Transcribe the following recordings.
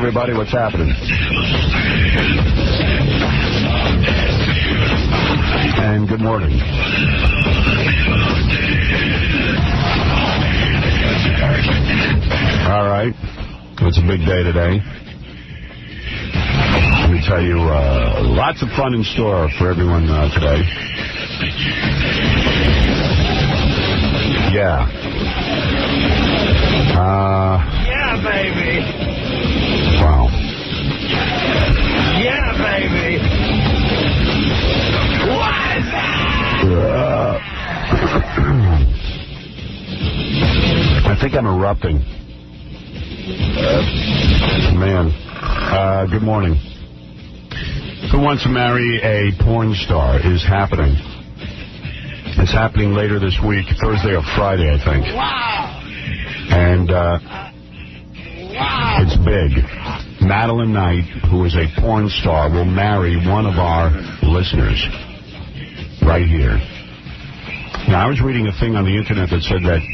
everybody. What's happening? And good morning. All right. It's a big day today. Let me tell you, lots of fun in store for everyone today. Yeah. Yeah, baby. Wow. Yeah, baby. What is that? I think I'm erupting. Man. Good morning. Who Wants to Marry a Porn Star is happening. It's happening later this week, Thursday or Friday, I think. Wow. And it's big. Madeline Knight, who is a porn star, will marry one of our listeners right here. Now, I was reading a thing on the internet that said that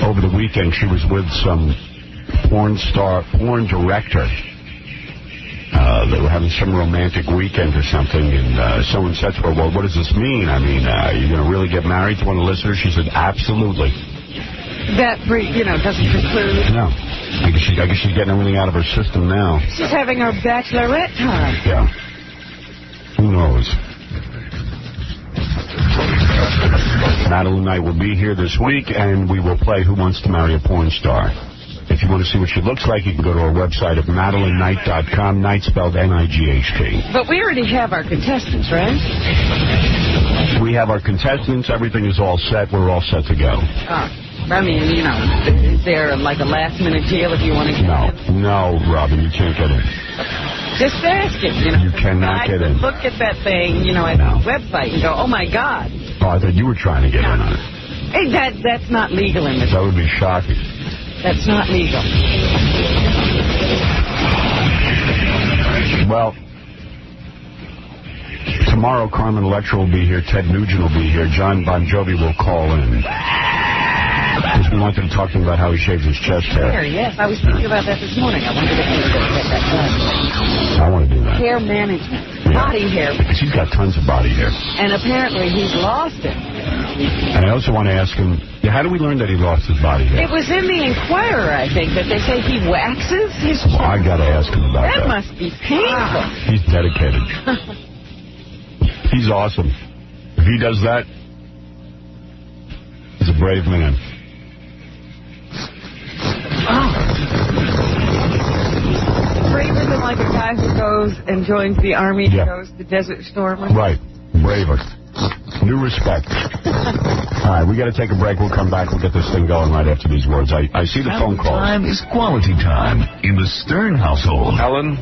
over the weekend she was with some porn director. They were having some romantic weekend or something, and someone said to her, well, what does this mean? I mean, you're going to really get married to one of the listeners? She said, absolutely. That, doesn't preclude. No. I guess she's getting everything out of her system now. She's having her bachelorette time. Yeah. Who knows? Madeline Knight will be here this week, and we will play Who Wants to Marry a Porn Star. If you want to see what she looks like, you can go to our website at MadelineKnight.com. Knight spelled N-I-G-H-T. But we already have our contestants, right? We have our contestants. Everything is all set. We're all set to go. I mean, is there like a last-minute deal if you want to get in? No, Robin, you can't get in. Just asking, You cannot get in. Look at that thing, at the website and go, oh, my God. Oh, I thought you were trying to get in on it. Hey, that's not legal in this. That would be shocking. That's not legal. Well, tomorrow Carmen Electra will be here. Ted Nugent will be here. John Bon Jovi will call in. Because we wanted to talk to him about how he shaves his chest hair. Yes, I was thinking about that this morning. I wondered if you were going to get that done. I want to do that. Hair management. Yeah. Body hair. Because he's got tons of body hair. And apparently he's lost it. And I also want to ask him, how do we learn that he lost his body hair? It was in the Inquirer, I think, that they say he waxes his chest. Well, I got to ask him about that. That must be painful. He's dedicated. He's awesome. If he does that, he's a brave man. Braver than like a guy who goes and joins the army and goes to Desert Storm. Right. Braver. New respect. All right, we got to take a break. We'll come back. We'll get this thing going right after these words. I see the phone call. Time is quality time in the Stern household. Helen,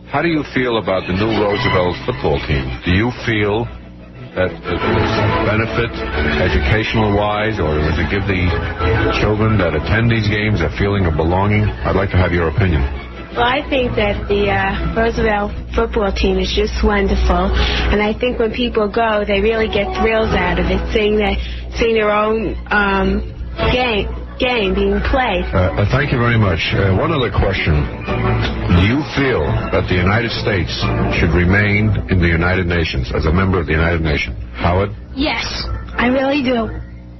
how do you feel about the new Roosevelt football team? Do you feel that there's benefit educational-wise, or does it give the children that attend these games a feeling of belonging? I'd like to have your opinion. Well, I think that the Roosevelt football team is just wonderful, and I think when people go, they really get thrills out of it, seeing their own game being played. Thank you very much. One other question. Do you feel that the United States should remain in the United Nations, as a member of the United Nations? Howard? Yes, I really do.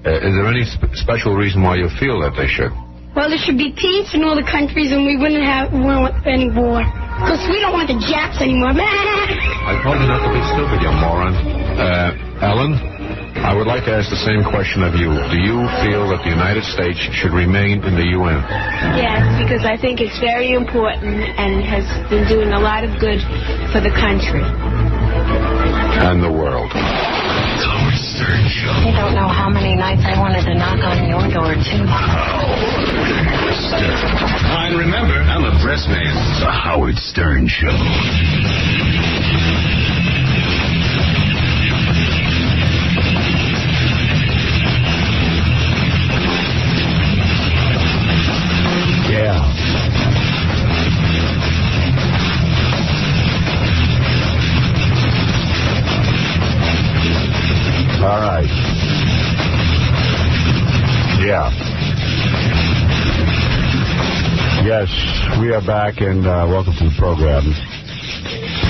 Is there any special reason why you feel that they should? Well, there should be peace in all the countries, and we wouldn't want any war. Because we don't want the Japs anymore. I told you not to be stupid, you moron. Ellen, I would like to ask the same question of you. Do you feel that the United States should remain in the UN? Yes, because I think it's very important and has been doing a lot of good for the country. And the world. Howard Stern Show. You don't know how many nights I wanted to knock on your door, too. Howard Stern. And remember, I'm a press man. The Howard Stern Show. Yeah. All right. Yeah. Yes, we are back, and welcome to the program.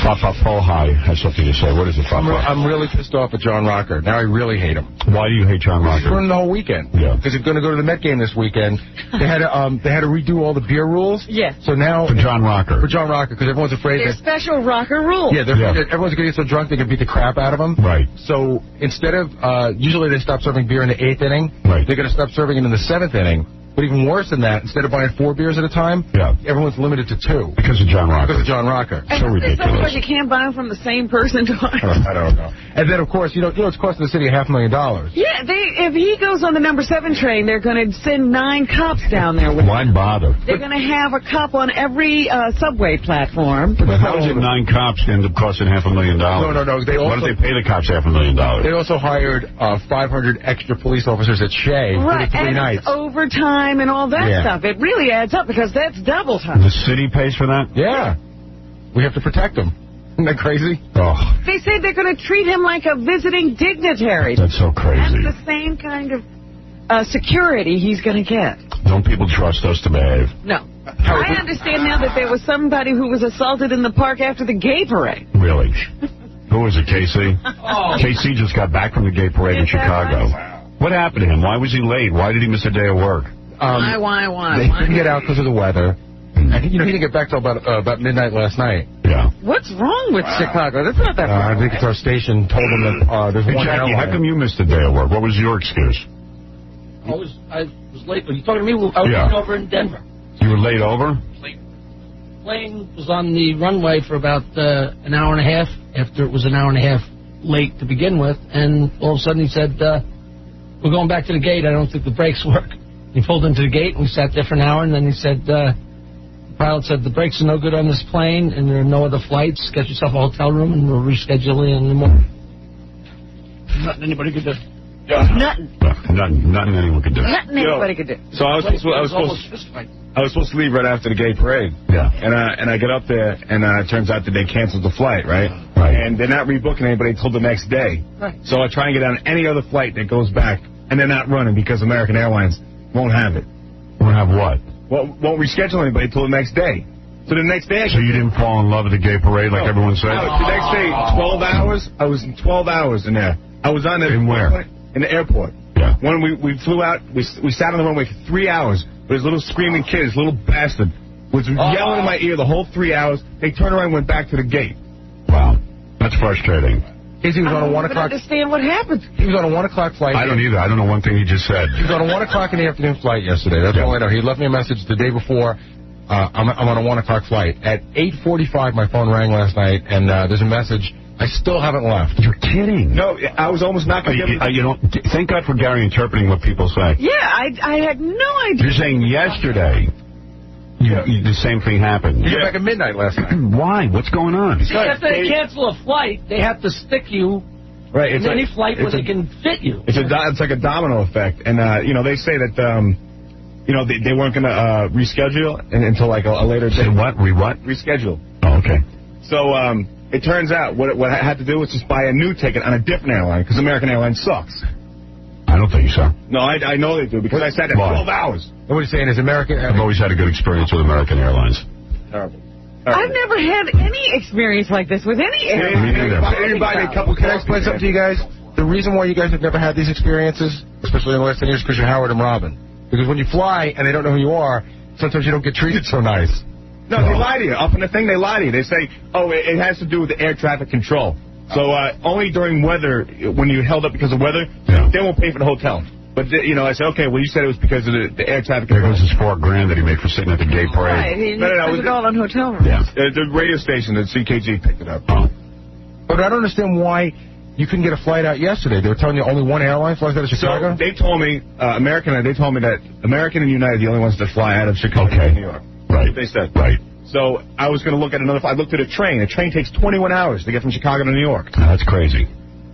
Papa Pohai has something to say. What is it, Papa? I'm really pissed off at John Rocker. Now I really hate him. Why do you hate John Rocker? He's ruined the whole weekend. Yeah. Because he's going to go to the Met game this weekend. They had to redo all the beer rules. Yes. So now For John Rocker. For John Rocker, because everyone's afraid There's that. special rocker rules. Yeah, everyone's going to get so drunk they can beat the crap out of him. Right. So instead of usually they stop serving beer in the 8th inning. Right. They're going to stop serving it in the 7th inning. But even worse than that, instead of buying 4 beers at a time, everyone's limited to 2. Because of John Rocker. Because of John Rocker. So ridiculous. Because you can't buy them from the same person twice. I don't know. And then, of course, you know it's costing the city $500,000. Yeah, if he goes on the number 7 train, they're going to send 9 cops down there with Why him. bother? They're going to have a cop on every subway platform. But how is it 9 cops end up costing $500,000? No. Why don't they pay the cops $500,000? They also hired 500 extra police officers at Shea for the 3 nights. It's overtime and all that stuff. It really adds up because that's double time. The city pays for that? Yeah. We have to protect them. Isn't that crazy? Oh. They say they're going to treat him like a visiting dignitary. That's so crazy. That's the same kind of security he's going to get. Don't people trust us to behave? No. I understand now that there was somebody who was assaulted in the park after the gay parade. Really? Who was it, KC? KC just got back from the gay parade in Chicago. Right? What happened to him? Why was he late? Why did he miss a day of work? Why? They couldn't get out because of the weather. And, he didn't get back till about midnight last night. Yeah. What's wrong with Chicago? That's not that far. I think it's our station told them that there's Hey, one Jackie, airline. how come you missed a day of work? What was your excuse? I was late. Are you talking to me? I was late over in Denver. You were late over? Plane was on the runway for about an hour and a half after it was an hour and a half late to begin with. And all of a sudden he said, we're going back to the gate. I don't think the brakes work. He pulled into the gate and we sat there for an hour. And then he said, the pilot said, the brakes are no good on this plane and there are no other flights. Get yourself a hotel room and we'll reschedule you in the morning. Nothing anybody could do. Nothing anyone could do. Nothing anybody could do. So I was supposed to leave right after the gay parade. Yeah. And I get up there, and it turns out that they canceled the flight, right? And they're not rebooking anybody until the next day. Right. So I try and get on any other flight that goes back, and they're not running because American Airlines won't have it. Won't have what? Won't reschedule anybody until the next day. So the next day... So you didn't fall in love with the gay parade like everyone said? No, the next day, 12 hours. I was 12 hours in there. I was on there. In where? In the airport. Yeah. When we flew out, we sat on the runway for 3 hours. But his little screaming kid, his little bastard, was yelling in my ear the whole 3 hours. They turned around and went back to the gate. Wow. That's frustrating. He was on a 1 I don't o'clock. understand what happened. He was on a 1 o'clock flight. I don't either. I don't know one thing he just said. He was on a 1 o'clock in the afternoon flight yesterday. That's all I know. He left me a message the day before. I'm on a 1 o'clock flight. At 8:45, my phone rang last night, and there's a message. I still haven't left. You're kidding. No, I was almost not going to give him... You know, thank God for Gary interpreting what people say. Yeah, I had no idea. You're saying yesterday the same thing happened. He got back at midnight last night. Why? What's going on? If they cancel a flight, they have to stick you right, in any flight where they can fit you. It's like a domino effect. And, they say that, they weren't going to reschedule until like a later day. Say what? Reschedule. Oh, okay. So, it turns out what I had to do was just buy a new ticket on a different airline because American Airlines sucks. I don't think so. No, I know they do because I sat there 12 hours. What he's saying is American. I've always had a good experience with American Airlines. Terrible. I've never had any experience like this with any airline. Can I explain something to you guys? The reason why you guys have never had these experiences, especially in the last 10 years, is because you're Howard and Robin. Because when you fly and they don't know who you are, sometimes you don't get treated so nice. No, they lie to you. Up in the thing, they lie to you. They say, it has to do with the air traffic control. So only during weather, when you're held up because of weather, they won't pay for the hotel. But, I said, okay, well, you said it was because of the air traffic control. There goes his $4,000 that he made for sitting at the gay parade. Right, he No, spent it all on hotel rooms. Yeah. The radio station, the CKG, picked it up. Oh. But I don't understand why you couldn't get a flight out yesterday. They were telling you only one airline flies out of Chicago? So they told me, they told me that American and United are the only ones that fly out of Chicago to New York. Right. They said. Right. So I was going to look at another flight. I looked at a train. A train takes 21 hours to get from Chicago to New York. That's crazy.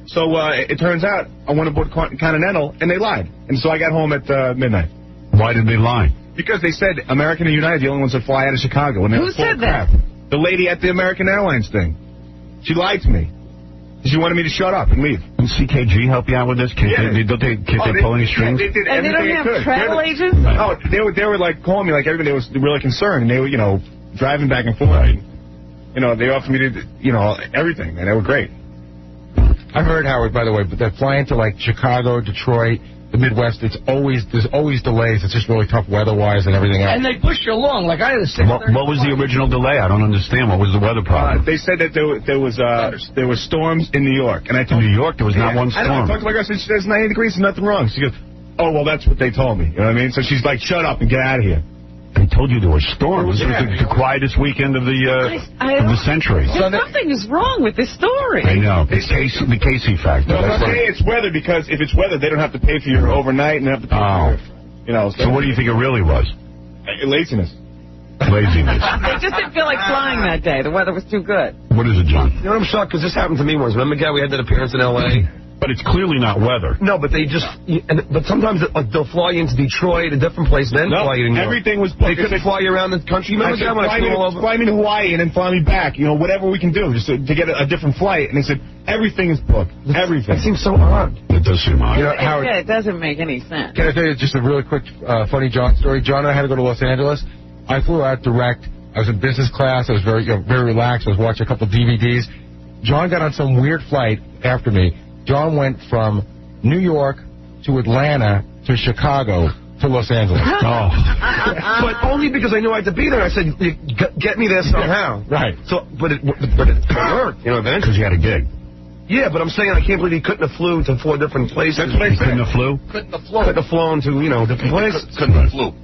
So it turns out I went aboard Continental, and they lied. And so I got home at midnight. Why did they lie? Because they said American and United are the only ones that fly out of Chicago. And Who said that? The lady at the American Airlines thing. She lied to me. She wanted me to shut up and leave. Did CKG help you out with this? Can't they pull any strings? They did And they everything don't they have could. travel agents? Oh, they were like calling me like everybody. They was really concerned. And they were, driving back and forth. Right. They offered me to, everything, man. They were great. I've heard, Howard, by the way, but they're flying to like Chicago, Detroit, the Midwest. There's always delays. It's just really tough weather-wise and everything else. And they push you along. Like I had a 6:30. What was the original delay? I don't understand. What was the weather problem? They said that there was storms in New York, and I told In New York, there was not one I know. I storm. talked to my girl. I said, "There's 90 degrees, there's nothing wrong." She goes, "Oh, well, that's what they told me." You know what I mean? So she's like, "Shut up and get out of here." They told you there were storms. This was the quietest weekend of the century. Something is wrong with this story. I know. It's the Casey factor. No, I'm saying it's weather because if it's weather, they don't have to pay for your overnight and they have to pay for your, So what do you think it really was? Laziness. Laziness. They just didn't feel like flying that day. The weather was too good. What is it, John? You know what, I'm shocked because this happened to me once. Remember, guy, we had that appearance in L.A.? But it's clearly not weather. No, but they just... But sometimes they'll fly you into Detroit, a different place, then fly you to New York. Everything was... They couldn't fly you around the country. Remember, guy, when I flew all over? Fly me to Hawaii and then fly me back. Whatever we can do just to get a different flight. And they said, everything is booked. Everything. That seems so odd. It does seem odd. Howard, It doesn't make any sense. can I tell you just a really quick, funny John story? John and I had to go to Los Angeles. I flew out direct. I was in business class. I was very relaxed. I was watching a couple DVDs. John got on some weird flight after me. John went from New York to Atlanta to Chicago to Los Angeles. But only because I knew I had to be there. I said, get me there somehow. Right. So, but it worked, eventually. Because you had a gig. Yeah, but I'm saying I can't believe he couldn't have flew to 4 different places. That's what I said. Couldn't have flew? Couldn't have flown to, different places. Couldn't have flew.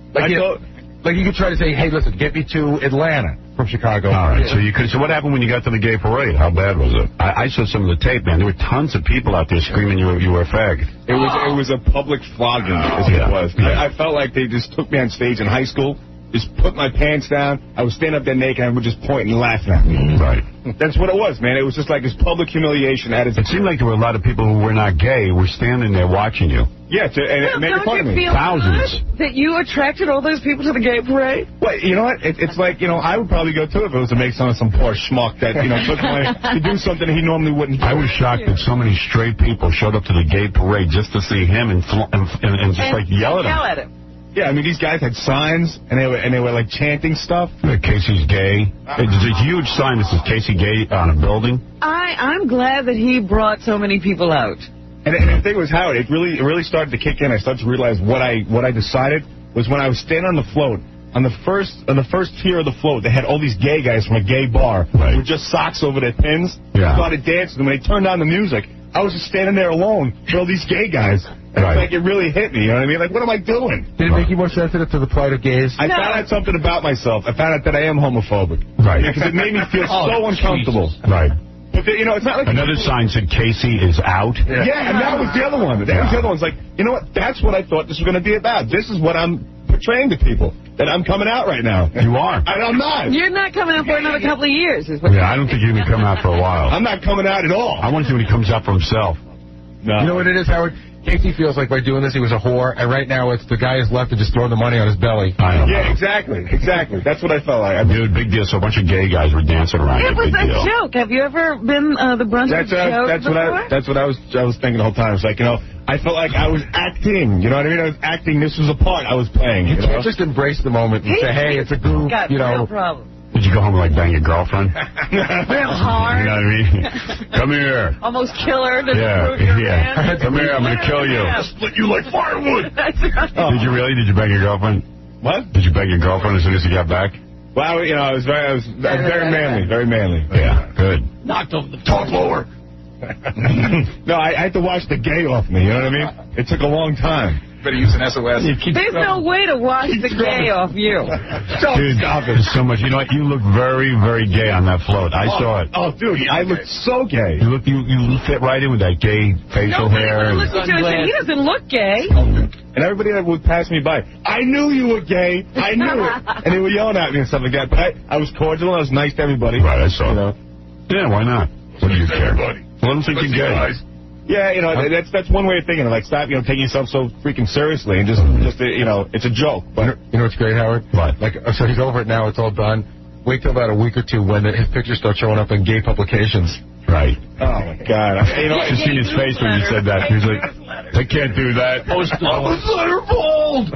Like you could try to say, hey, listen, get me to Atlanta from Chicago. All right. So what happened when you got to the gay parade? How bad was it? I saw some of the tape, man. There were tons of people out there screaming you were a fag. It was a public flogging, is what it was. I felt like they just took me on stage in high school, just put my pants down. I would stand up there naked and I would just point and laugh at me. Right. That's what it was, man. It was just like this public humiliation at its... It seemed like there were a lot of people who were not gay were standing there watching you. Yeah, and making fun of me. Don't you feel Thousands. good that you attracted all those people to the gay parade? Well, you know what? It's like, I would probably go too if it was to make some poor schmuck that, took money to do something he normally wouldn't do. I was shocked that so many straight people showed up to the gay parade just to see him and just yell at him. Yeah, I mean, these guys had signs, and they were like chanting stuff. Casey's gay. There's a huge sign that says Casey gay on a building. I'm glad that he brought so many people out. And the thing was, Howard, it really started to kick in. I started to realize what I decided was when I was standing on the float. On the first tier of the float, they had all these gay guys from a gay bar with just socks over their pins. Yeah. Started dancing. And when they turned on the music, I was just standing there alone with all these gay guys. And it's like it really hit me. You know what I mean? Like, what am I doing? Did it make you more sensitive to the plight of gays? I found out something about myself. I found out that I am homophobic. Right. Because it made me feel so uncomfortable. Jesus. Right. But it's not like another sign said Casey is out. Yeah, and that was the other one. That was the other one. It's like, you know what? That's what I thought this was going to be about. This is what I'm portraying to people. That I'm coming out right now. You are. I'm not. You're not coming out for another couple of years. I don't think you're going to come out for a while. I'm not coming out at all. I want to see when he comes out for himself. No. You know what it is, Howard? Casey feels like by doing this he was a whore, and right now it's the guy is left to just throw the money on his belly. I know. Yeah, exactly. That's what I felt like. Dude, big deal. So a bunch of gay guys were dancing around. It was big a deal. joke. Have you ever been the brunt of a joke before? That's what I was thinking the whole time. It's like, I felt like I was acting. You know what I mean? I was acting. This was a part I was playing. You can't just embrace the moment and say, hey, it's a goof. Got real problem. Did you go home and bang your girlfriend? Real hard. You know what I mean? Come here. Almost kill her. Yeah. Come here. I'm going to kill you. Split you like firewood. That's right. Did you really? Did you bang your girlfriend? What? Did you bang your girlfriend as soon as you got back? Well, I was very manly. Very manly. Yeah. Good. Knocked over the talk lower. No, I had to wash the gay off me. You know what I mean? It took a long time. Better use an SOS. There's no way to wash the gay off you. Dude, there's so much. You know what? You look very, very gay on that float. I saw it. Oh, dude, I looked so gay. You fit right in with that gay facial hair. Look at you and say, he doesn't look gay. And everybody that would pass me by, I knew you were gay. I knew it. And they were yelling at me and stuff like that. But I was cordial. I was nice to everybody. Right, I saw it. Yeah, why not? What do you care? Let them think you're gay. Yeah, that's one way of thinking. Like, stop, taking yourself so freaking seriously and just it's a joke. But you know what's great, Howard? What? So he's over it now. It's all done. Wait till about a week or two when his pictures start showing up in gay publications. Right. Oh, my God. I just seen his face when you said that. He was like, I can't do that. Letterfold!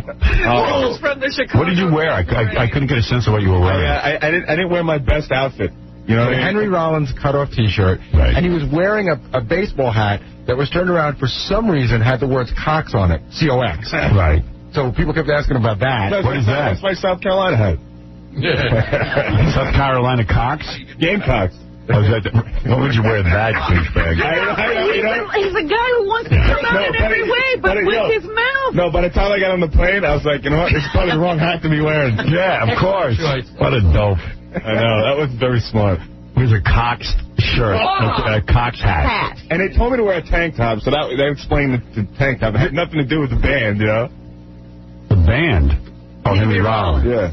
From the Chicago. What did you wear? I couldn't get a sense of what you were wearing. I didn't wear my best outfit. You know, Henry Rollins cut-off T-shirt, and he was wearing a baseball hat that was turned around for some reason, had the words Cox on it, C-O-X. Right. So people kept asking about that. What is that? That's my South Carolina hat. South Carolina Cox? Gamecocks. Oh, what would you wear that douchebag? He's a guy who wants to come out in every way, but with his mouth. No, by the time I got on the plane, I was like, you know what? It's probably the wrong hat to be wearing. Yeah, of course. What a dope. I know. That was very smart. Here's a Cox shirt, a Cox hat. And they told me to wear a tank top, so that explained the tank top. It had nothing to do with the band, you know? The band? Oh, Henry Rollins. Yeah.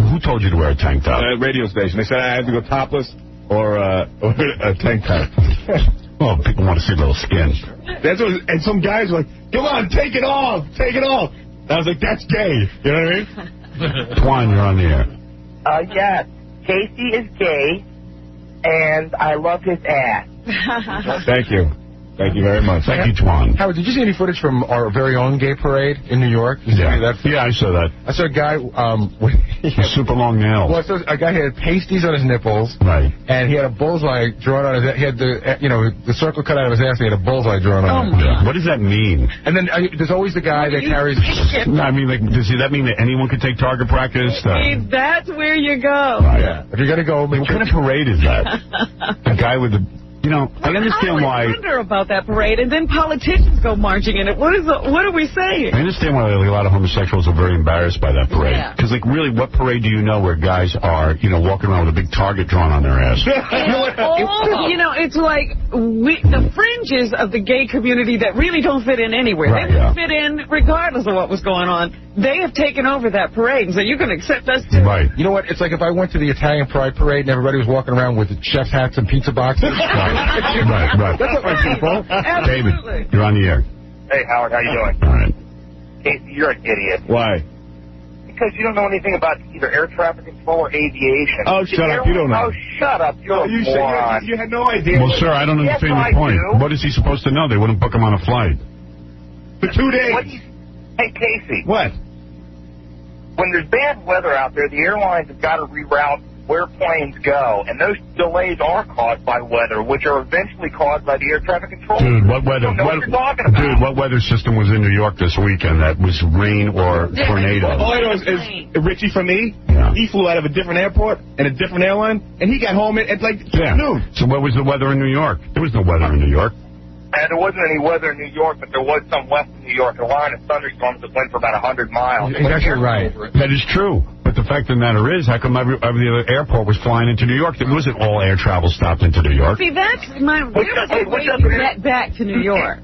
Who told you to wear a tank top? Radio station. They said I had to go topless or a tank top. Well, people want to see a little skin. That's what. And some guys were like, "Come on, take it off, take it off." And I was like, "That's gay." You know what I mean? Twan, you're on the air. Yes. Casey is gay, and I love his ass. Thank you. Thank you very much. Thank you, Twan. Howard, did you see any footage from our very own gay parade in New York? Yeah, I saw that. I saw a guy with super long nails. Well, I saw a guy had pasties on his nipples. Right. And he had a bullseye drawn on his. He had the circle cut out of his ass. And he had a bullseye drawn on it. Yeah. What does that mean? And then there's always the guy that carries. No, I mean, like, does that mean that anyone can take target practice? That's where you go. Yeah. If you're gonna go, what kind of parade is that? A guy with the. You know, I understand why. I wonder about that parade, and then politicians go marching in it. What are we saying? I understand why a lot of homosexuals are very embarrassed by that parade. Because, like, really, what parade do you know where guys are, walking around with a big target drawn on their ass? It's like the fringes of the gay community that really don't fit in anywhere. Right, they don't fit in regardless of what was going on. They have taken over that parade, and so you can accept us too. Right. You know what? It's like if I went to the Italian Pride Parade and everybody was walking around with chef's hats and pizza boxes. Right. That's not my people. David, you're on the air. Hey, Howard, how you doing? All right. Casey, you're an idiot. Why? Because you don't know anything about either air traffic control or aviation. Oh, shut up. You don't know. Oh, shut up. You're a moron. You had no idea. Well, sir, I don't understand your point. What is he supposed to know? They wouldn't book him on a flight. For 2 days. Hey, Casey. What? When there's bad weather out there, the airlines have got to reroute where planes go, and those delays are caused by weather, which are eventually caused by the air traffic control. Dude, what weather? You don't know what you're talking about. Dude, what weather system was in New York this weekend that was rain or tornado? All I know is Richie from E. He flew out of a different airport and a different airline, and he got home at like noon. So what was the weather in New York? There was no weather in New York. And there wasn't any weather in New York, but there was some west of New York, a line of thunderstorms that went for about 100 miles. He's actually right. That is true. But the fact of the matter is, how come every other airport was flying into New York? It wasn't all air travel stopped into New York. See, that's my... Where was the way to get back to New York?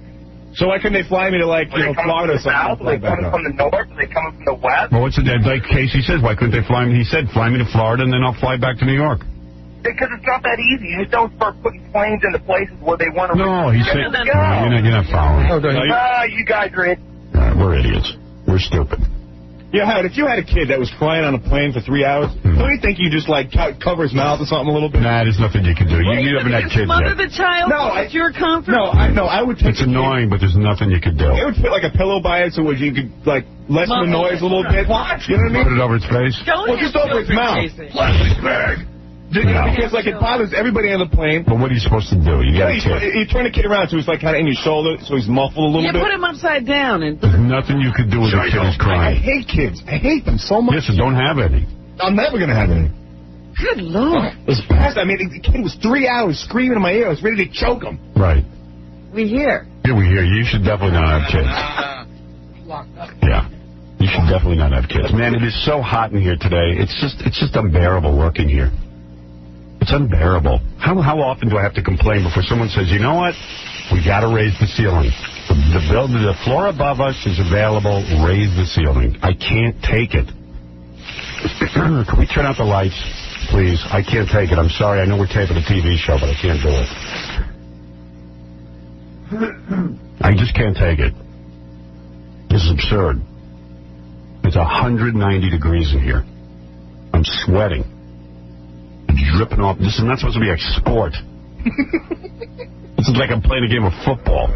So why couldn't they fly me to, like, Florida or something? Are they coming from the north? Are they coming from the west? Well, what's it, like Casey says, why couldn't they fly me? He said, fly me to Florida, and then I'll fly back to New York. Because it's not that easy. You just don't start putting planes into places where they want to... No, he said... No, you're not following. You guys are idiots. We're idiots. We're stupid. Yeah, Howard, if you had a kid that was crying on a plane for 3 hours, don't you think you just, like, cover his mouth or something a little bit? Nah, there's nothing you can do. You haven't had kids Smother yet. the child at your comfort? No, I would take It's annoying, but there's nothing you could do. It would put, like, a pillow by it so you could, like, lessen the noise a little bit. What? You know what I mean? Put it over its face? Well, just over its mouth. Plastic bag. Because, like, it bothers everybody on the plane. But what are you supposed to do? You got a kid. You turn the kid around so he's, like, kind of in your shoulder, so he's muffled a little bit. You put him upside down. And There's nothing you could do with a kid who's I crying. hate kids. I hate them so much. Yes, don't have any. I'm never going to have any. Good Lord. It was fast. I mean, the kid was 3 hours screaming in my ear. I was ready to choke him. Right. We hear. Yeah, we hear. You should definitely not have kids. Yeah. You should definitely not have kids. Man, it is so hot in here today. It's just unbearable working here. It's unbearable. How often do I have to complain before someone says, you know what? We got to raise the ceiling. The floor above us is available. Raise the ceiling. I can't take it. Can we turn out the lights, please? I can't take it. I'm sorry. I know we're taping a TV show, but I can't do it. I just can't take it. This is absurd. It's 190 degrees in here. I'm sweating. dripping off. This is not supposed to be a sport. This is like I'm playing a game of football.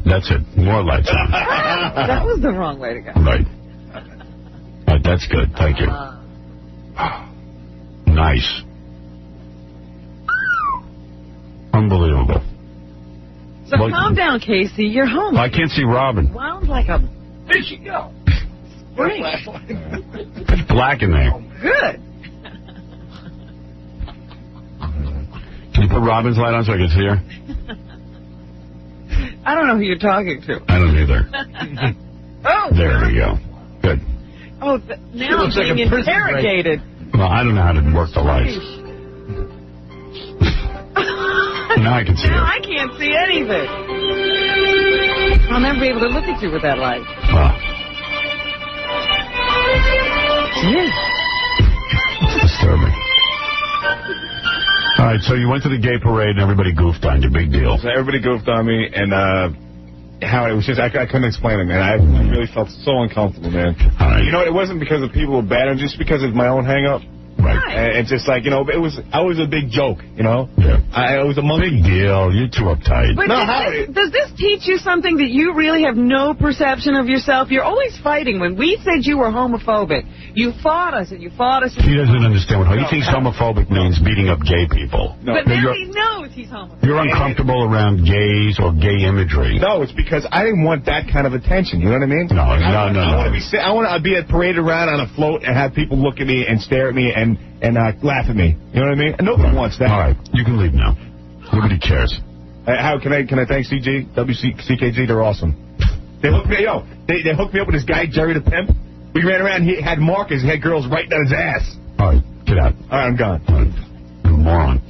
That's it. More lights on. That was the wrong way to go. Right. Right, that's good. Thank you. Nice. Unbelievable. So calm down, Casey. You're home. I can't see Robin. Wound like a... There she go. spring. It's black in there. Good. Can you put Robin's light on so I can see her? I don't know who you're talking to. I don't either. Oh. There we go. Good. Oh, now I'm being interrogated. Well, I don't know how to work the lights. Now I can see Now her. I can't see anything. I'll never be able to look at you with that light. It's disturbing. All right, so you went to the gay parade and everybody goofed on you. Big deal. So everybody goofed on me, and how it was just, I couldn't explain it, man. I really felt so uncomfortable, man. Right. You know, it wasn't because of people were bad, it was just because of my own hang-up. Right. And it's just like, you know, I was a big joke, you know? Yeah. I was a monkey. Big deal. You're too uptight. But does this teach you something that you really have no perception of yourself? You're always fighting. When we said you were homophobic, you fought us and you fought us. He doesn't understand what he thinks homophobic means beating up gay people. No. But now he knows he's homophobic. You're uncomfortable around gays or gay imagery. No, it's because I didn't want that kind of attention. You know what I mean? No. I want to be paraded around on a float and have people look at me and stare at me and laugh at me. You know what I mean? And nobody wants that. All right, you can leave now. Nobody cares. How can I thank CKG? They're awesome. They hooked me. They hooked me up with this guy Jerry the Pimp. We ran around. He had markers. He had girls right down his ass. All right, get out. All right, I'm gone. All right. You're a moron.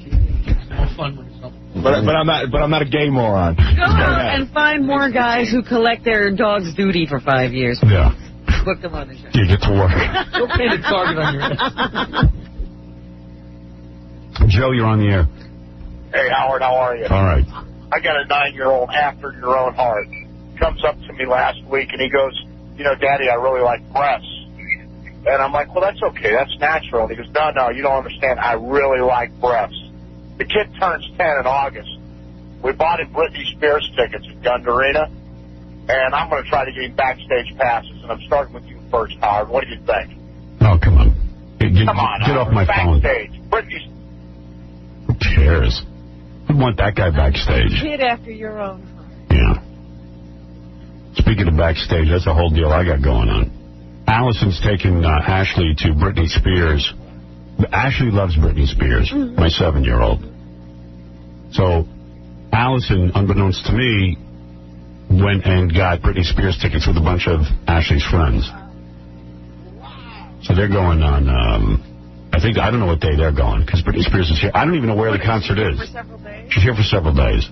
More fun with yourself. But I'm not a gay moron. Go out and find more guys who collect their dog's duty for 5 years. Yeah. Book them on the show. You get to work. Go paint a target on your head. Joe, you're on the air. Hey, Howard, how are you? All right. I got a 9-year-old after your own heart. Comes up to me last week, and he goes, you know, Daddy, I really like breasts. And I'm like, well, that's okay. That's natural. And he goes, no, you don't understand. I really like breasts. The kid turns 10 in August. We bought him Britney Spears tickets at Gund Arena, and I'm going to try to get him backstage passes. And I'm starting with you first, Howard. What do you think? Oh, come on. Come on, get off my phone. backstage. Britney. Who cares? Who want that guy backstage? Kid after your own heart. Yeah. Speaking of backstage, that's a whole deal I got going on. Allison's taking Ashley to Britney Spears. Ashley loves Britney Spears, my 7-year-old. So Allison, unbeknownst to me, went and got Britney Spears tickets with a bunch of Ashley's friends. So they're going on, I don't know what day they're going, because Britney Spears is here. I don't even know where the concert is. She's here for several days.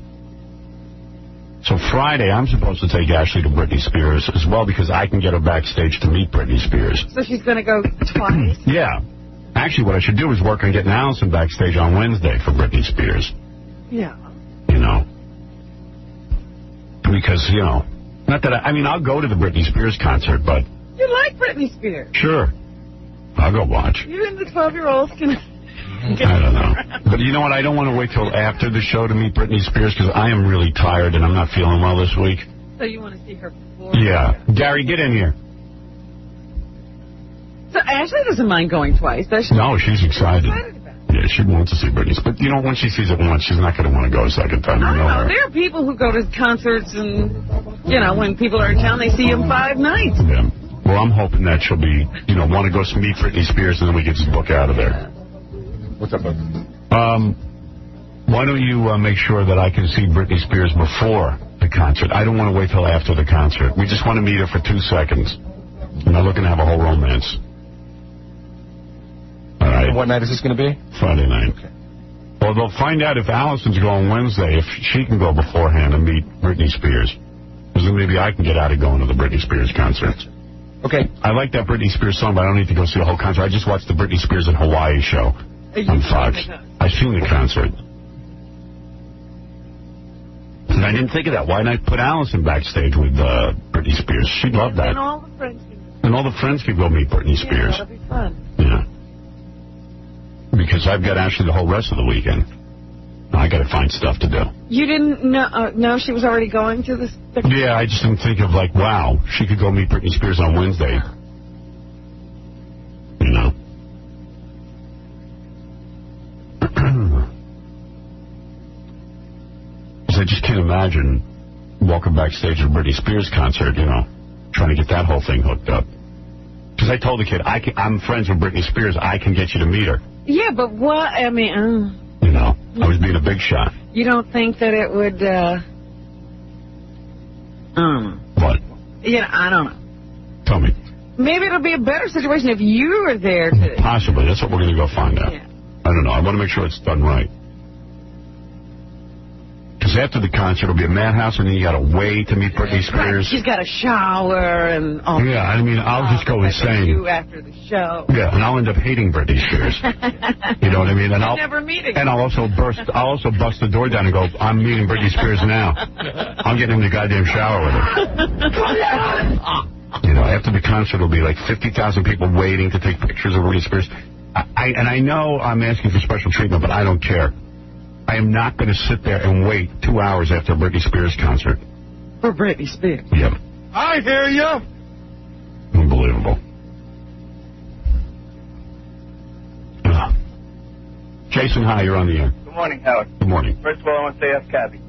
So Friday, I'm supposed to take Ashley to Britney Spears as well, because I can get her backstage to meet Britney Spears. So she's going to go twice? Yeah. Actually, what I should do is work on getting Allison backstage on Wednesday for Britney Spears. Yeah. You know. Because, you know, not that I'll go to the Britney Spears concert, but... You like Britney Spears? Sure. I'll go watch. You and the 12-year-olds can... I don't know. But you know what? I don't want to wait till after the show to meet Britney Spears, because I am really tired and I'm not feeling well this week. So you want to see her before? Yeah. Gary, get in here. So Ashley doesn't mind going twice, does she? No, she's excited. Yeah, she wants to see Britney. But, you know, when she sees it once, she's not going to want to go a second time. I know her. There are people who go to concerts and, you know, when people are in town, they see them 5 nights. Yeah. Well, I'm hoping that she'll be, you know, want to go meet Britney Spears and then we can just book out of there. What's up, bud? Why don't you make sure that I can see Britney Spears before the concert? I don't want to wait till after the concert. We just want to meet her for 2 seconds. We're not looking to have a whole romance. All right. And what night is this going to be? Friday night. Okay. Well, they'll find out if Allison's going Wednesday, if she can go beforehand and meet Britney Spears. Because then maybe I can get out of going to the Britney Spears concert. Okay. I like that Britney Spears song, but I don't need to go see the whole concert. I just watched the Britney Spears in Hawaii show on Fox. I've seen the concert. And I didn't think of that. Why not put Allison backstage with Britney Spears? She'd love that. And all the friends can go. And all the friends could go meet Britney Spears. Yeah, that'll be fun. Yeah. because I've got actually the whole rest of the weekend. I got to find stuff to do. You didn't know she was already going to this? Yeah, I just didn't think of, like, wow, she could go meet Britney Spears on Wednesday. You know? Because I just can't imagine walking backstage at a Britney Spears concert, you know, trying to get that whole thing hooked up. Because I told the kid, I'm friends with Britney Spears. I can get you to meet her. Yeah, but what? I mean, you know, I was being a big shot. You don't think that it would, What? You know, I don't know. Tell me. Maybe it'll be a better situation if you were there to... Possibly. That's what we're going to go find out. Yeah. I don't know. I want to make sure it's done right. Because after the concert, it'll be a madhouse, and then you got to wait to meet Britney Spears. Right. She's got a shower and all. Yeah, I mean, I'll just go insane. You after the show. Yeah, and I'll end up hating Britney Spears. You know what I mean? And I'll never meeting. And I'll also bust the door down and go, I'm meeting Britney Spears now. I'm getting in the goddamn shower with her. You know, after the concert, it'll be like 50,000 people waiting to take pictures of Britney Spears. And I know I'm asking for special treatment, but I don't care. I am not going to sit there and wait 2 hours after a Britney Spears concert. For Britney Spears. Yep. I hear you. Unbelievable. Jason, hi, you're on the air. Good morning, Howard. Good morning. First of all, I want to say F. Cabby.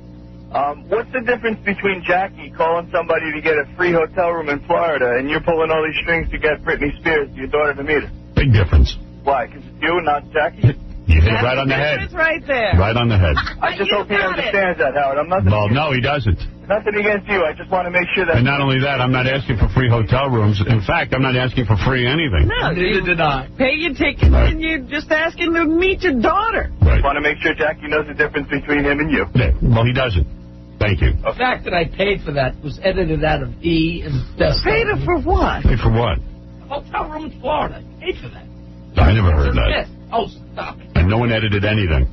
What's the difference between Jackie calling somebody to get a free hotel room in Florida and you're pulling all these strings to get Britney Spears, your daughter, to meet her? Big difference. Why? Because it's you, not Jackie? You hit it right on the head. It's right there. Right on the head. I just hope he understands that, Howard. I'm nothing. Well, no, he doesn't. Nothing against you. I just want to make sure that. And not only that, I'm not asking for free hotel rooms. In fact, I'm not asking for free anything. No, neither did I. Pay your tickets and you're just asking to meet your daughter. Right. I want to make sure Jackie knows the difference between him and you. Yeah, well, he doesn't. Thank you. The fact that I paid for that was edited out of E and Desktop. Paid her for what? Paid for what? Hotel room in Florida. Paid for that. I never heard that. Oh, stop it. And no one edited anything.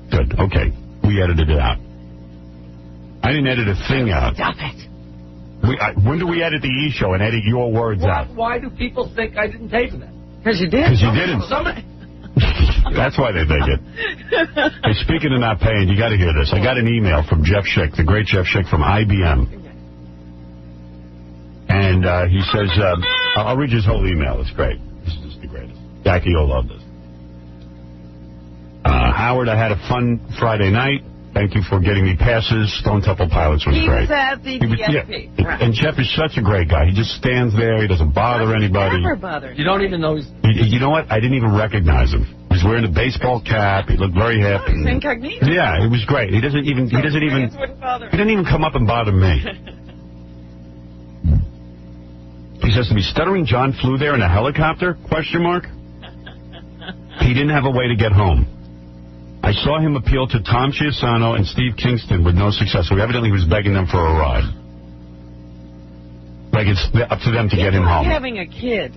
Good. Okay. We edited it out. I didn't edit a thing out. Stop it. When do we edit the E! Show and edit your words out? Why do people think I didn't pay for that? Because you did. Because you didn't. That's why they think it. Hey, speaking of not paying, you got to hear this. I got an email from Jeff Schick, the great Jeff Schick from IBM. And he says, I'll read you his whole email. It's great. This is just the greatest. Jackie, you'll love this. Howard, I had a fun Friday night. Thank you for getting me passes. Stone Temple Pilots was great. He's at the DSP. Yeah. Right. And Jeff is such a great guy. He just stands there. He doesn't bother anybody. Never bother. You don't even know he's... You know what? I didn't even recognize him. He was wearing a baseball cap. He looked very hip. He's incognito. Yeah, it was great. He didn't even come up and bother me. He says to me, Stuttering John flew there in a helicopter? ? He didn't have a way to get home. I saw him appeal to Tom Chiusano and Steve Kingston with no success. So evidently he was begging them for a ride. Like it's up to them to get him home. Having a kid.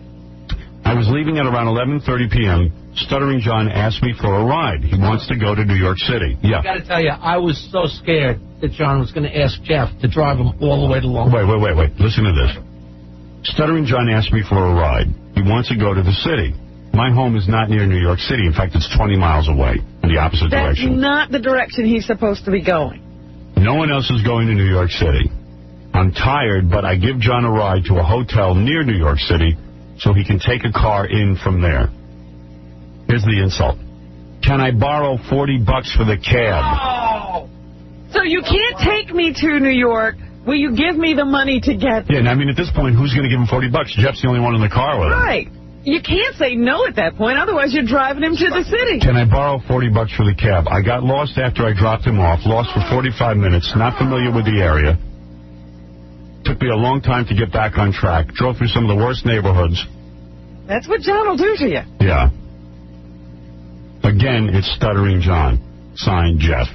I was leaving at around 11:30 p.m. Stuttering John asked me for a ride. He wants to go to New York City. Yeah. I got to tell you, I was so scared that John was going to ask Jeff to drive him all the way to Long Beach. Wait. Listen to this. Stuttering John asked me for a ride. He wants to go to the city. My home is not near New York City. In fact, it's 20 miles away in the opposite direction. That's not the direction he's supposed to be going. No one else is going to New York City. I'm tired, but I give John a ride to a hotel near New York City so he can take a car in from there. Here's the insult. Can I borrow $40 for the cab? Oh! So you can't take me to New York. Will you give me the money to get there? Yeah, and I mean, at this point, who's going to give him $40? Jeff's the only one in the car with him. Right. You can't say no at that point, otherwise you're driving him to the city. Can I borrow $40 for the cab? I got lost after I dropped him off, lost for 45 minutes, not familiar with the area. Took me a long time to get back on track. Drove through some of the worst neighborhoods. That's what John will do to you. Yeah. Again, it's Stuttering John. Signed, Jeff.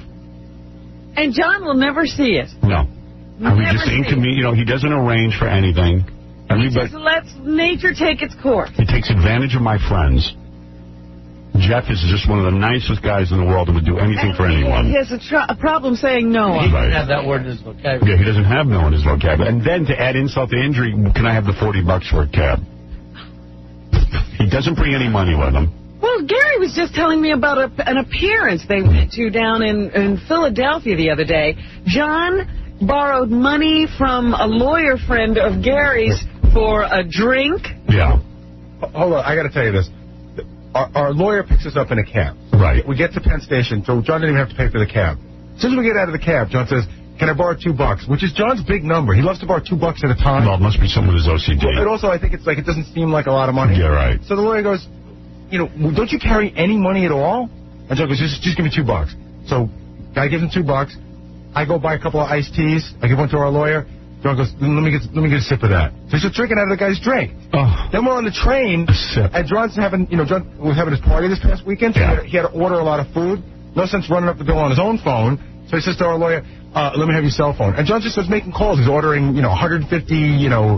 And John will never see it. No. He doesn't arrange for anything. He just lets nature take its course. He takes advantage of my friends. Jeff is just one of the nicest guys in the world and would do anything for anyone. He has a problem saying no. He doesn't have that word in his vocabulary. Yeah, he doesn't have no in his vocabulary. And then to add insult to injury, can I have the $40 for a cab? He doesn't bring any money with him. Well, Gary was just telling me about an appearance they went to down in Philadelphia the other day. John borrowed money from a lawyer friend of Gary's for a drink. Yeah. Hold on, I got to tell you this. Our lawyer picks us up in a cab. Right. We get to Penn Station, so John didn't even have to pay for the cab. As soon as we get out of the cab, John says, "Can I borrow $2?" Which is John's big number. He loves to borrow $2 at a time. Well, it must be someone who's OCD. And also, I think it's like it doesn't seem like a lot of money. Yeah, right. So the lawyer goes, don't you carry any money at all? And John goes, just give me $2. So guy gives him $2. I go buy a couple of iced teas. I give one to our lawyer. John goes, let me get a sip of that. So he's just drinking out of the guy's drink. Oh. Then we're on the train, and John's having, John was having his party this past weekend. So he had to order a lot of food. No sense running up the bill on his own phone. So he says to our lawyer, let me have your cell phone. And John just starts making calls. He's ordering, 150,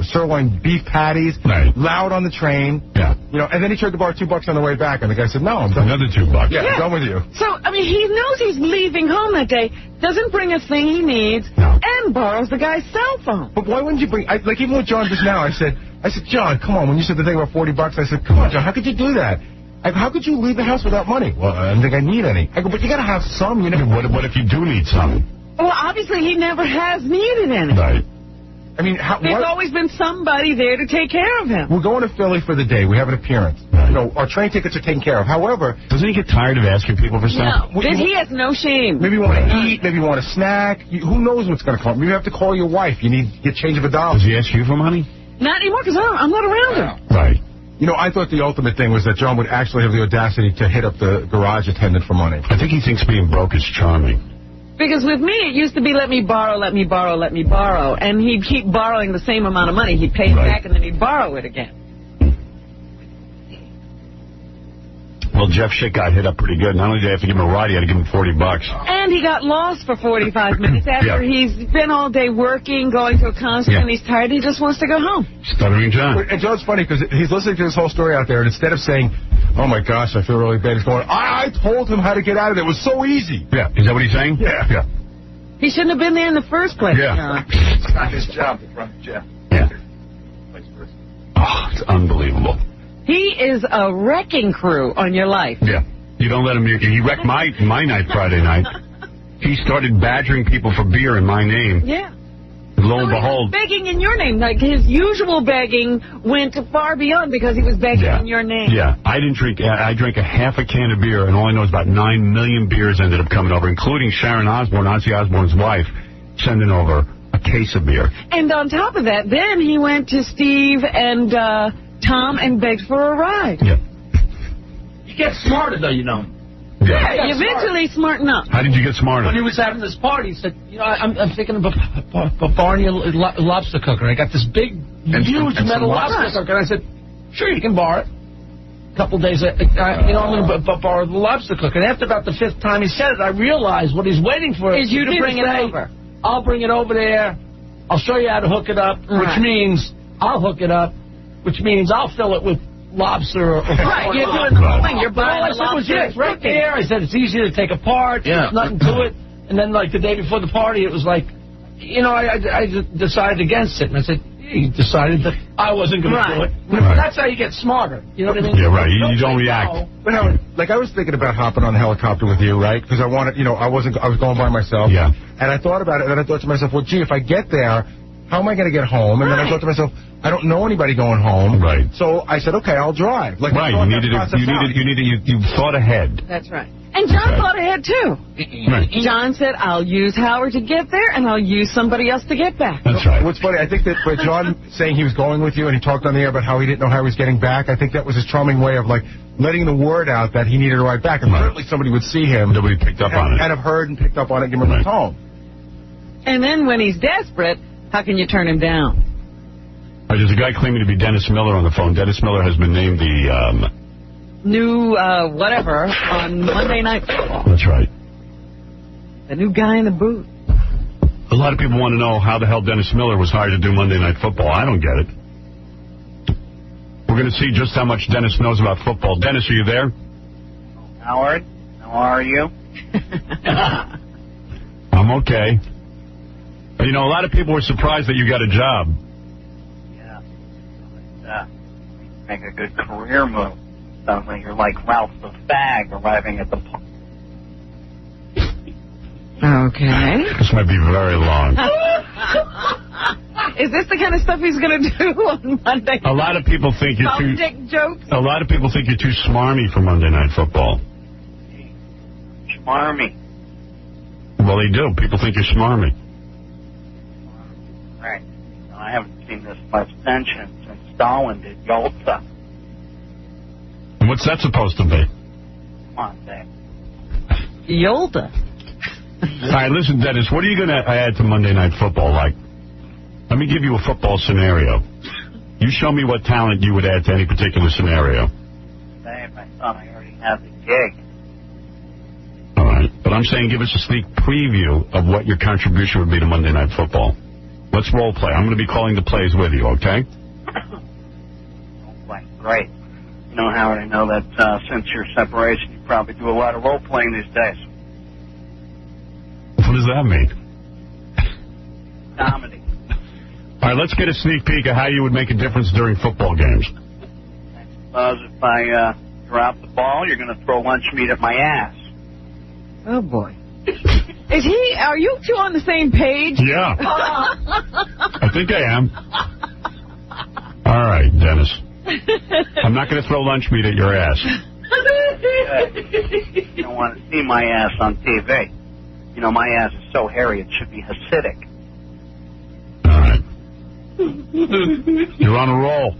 sirloin beef patties, loud on the train. Yeah. And then he tried to borrow $2 on the way back, and the guy said, no, I'm done. Another $2. Yeah, I'm done with you. So, I mean, he knows he's leaving home that day, doesn't bring a thing he needs, and borrows the guy's cell phone. But why wouldn't you bring, even with John just now, I said, John, come on, when you said the thing about $40, I said, come on, John, how could you do that? How could you leave the house without money? Well, I don't think I need any. I go, but you got to have some. What if you do need some? Well, obviously he never has needed any. Right. I mean, there's always been somebody there to take care of him. We're going to Philly for the day. We have an appearance. Right. Our train tickets are taken care of. However, doesn't he get tired of asking people for stuff? No, he has no shame. Maybe you want to eat. Maybe you want a snack. Who knows what's going to come? Maybe you have to call your wife. You need to get change of $1. Does he ask you for money? Not anymore, because I'm not around him. Right. I thought the ultimate thing was that John would actually have the audacity to hit up the garage attendant for money. I think he thinks being broke is charming. Because with me, it used to be let me borrow, let me borrow, let me borrow. And he'd keep borrowing the same amount of money. He'd pay it back, and then he'd borrow it again. Well, Jeff Schick got hit up pretty good. Not only did I have to give him a ride, he had to give him $40. And he got lost for 45 minutes after he's been all day working, going to a concert, and he's tired. He just wants to go home. Stuttering John. And John's funny because he's listening to this whole story out there, and instead of saying, oh, my gosh, I feel really bad, he's going, I told him how to get out of there. It was so easy. Yeah. Is that what he's saying? Yeah. He shouldn't have been there in the first place. Yeah. It's not his job to front Jeff. Yeah. Oh, it's unbelievable. He is a wrecking crew on your life. Yeah. You don't let him. He wrecked my night Friday night. He started badgering people for beer in my name. Yeah. Lo and behold. Begging in your name. Like his usual begging went far beyond because he was begging in your name. Yeah. I didn't drink. I drank a half a can of beer, and all I know is about 9 million beers ended up coming over, including Sharon Osbourne, Ozzy Osbourne's wife, sending over a case of beer. And on top of that, then he went to Steve and Tom and begged for a ride. Yeah. You get smarter, though, Yeah, you eventually smarten up. How did you get smarter? When he was having this party, he said, I'm thinking of a Barney lobster cooker. I got this big, huge metal lobster cooker. And I said, sure, you can borrow it. A couple days, I'm going to borrow the lobster cooker. And after about the 5th time he said it, I realized what he's waiting for is you to bring it over. I'll bring it over there. I'll show you how to hook it up, which means I'll hook it up, which means I'll fill it with lobster. Right, you're doing the whole thing. You're buying all I said was, it's right there. I said, it's easy to take apart. There's nothing to it. And then, like, the day before the party, it was like, I decided against it. And I said, you decided that I wasn't going to do it. Right. That's how you get smarter. You know what I mean? Yeah, right. You don't react. No. But Howard, I was thinking about hopping on the helicopter with you, right? Because I wanted, I was going by myself. Yeah. And I thought about it, and then I thought to myself, well, gee, if I get there, how am I going to get home? And then I thought to myself, I don't know anybody going home. Right. So I said, okay, I'll drive. You thought ahead. That's right. And John thought ahead, too. Right. John said, I'll use Howard to get there, and I'll use somebody else to get back. That's right. What's funny, I think that by John saying he was going with you and he talked on the air about how he didn't know how he was getting back, I think that was his charming way of, letting the word out that he needed a ride back. And certainly somebody would see him. Nobody picked up on it. And have heard and picked up on it and give him a home. And then when he's desperate, how can you turn him down? There's a guy claiming to be Dennis Miller on the phone. Dennis Miller has been named the new whatever on Monday Night Football. That's right. The new guy in the booth. A lot of people want to know how the hell Dennis Miller was hired to do Monday Night Football. I don't get it. We're going to see just how much Dennis knows about football. Dennis, are you there? Howard, how are you? I'm okay. A lot of people were surprised that you got a job. Yeah. Make a good career move. suddenly you're like Ralph the Fag arriving at the park. Okay. This might be very long. Is this the kind of stuff he's going to do on Monday? A lot of people think you're too... Dick jokes? A lot of people think you're too smarmy for Monday Night Football. Smarmy. Well, they do. People think you're smarmy. Right. I haven't seen this much tension since Stalin did Yalta. And what's that supposed to be? Come on, Dave. Yalta. All right, listen, Dennis, what are you going to add to Monday Night Football? Like, let me give you a football scenario. You show me what talent you would add to any particular scenario. Dave, I thought I already had the gig. All right, but I'm saying give us a sneak preview of what your contribution would be to Monday Night Football. Let's role play. I'm going to be calling the plays with you, okay? Role-play, great. You know, Howard, I know that since your separation, you probably do a lot of role-playing these days. What does that mean? Comedy. All right, let's get a sneak peek of how you would make a difference during football games. I suppose if I drop the ball, you're going to throw lunch meat at my ass. Oh, boy. Are you two on the same page? Yeah. I think I am. All right, Dennis. I'm not going to throw lunch meat at your ass. You don't want to see my ass on TV. You know, my ass is so hairy, it should be Hasidic. All right. You're on a roll.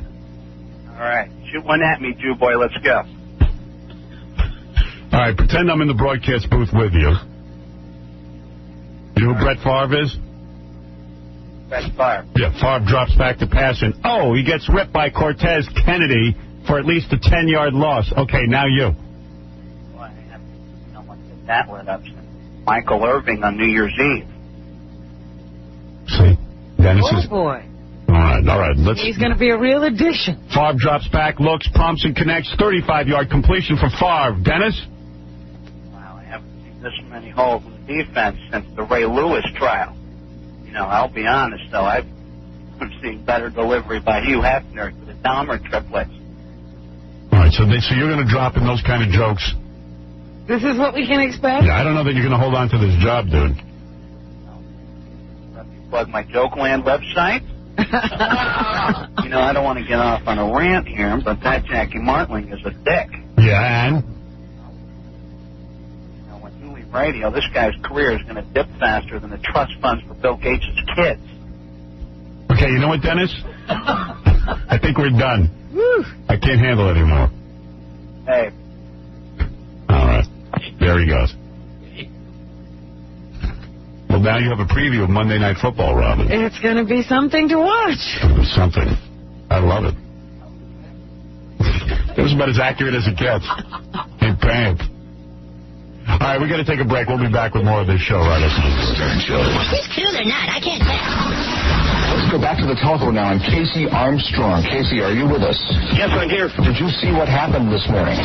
All right. Shoot one at me, Jew boy. Let's go. All right, pretend I'm in the broadcast booth with you. You know who Brett Favre is? Brett Favre. Yeah, Favre drops back to pass, and he gets ripped by Cortez Kennedy for at least a 10-yard loss. Okay, now you. Well, I haven't seen someone get that lit up since Michael Irving on New Year's Eve. See? Dennis is... boy. All right. He's going to be a real addition. Favre drops back, looks, pumps, and connects. 35-yard completion for Favre. Dennis? Wow, I haven't seen this many holes in the defense since the Ray Lewis trial. You know, I'll be honest, though. I've seen better delivery by Hugh Hefner to the Dahmer triplets. All right, so you're going to drop in those kind of jokes? This is what we can expect? Yeah, I don't know that you're going to hold on to this job, dude. Let me plug my Jokeland website. You know, I don't want to get off on a rant here, but that Jackie Martling is a dick. Yeah, and? You know, when you leave radio, this guy's career is going to dip faster than the trust funds for Bill Gates' kids. Okay, you know what, Dennis? I think we're done. Woo. I can't handle it anymore. Hey. All right. There he goes. Well, now you have a preview of Monday Night Football, Robin. It's going to be something to watch. Something. I love it. It was about as accurate as it gets. In pants. All right, we got to take a break. We'll be back with more of this show right after the Stern Show. He's cool or not, I can't tell. Let's go back to the telephone now. And Casey Armstrong. Casey, are you with us? Yes, I'm here. Did you see what happened this morning?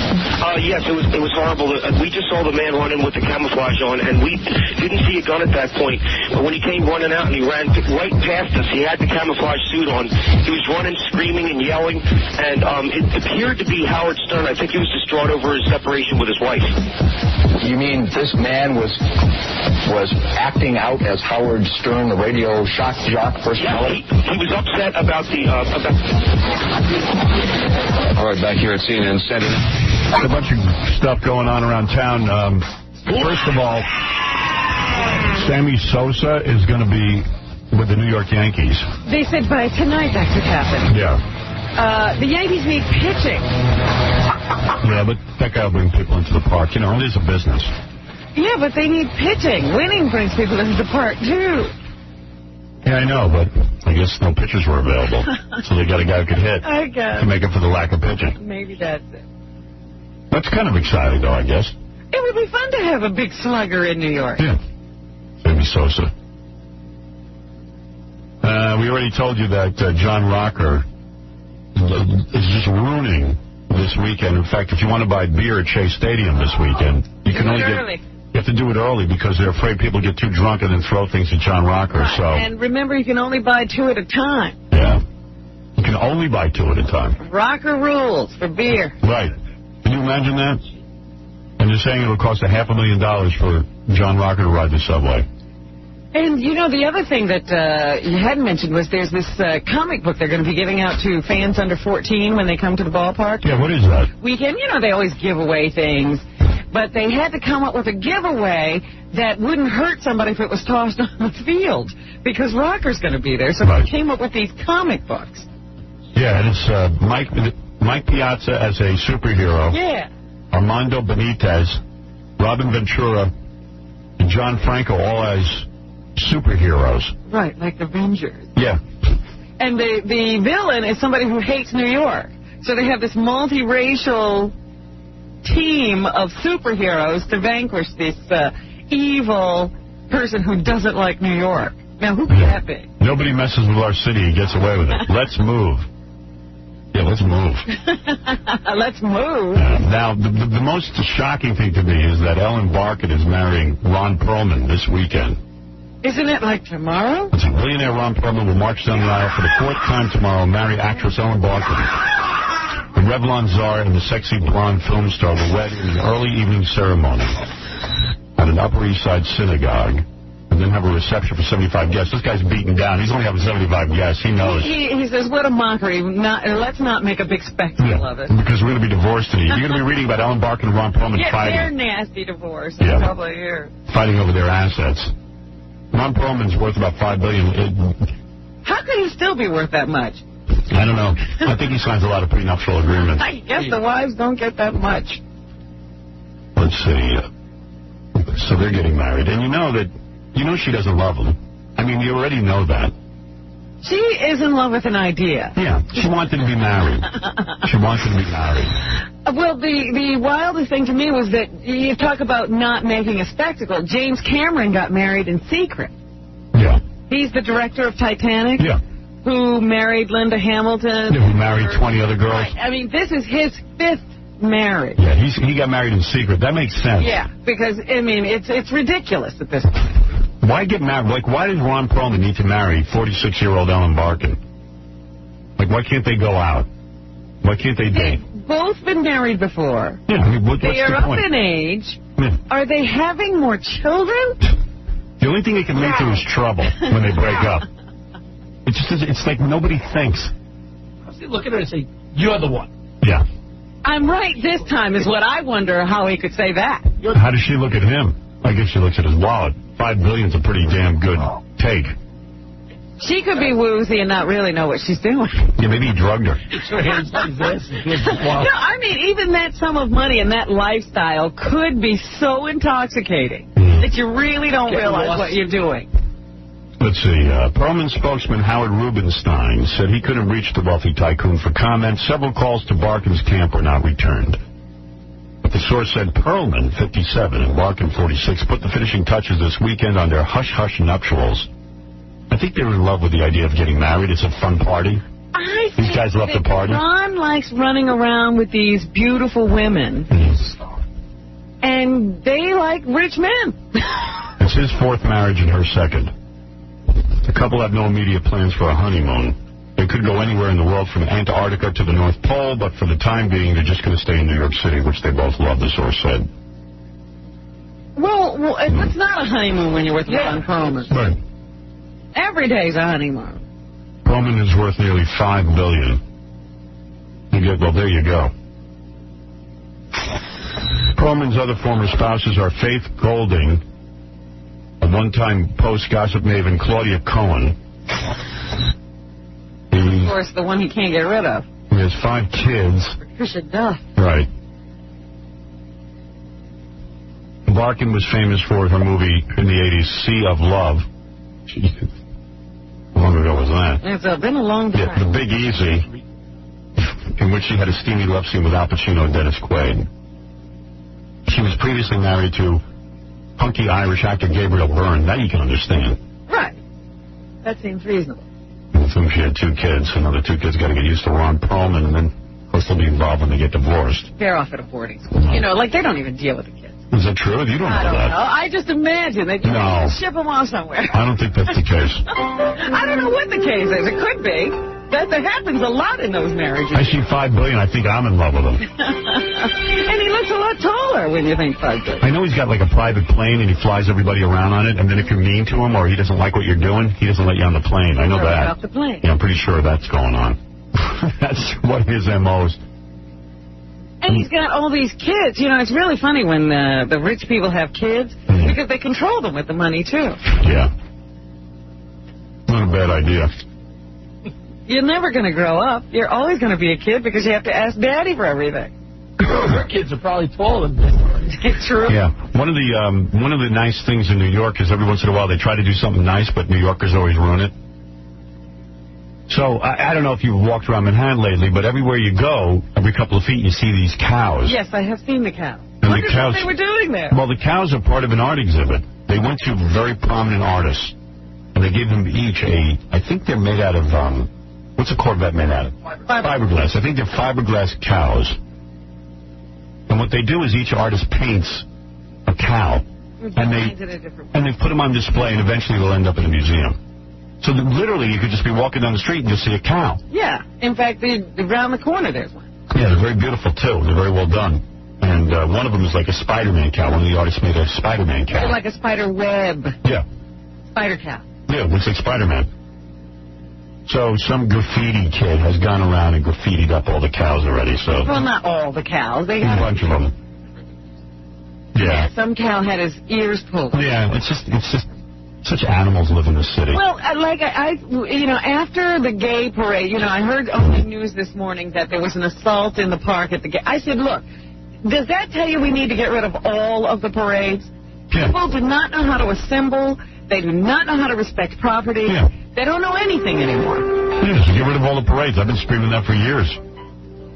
Yes, it was horrible. We just saw the man running with the camouflage on, and we didn't see a gun at that point. But when he came running out and he ran right past us, he had the camouflage suit on. He was running, screaming, and yelling, and it appeared to be Howard Stern. I think he was distraught over his separation with his wife. You mean this man was acting out as Howard Stern, the radio shock jock personality? Yeah, he was upset about the... All right, back here at CNN Center. A bunch of stuff going on around town. First of all, Sammy Sosa is going to be with the New York Yankees. They said by tonight that could happen. Yeah. The Yankees need pitching. Yeah, but that guy will bring people into the park. You know, it is a business. Yeah, but they need pitching. Winning brings people into the park, too. Yeah, I know, but I guess no pitchers were available. So they got a guy who could hit I guess. to make up for the lack of pitching. Maybe that's it. That's kind of exciting, though, I guess. It would be fun to have a big slugger in New York. Yeah. Sammy Sosa. We already told you that John Rocker is just ruining this weekend. In fact, if you want to buy beer at Shea Stadium this weekend, you can only you have to do it early because they're afraid people get too drunk and then throw things at John Rocker. Right. So. And remember, you can only buy 2 at a time. Yeah. You can only buy 2 at a time. Rocker rules for beer. Right. Can you imagine that? And they're saying it'll cost $500,000 for John Rocker to ride the subway. And, you know, the other thing that you hadn't mentioned was there's this comic book they're going to be giving out to fans under 14 when they come to the ballpark. Yeah, what is that? Weekend. You know, they always give away things. But they had to come up with a giveaway that wouldn't hurt somebody if it was tossed on the field, because Rocker's going to be there. So they came up with these comic books. Yeah, and it's Mike Piazza as a superhero. Yeah. Armando Benitez, Robin Ventura, and John Franco all as superheroes. Right, like the Avengers. Yeah. And the villain is somebody who hates New York. So they have this multiracial team of superheroes to vanquish this evil person who doesn't like New York. Now, who could that be? Nobody messes with our city and gets away with it. Let's move. Yeah, let's move. Let's move. Now, the most shocking thing to me is that Ellen Barkin is marrying Ron Perlman this weekend. Isn't it like tomorrow? It's a billionaire Ron Perlman will march down the aisle for the 4th time tomorrow and marry actress Ellen Barkin. The Revlon czar and the sexy blonde film star will wed in an early evening ceremony at an Upper East Side synagogue, and then have a reception for 75 guests. This guy's beaten down. He's only having 75 guests. He knows. He says, what a mockery. Let's not make a big spectacle of it. Because we're going to be divorced today. You're going to be reading about Ellen Barkin and Ron Perlman fighting. They're nasty divorce in a couple of years. Fighting over their assets. Ron Perlman's worth about $5 billion. How could he still be worth that much? I don't know. I think he signs a lot of prenuptial agreements. I guess the wives don't get that much. Let's see. So they're getting married. And you know she doesn't love him. I mean, you already know that. She is in love with an idea. Yeah, she wanted to be married. She wanted to be married. Well, the wildest thing to me was that you talk about not making a spectacle. James Cameron got married in secret. Yeah. He's the director of Titanic. Yeah. Who married Linda Hamilton. Yeah, who married 20 other girls. I mean, this is his 5th marriage. Yeah, he got married in secret. That makes sense. Yeah, because, I mean, it's ridiculous at this point. Why get married? Like, why did Ron Perlman need to marry 46-year-old Ellen Barkin? Like, why can't they go out? Why can't they date? They've both been married before. Yeah, I mean, what's they are the up point? in age. Yeah. Are they having more children? The only thing they can lead to is trouble when they break up. It's like nobody thinks. I look at her and say, you're the one. Yeah. I'm right this time is what I wonder how he could say that. How does she look at him? I guess she looks at his wallet. $5 billion's a pretty damn good take. She could be woozy and not really know what she's doing. Yeah, maybe he drugged her. No, I mean, even that sum of money and that lifestyle could be so intoxicating that you really don't realize what you're doing. Let's see. Perlman spokesman Howard Rubenstein said he couldn't reach the wealthy tycoon for comment. Several calls to Barkin's camp were not returned. But the source said Perlman, 57, and Barkin, 46, put the finishing touches this weekend on their hush-hush nuptials. I think they were in love with the idea of getting married. It's a fun party. These guys love to party. Ron likes running around with these beautiful women. And they like rich men. It's his 4th marriage and her 2nd. The couple have no immediate plans for a honeymoon. They could go anywhere in the world from Antarctica to the North Pole, but for the time being, they're just going to stay in New York City, which they both love, the source said. Well, it's not a honeymoon when you're with Ron Perlman. Right. Every day's a honeymoon. Perlman is worth nearly $5 billion. Well, there you go. Perlman's other former spouses are Faith Golding, a one-time Post gossip maven Claudia Cohen. Of course, the one he can't get rid of. He has 5 kids. Patricia Duff. Right. Barkin was famous for her movie in the 80s, Sea of Love. How long ago was that? It's been a long time. Yeah, The Big Easy, in which she had a steamy love scene with Al Pacino and Dennis Quaid. She was previously married to hunky Irish actor Gabriel Byrne. That you can understand. Right. That seems reasonable. With whom she had 2 kids. Another 2 kids got to get used to Ron Perlman, and then, of course, they'll be involved when they get divorced. They're off at a boarding school. You know, like they don't even deal with the kids. Is that true? You don't know I don't that. know. I just imagine they No. ship them off somewhere. I don't think that's the case. I don't know what the case is. It could be. That happens a lot in those marriages. I see $5 billion. I think I'm in love with him. And he looks a lot taller when you think $5 billion. I know he's got like a private plane and he flies everybody around on it. And then if you're mean to him or he doesn't like what you're doing, he doesn't let you on the plane. I know Throw that. off the plane. Yeah, I'm pretty sure that's going on. That's one of his MOs. And he's got all these kids. You know, it's really funny when the rich people have kids because they control them with the money, too. Yeah. Not a bad idea. You're never going to grow up. You're always going to be a kid because you have to ask Daddy for everything. Your kids are probably taller than this. It's true. Yeah. One of the nice things in New York is every once in a while they try to do something nice, but New Yorkers always ruin it. So, I don't know if you've walked around Manhattan lately, but everywhere you go, every couple of feet you see these cows. Yes, I have seen the cows. And What the cows, they were doing there? Well, the cows are part of an art exhibit. They went to very prominent artists, and they gave them each I think they're made out of, what's a Corvette made out of? Fiberglass. I think they're fiberglass cows. And what they do is each artist paints a cow, and they put them on display, and eventually they'll end up in a museum. So literally, you could just be walking down the street and you'll see a cow. Yeah. In fact, around the corner there's one. Yeah, they're very beautiful, too. They're very well done. And one of them is like a Spider-Man cow. One of the artists made a Spider-Man cow. Like a spider web. Yeah. Spider cow. Yeah, it looks like Spider-Man. So some graffiti kid has gone around and graffitied up all the cows already. So Well, not all the cows. They a had bunch of them. Yeah. some cow had his ears pulled. Yeah, it's just such animals live in the city. Well, after the gay parade, I heard on the news this morning that there was an assault in the park at the gay. I said, look, does that tell you we need to get rid of all of the parades? Yeah. People do not know how to assemble. They do not know how to respect property. Yeah. They don't know anything anymore. Yeah, so get rid of all the parades. I've been screaming that for years.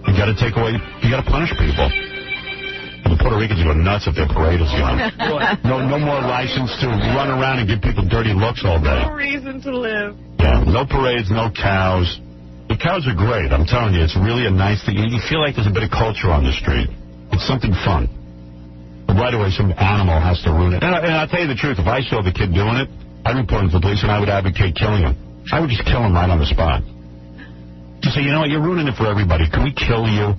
You got to punish people. The Puerto Ricans go nuts if their parade is gone. No more license to run around and give people dirty looks all day. No reason to live. Yeah, no parades, no cows. The cows are great. I'm telling you, it's really a nice thing. You feel like there's a bit of culture on the street. It's something fun. But right away, some animal has to ruin it. And I'll tell you the truth. If I saw the kid doing it, I'd report him to the police and I would advocate killing him. I would just kill him right on the spot. Just say, you know what, you're ruining it for everybody. Can we kill you?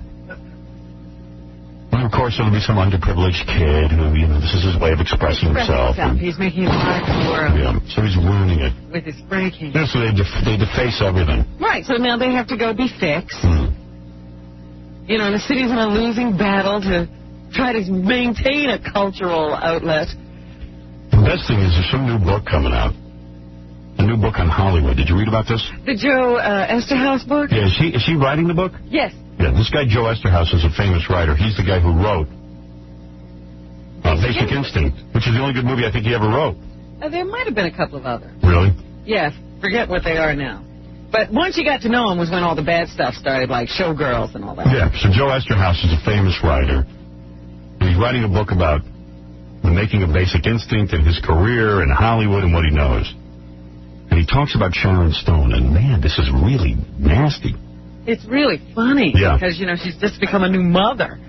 And of course, there'll be some underprivileged kid who, this is his way of expressing himself. He's making his life in the world. Yeah, so he's ruining it. With his spray can. Yeah, so they deface everything. Right, so now they have to go be fixed. The city's in a losing battle to try to maintain a cultural outlet. The best thing is there's some new book coming out. A new book on Hollywood. Did you read about this? The Joe Esterhaus book? Yeah, is he writing the book? Yes. Yeah, this guy Joe Esterhaus is a famous writer. He's the guy who wrote Basic Instinct, which is the only good movie I think he ever wrote. There might have been a couple of others. Really? Yes, forget what they are now. But once you got to know him was when all the bad stuff started, like Showgirls and all that. Yeah, so Joe Esterhaus is a famous writer. He's writing a book about the making of Basic Instinct and his career in Hollywood and what he knows. And he talks about Sharon Stone, and man, this is really nasty. It's really funny because, she's just become a new mother.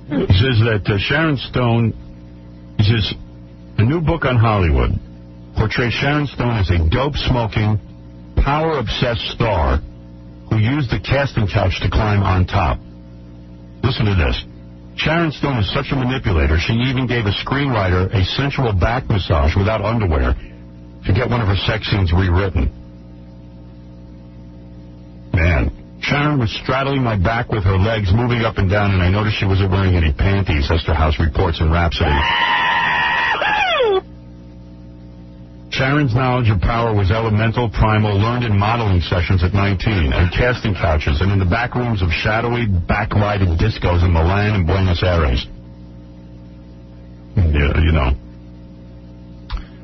He says that Sharon Stone, a new book on Hollywood portrays Sharon Stone as a dope-smoking, power-obsessed star who used the casting couch to climb on top. Listen to this. Sharon Stone is such a manipulator, she even gave a screenwriter a sensual back massage without underwear to get one of her sex scenes rewritten. Man. Sharon was straddling my back with her legs moving up and down, and I noticed she wasn't wearing any panties, Esterhaus reports in Rhapsody. Sharon's knowledge of power was elemental, primal, learned in modeling sessions at 19, and casting couches, and in the back rooms of shadowy, backlighted discos in Milan and Buenos Aires. Yeah,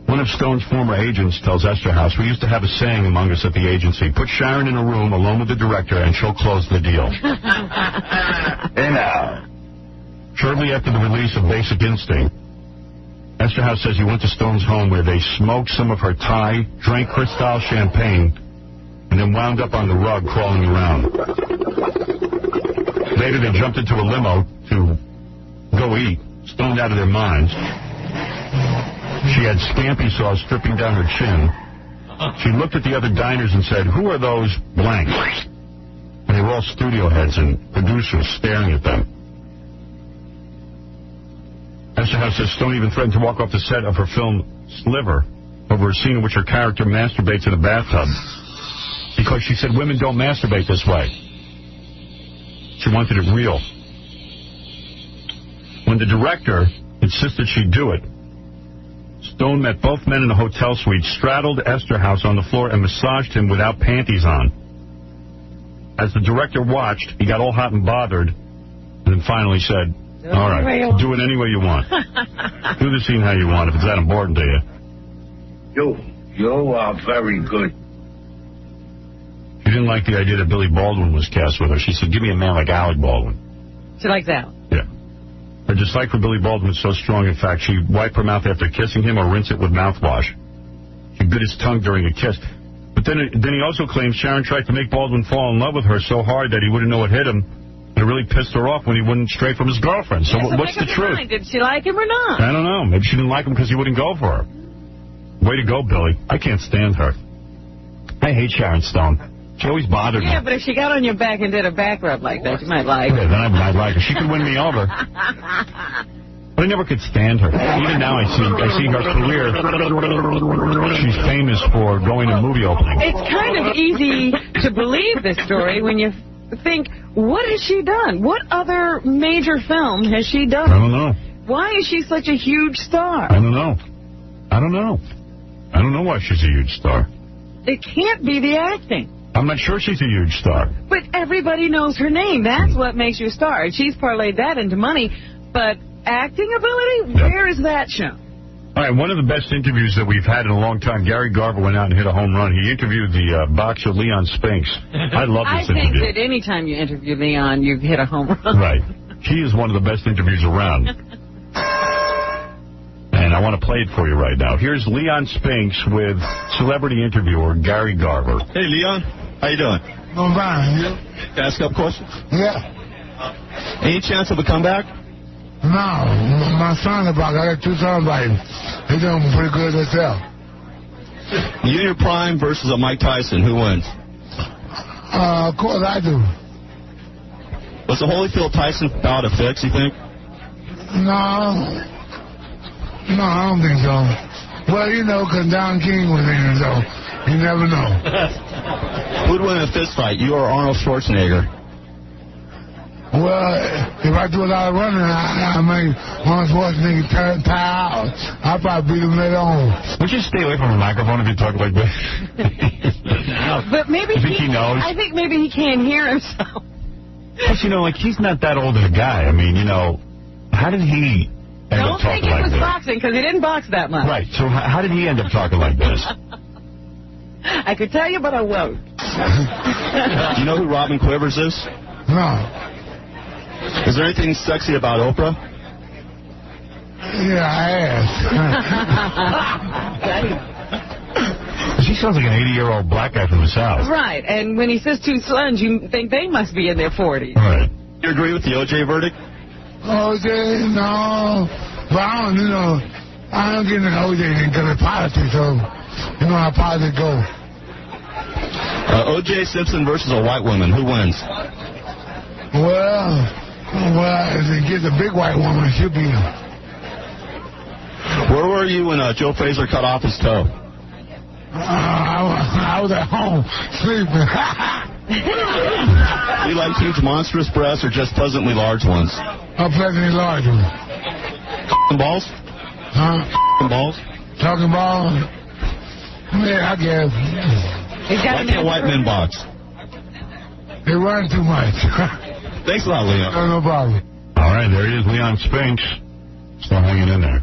One of Stone's former agents tells Esterhaus, we used to have a saying among us at the agency, put Sharon in a room alone with the director and she'll close the deal. Hey now. Shortly after the release of Basic Instinct, Esterhaus says he went to Stone's home where they smoked some of her Thai, drank Cristal champagne, and then wound up on the rug crawling around. Later they jumped into a limo to go eat, stoned out of their minds. She had scampi sauce dripping down her chin, She looked at the other diners and said, "Who are those blank?" And they were all studio heads and producers staring at them. Esther House says Stone even threatened to walk off the set of her film Sliver over a scene in which her character masturbates in a bathtub because she said women don't masturbate this way. She wanted it real. When the director insisted she do it, Stone met both men in a hotel suite, straddled Esther House on the floor, and massaged him without panties on. As the director watched, he got all hot and bothered, and then finally said, "All right, do it any way you want. Do the scene how you want if it's that important to you." You are very good. She didn't like the idea that Billy Baldwin was cast with her. She said, "Give me a man like Alec Baldwin." She likes that. Yeah. Her dislike for Billy Baldwin was so strong, in fact, she wiped her mouth after kissing him or rinse it with mouthwash. She bit his tongue during a kiss. But then he also claims Sharon tried to make Baldwin fall in love with her so hard that he wouldn't know what hit him. And it really pissed her off when he wouldn't stray from his girlfriend. So what's the truth? Did she like him or not? I don't know. Maybe she didn't like him because he wouldn't go for her. Way to go, Billy. I can't stand her. I hate Sharon Stone. She always bothered me. Yeah, but if she got on your back and did a back rub like that, you might like her. Yeah, then I might like her. She could win me over. But I never could stand her. Even now I see her career. She's famous for going to movie openings. It's kind of easy to believe this story when you think, what has she done? What other major film has she done? I don't know. Why is she such a huge star? I don't know. I don't know why she's a huge star. It can't be the acting. I'm not sure she's a huge star. But everybody knows her name. That's what makes you a star. And she's parlayed that into money. But acting ability, where is that shown? All right, one of the best interviews that we've had in a long time, Gary Garver went out and hit a home run. He interviewed the boxer Leon Spinks. I love this interview. I think that any time you interview Leon, you hit a home run. Right. He is one of the best interviews around. And I want to play it for you right now. Here's Leon Spinks with celebrity interviewer Gary Garver. Hey, Leon. How you doing? I'm fine. You? Can I ask a couple questions? Yeah. Any chance of a comeback? No. My son about I got two sons by him. They're doing pretty good themselves. You and your prime versus a Mike Tyson. Who wins? Of course I do. Was the Holyfield-Tyson bout a fix, you think? No, I don't think so. Well, you know, because Don King was in it, so you never know. Who'd win in a fist fight, you or Arnold Schwarzenegger? Well, if I do a lot of running, I may Arnold Schwarzenegger tire out. I'll probably beat him later on. Would you stay away from the microphone if you talk like this? But maybe you think he knows? I think maybe he can't hear himself. Plus, you know, like, he's not that old of a guy. I mean, you know, how did he end up talking like this? Don't think it was boxing, because he didn't box that much. Right, so how did he end up talking like this? I could tell you, but I won't. Do you know who Robin Quivers is? No. Is there anything sexy about Oprah? Yeah, I asked. She sounds like an 80-year-old black guy from the South. Right, and when he says two sons, you think they must be in their 40s. Right. You agree with the O.J. verdict? O.J., no. But I don't get into O.J. because of politics, so you know how politics go. O.J. Simpson versus a white woman. Who wins? Well, if it gets a big white woman, it should be him. Where were you when Joe Frazier cut off his toe? I was at home sleeping. Do you like huge monstrous breasts or just pleasantly large ones? Pleasantly large ones. Balls? Huh? Balls? Talking balls? Yeah, I guess. Why can't white men box? They run too much. Thanks a lot, Leon. No problem. All right, there he is, Leon Spinks. Still hanging in there.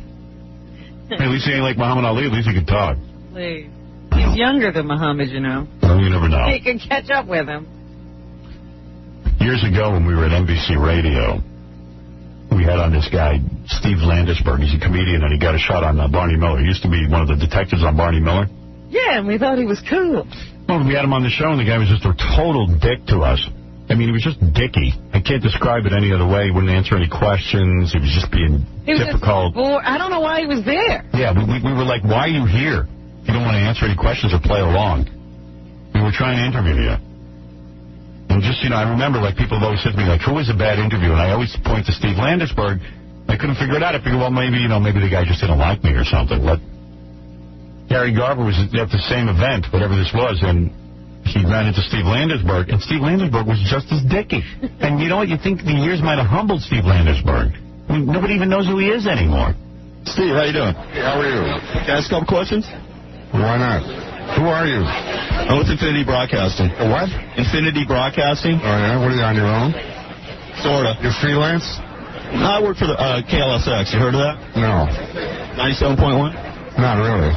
Hey, at least he ain't like Muhammad Ali. At least he can talk. Please. He's younger than Muhammad, you know. Well, you never know. He can catch up with him. Years ago when we were at NBC Radio, we had on this guy, Steve Landisberg. He's a comedian, and he got a shot on Barney Miller. He used to be one of the detectives on Barney Miller. Yeah, and we thought he was cool. Well, we had him on the show, and the guy was just a total dick to us. I mean, he was just dicky. I can't describe it any other way. He wouldn't answer any questions. He was just being difficult. I don't know why he was there. Yeah, we were like, why are you here? You don't want to answer any questions or play along. And we're trying to interview you. And just, I remember, like, people have always said to me, like, who was a bad interview? And I always point to Steve Landesberg. I couldn't figure it out. I figured, well, maybe the guy just didn't like me or something. But Gary Garver was at the same event, whatever this was, and he ran into Steve Landesberg, and Steve Landesberg was just as dicky. And you know what? You think the years might have humbled Steve Landesberg. I mean, nobody even knows who he is anymore. Steve, how you doing? Hey, how are you? Can I ask a couple questions? Why not? Who are you? I'm with Infinity Broadcasting. What? Infinity Broadcasting. Oh, yeah? What are you, on your own? Sort of. You're freelance? No, I work for the KLSX. You heard of that? No. 97.1? Not really.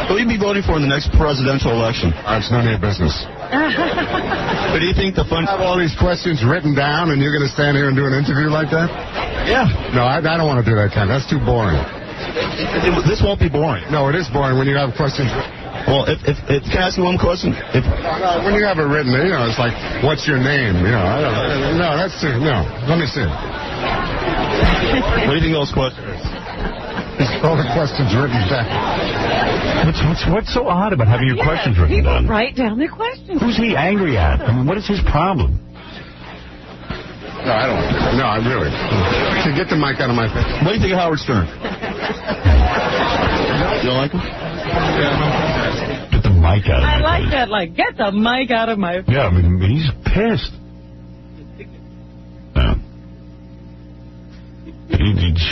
Who will you be voting for in the next presidential election? It's none of your business. But do you think the fun... I have all these questions written down, and you're going to stand here and do an interview like that? Yeah. No, I don't want to do that kind. That's too boring. This won't be boring. No, it is boring when you have questions. Well, if can I ask you one question? When you have it written, it's like, what's your name? No, that's too... No, let me see. What do you think those questions? All the questions written down. What's so odd about having your questions written down? People write down their questions. Who's he angry at? I mean, what is his problem? No, I don't. No, I really. Okay, get the mic out of my face. What do you think of Howard Stern? You don't like him? Get the mic out of my face. I like that. Like, get the mic out of my face. Yeah, I mean, he's pissed. Yeah.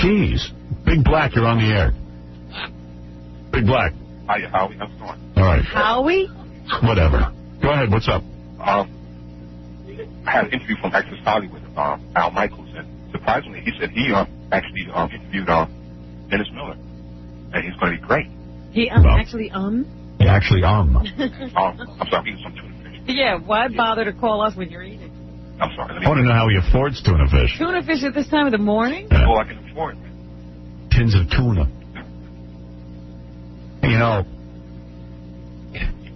Jeez. Big Black, you're on the air. Big Black. Hi, Howie. How's it going? All right. Howie? Whatever. Go ahead. What's up? I had an interview from Access Hollywood, Al Michaels, and surprisingly, he said he actually interviewed Dennis Miller, and he's going to be great. He actually Yeah, actually I'm sorry, I'm eating some tuna fish. Yeah, why bother to call us when you're eating? I'm sorry. I want to know how he affords tuna fish. Tuna fish at this time of the morning? Yeah. Well, I can afford it. Tins of tuna.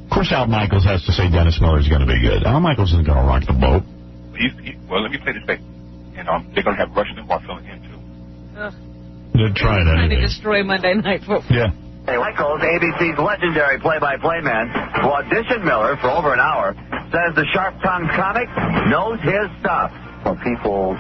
Of course Al Michaels has to say Dennis Miller's going to be good. Al Michaels isn't going to rock the boat. Well, let me play this back. And they're going to have Rush Limbaugh filling in, too. They're trying Trying to anything. destroy Monday Night Football. Yeah. Hey, Michaels, ABC's legendary play-by-play man, who auditioned Miller for over an hour, says the sharp-tongued comic knows his stuff. When people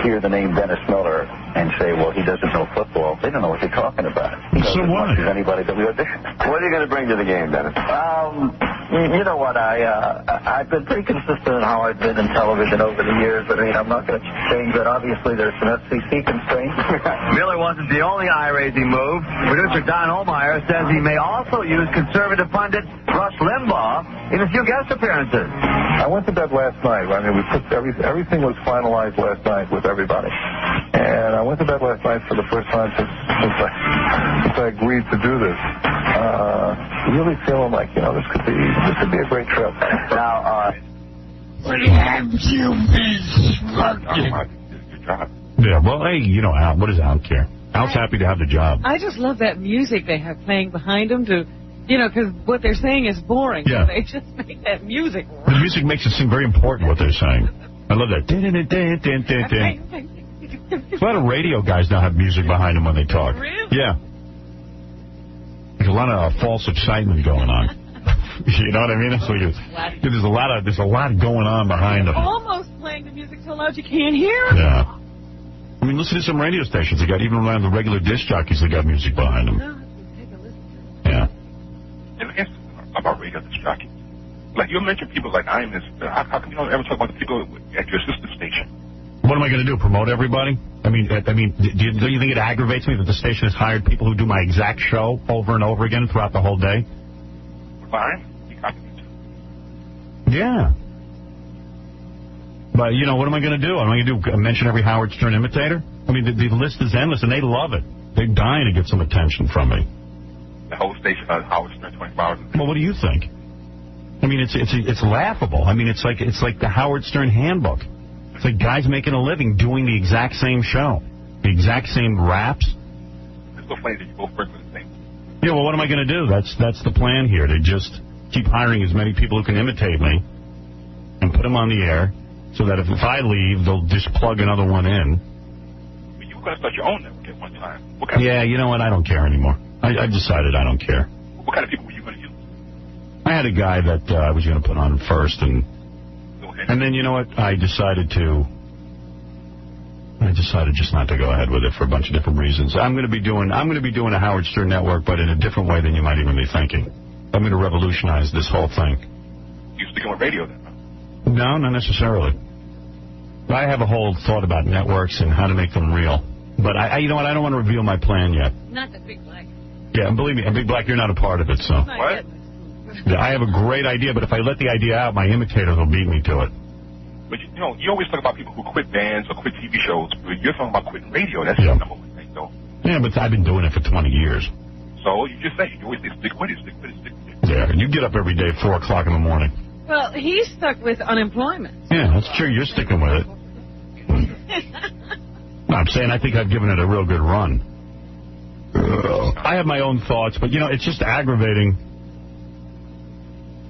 hear the name Dennis Miller and say, well, he doesn't know football, they don't know what you're talking about. He knows as much as anybody that we audition. What are you going to bring to the game, Dennis? You know what, I've been pretty consistent in how I've been in television over the years. I mean, I'm not going to change that. Obviously, there's some FCC constraints. Miller wasn't the only eye-raising move. Producer Don Omeyer says he may also use conservative pundit Rush Limbaugh in a few guest appearances. I went to bed last night. I mean, we put everything was finalized last night with everybody. And I went to bed last night for the first time since I agreed to do this. Really feeling like, this could be a great trip. Now, Yeah, well, hey, Al, what does Al care? Al's happy to have the job. I just love that music they have playing behind them to, because what they're saying is boring. Yeah. So they just make that music. The music makes it seem very important what they're saying. I love that. A lot of radio guys now have music behind them when they talk. Really? Yeah. There's a lot of false excitement going on. You know what I mean? It's like there's a lot going on behind them. Almost playing the music so loud you can't hear it. Yeah. I mean, listen to some radio stations. They got even around the regular disc jockeys. They got music behind them. Yeah. And ask about radio disc jockeys. Like you mentioned, people like how come you don't ever talk about the people at your sister station? What am I going to do? Promote everybody? I mean, do you think it aggravates me that the station has hired people who do my exact show over and over again throughout the whole day? Fine. Yeah. But, what am I going to do? Am I going to mention every Howard Stern imitator? I mean, the list is endless, and they love it. They're dying to get some attention from me. The whole station has Howard Stern 24 hours. Well, what do you think? I mean, it's laughable. I mean, it's like the Howard Stern handbook. It's like guys making a living doing the exact same show, the exact same raps. It's so funny that you both work with the same. Yeah, well, what am I going to do? That's the plan here. To just keep hiring as many people who can imitate me and put them on the air so that if I leave, they'll just plug another one in. But you were going to start your own network at one time. Yeah, you know what? I don't care anymore. I decided I don't care. What kind of people were you going to use? I had a guy that I was going to put on first, and then you know what? I decided just not to go ahead with it for a bunch of different reasons. I'm going to be doing a Howard Stern Network, but in a different way than you might even be thinking. I'm going to revolutionize this whole thing. You sticking with radio then? No, not necessarily. I have a whole thought about networks and how to make them real. But you know what? I don't want to reveal my plan yet. Not the Big Black. Yeah, and believe me, Big Black, you're not a part of it, so. What? Yeah, I have a great idea, but if I let the idea out, my imitators will beat me to it. But, you know, you always talk about people who quit bands or quit TV shows. But you're talking about quitting radio. That's the number one thing, though. Yeah, but I've been doing it for 20 years. So you just say, you always say, stick with it, stick with it, stick with it. Yeah, and you get up every day at 4 o'clock in the morning. Well, he's stuck with unemployment. Yeah, that's true. You're sticking with it. No, I'm saying I think I've given it a real good run. I have my own thoughts, but, you know, it's just aggravating.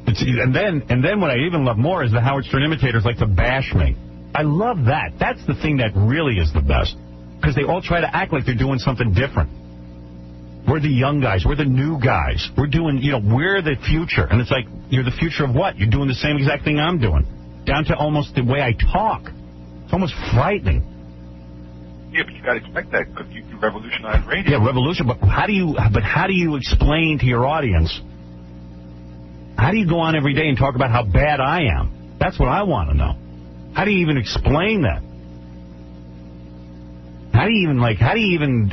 And then what I even love more is the Howard Stern imitators like to bash me. I love that. That's the thing that really is the best. Because they all try to act like they're doing something different. We're the young guys. We're the new guys. We're doing, you know, we're the future. And it's like, you're the future of what? You're doing the same exact thing I'm doing. Down to almost the way I talk. It's almost frightening. Yeah, but you got to expect that because you revolutionize radio. Yeah, revolution. But how do you explain to your audience? How do you go on every day and talk about how bad I am? That's what I want to know. How do you even explain that? How do you even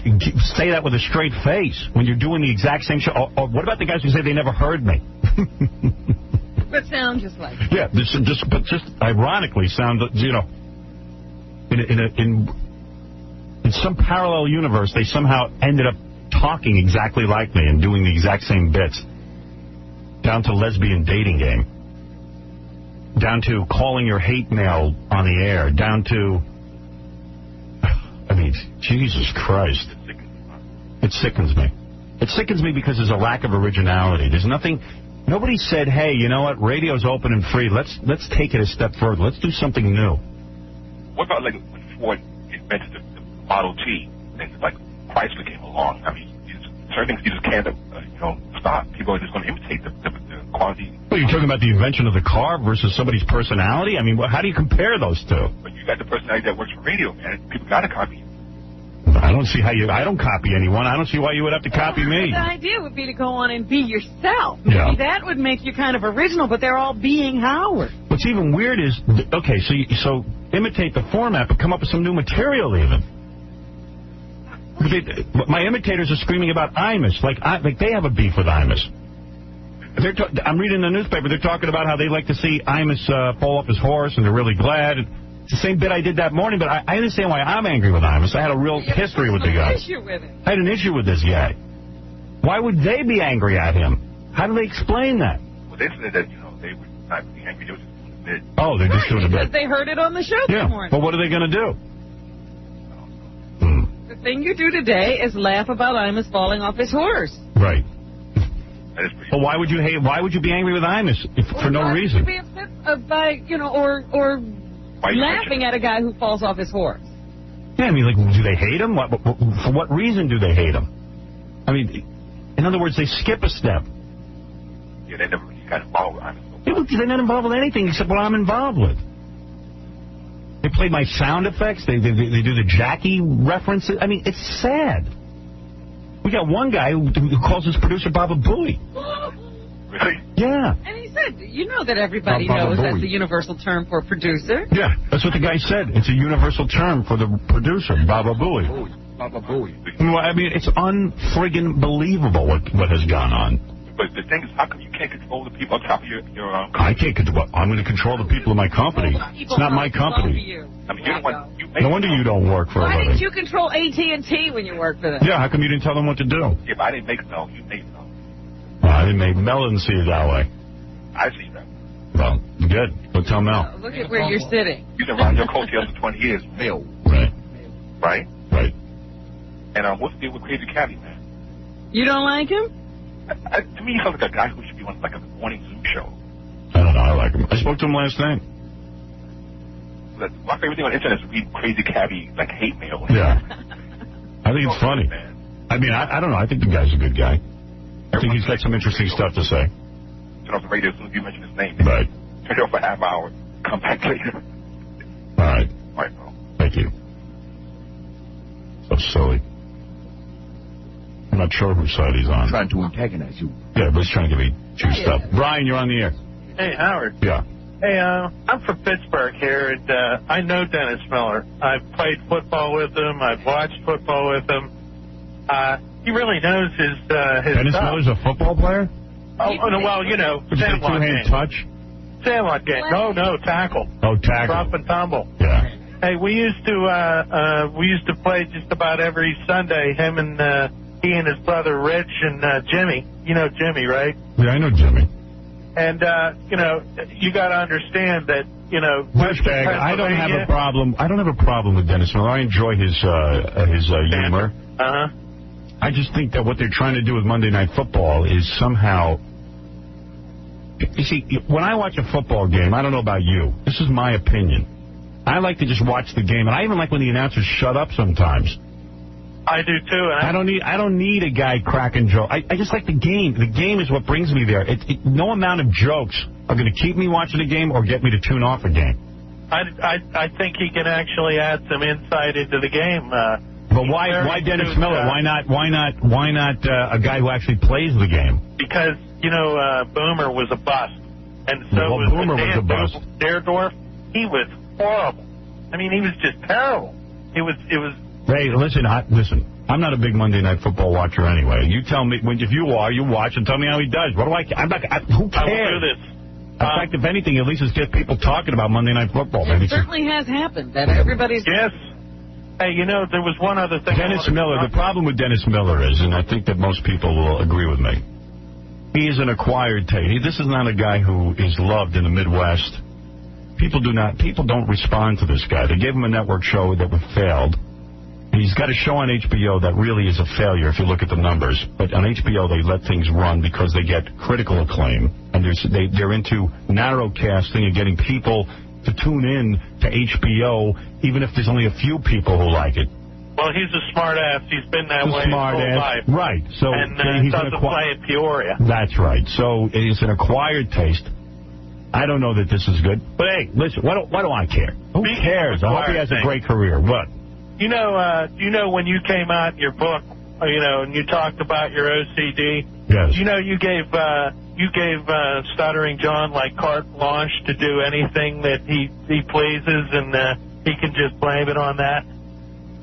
say that with a straight face when you're doing the exact same show? Or what about the guys who say they never heard me? But sound just like it. Yeah, but just ironically sound, you know, in some parallel universe, they somehow ended up talking exactly like me and doing the exact same bits. Down to lesbian dating game. Down to calling your hate mail on the air. Down to... I mean, Jesus Christ. It sickens me. It sickens me because there's a lack of originality. There's nothing... Nobody said, hey, you know what? Radio's open and free. Let's take it a step further. Let's do something new. What about, like, when Ford invented the Model T, and, like, Chrysler came along? I mean, certain things you just can't, stop. People are just going to imitate the quality. Well, you're talking about the invention of the car versus somebody's personality? I mean, how do you compare those two? But you got the personality that works for radio, man. People got to copy you. I don't see how I don't copy anyone. I don't see why you would have to copy me. The idea would be to go on and be yourself. Yeah. Maybe that would make you kind of original, but they're all being Howard. What's even weird is, okay, so imitate the format, but come up with some new material even. My imitators are screaming about Imus, like they have a beef with Imus. I'm reading the newspaper. They're talking about how they like to see Imus fall off his horse, and they're really glad. It's the same bit I did that morning, but I understand why I'm angry with Imus. I had a real history with the guy. I had an issue with this guy. Why would they be angry at him? How do they explain that? Well, they said that, they were not being angry. They were just doing a bit. Oh, they're just doing a bit. They heard it on the show this morning. But what are they going to do? The thing you do today is laugh about Imus falling off his horse. Right. Well, why would you hate? Why would you be angry with Imus for no reason? Why would you be upset by, or laughing at a guy who falls off his horse? Yeah, I mean, like, do they hate him? For what reason do they hate him? I mean, in other words, they skip a step. Yeah, they never really got involved with Imus. They're not involved with anything except what I'm involved with. They play my sound effects. They do the Jackie references. I mean, it's sad. We got one guy who calls his producer Baba Booey. Really? Yeah. And he said, you know that everybody knows that's the universal term for producer. Yeah, that's what the guy said. It's a universal term for the producer, Baba Booey. Baba Booey. Well, I mean, it's unfriggin' believable what has gone on. But the thing is, how come you can't control the people on top of your I can't control. I'm going to control the people in my company. It's not my company. I mean, you're the one. No wonder you don't work for a living. Why didn't you control AT&T when you worked for them? Yeah, how come you didn't tell them what to do? Yeah, but I didn't make Mel. You made Mel. I didn't make Mel. Didn't see it that way. I see that. Well, good. Go tell Mel. Look at where you're sitting. You've been around your coattails for 20 years. Mel. Right. Right? Right. And what's the deal with Crazy Cabby, man? You don't like him? To me, he sounds like a guy who should be on like a morning Zoom show. I don't know. I like him. I spoke to him last night. My favorite thing on the internet is read Crazy Cabby, like, hate mail. Yeah. I think it's funny. I mean, I don't know. I think the guy's a good guy. I think he's got some interesting stuff to say. Turn off the radio as soon as you mention his name. Right. Turn it off for half hour. Come back later. All right. All right, bro. Thank you. So silly. I'm not sure whose side he's on. Trying to antagonize you. Yeah, but he's trying to get me juiced up. Brian, you're on the air. Hey, Howard. Yeah. Hey, I'm from Pittsburgh here, and I know Dennis Miller. I've played football with him. I've watched football with him. He really knows his Dennis stuff. Miller's a football player? Oh, no, well, you know, Was it a Sandlot two-hand game. touch? Sandlot game. No, tackle. Oh, tackle. Drop and tumble. Yeah. Hey, we used to play just about every Sunday. Him and he and his brother Rich and Jimmy. You know Jimmy, right? Yeah, I know Jimmy. And you know, you got to understand that, you know, Douchebag, I don't have a problem. I don't have a problem with Dennis Miller. I enjoy his humor. Uh-huh. I just think that what they're trying to do with Monday Night Football is somehow... You see, when I watch a football game, I don't know about you. This is my opinion. I like to just watch the game, and I even like when the announcers shut up sometimes. I do too. I don't need a guy cracking jokes. I just like the game. The game is what brings me there. No amount of jokes are going to keep me watching a game or get me to tune off a game. I think he can actually add some insight into the game. But why Dennis Miller? Why not a guy who actually plays the game? Because, you know, Boomer was a bust. And so was Boomer was a bust. Derdorf, he was horrible. I mean, he was just terrible. It was. Hey, listen. I'm not a big Monday Night Football watcher anyway. You tell me if you are, you watch and tell me how he does. What do I? I'm not. Who cares? I will do this. In fact, if anything, at least it's get people talking about Monday Night Football. It certainly has happened that everybody's... Yes. Hey, you know, there was one other thing. Dennis Miller, the problem with Dennis Miller is, and I think that most people will agree with me, he is an acquired taste. This is not a guy who is loved in the Midwest. People don't respond to this guy. They gave him a network show that failed. He's got a show on HBO that really is a failure if you look at the numbers. But on HBO, they let things run because they get critical acclaim. And they're into narrow casting and getting people to tune in to HBO, even if there's only a few people who like it. Well, he's a smart ass. He's been that way his whole life. Right. So and he's doesn't play in Peoria. That's right. So it's an acquired taste. I don't know that this is good. But, hey, listen, what do I care? Who cares? I hope he has a great career. What? You know when you came out in your book, you know, and you talked about your OCD? Yes. You know, you gave Stuttering John, like, carte blanche to do anything that he pleases, and he can just blame it on that?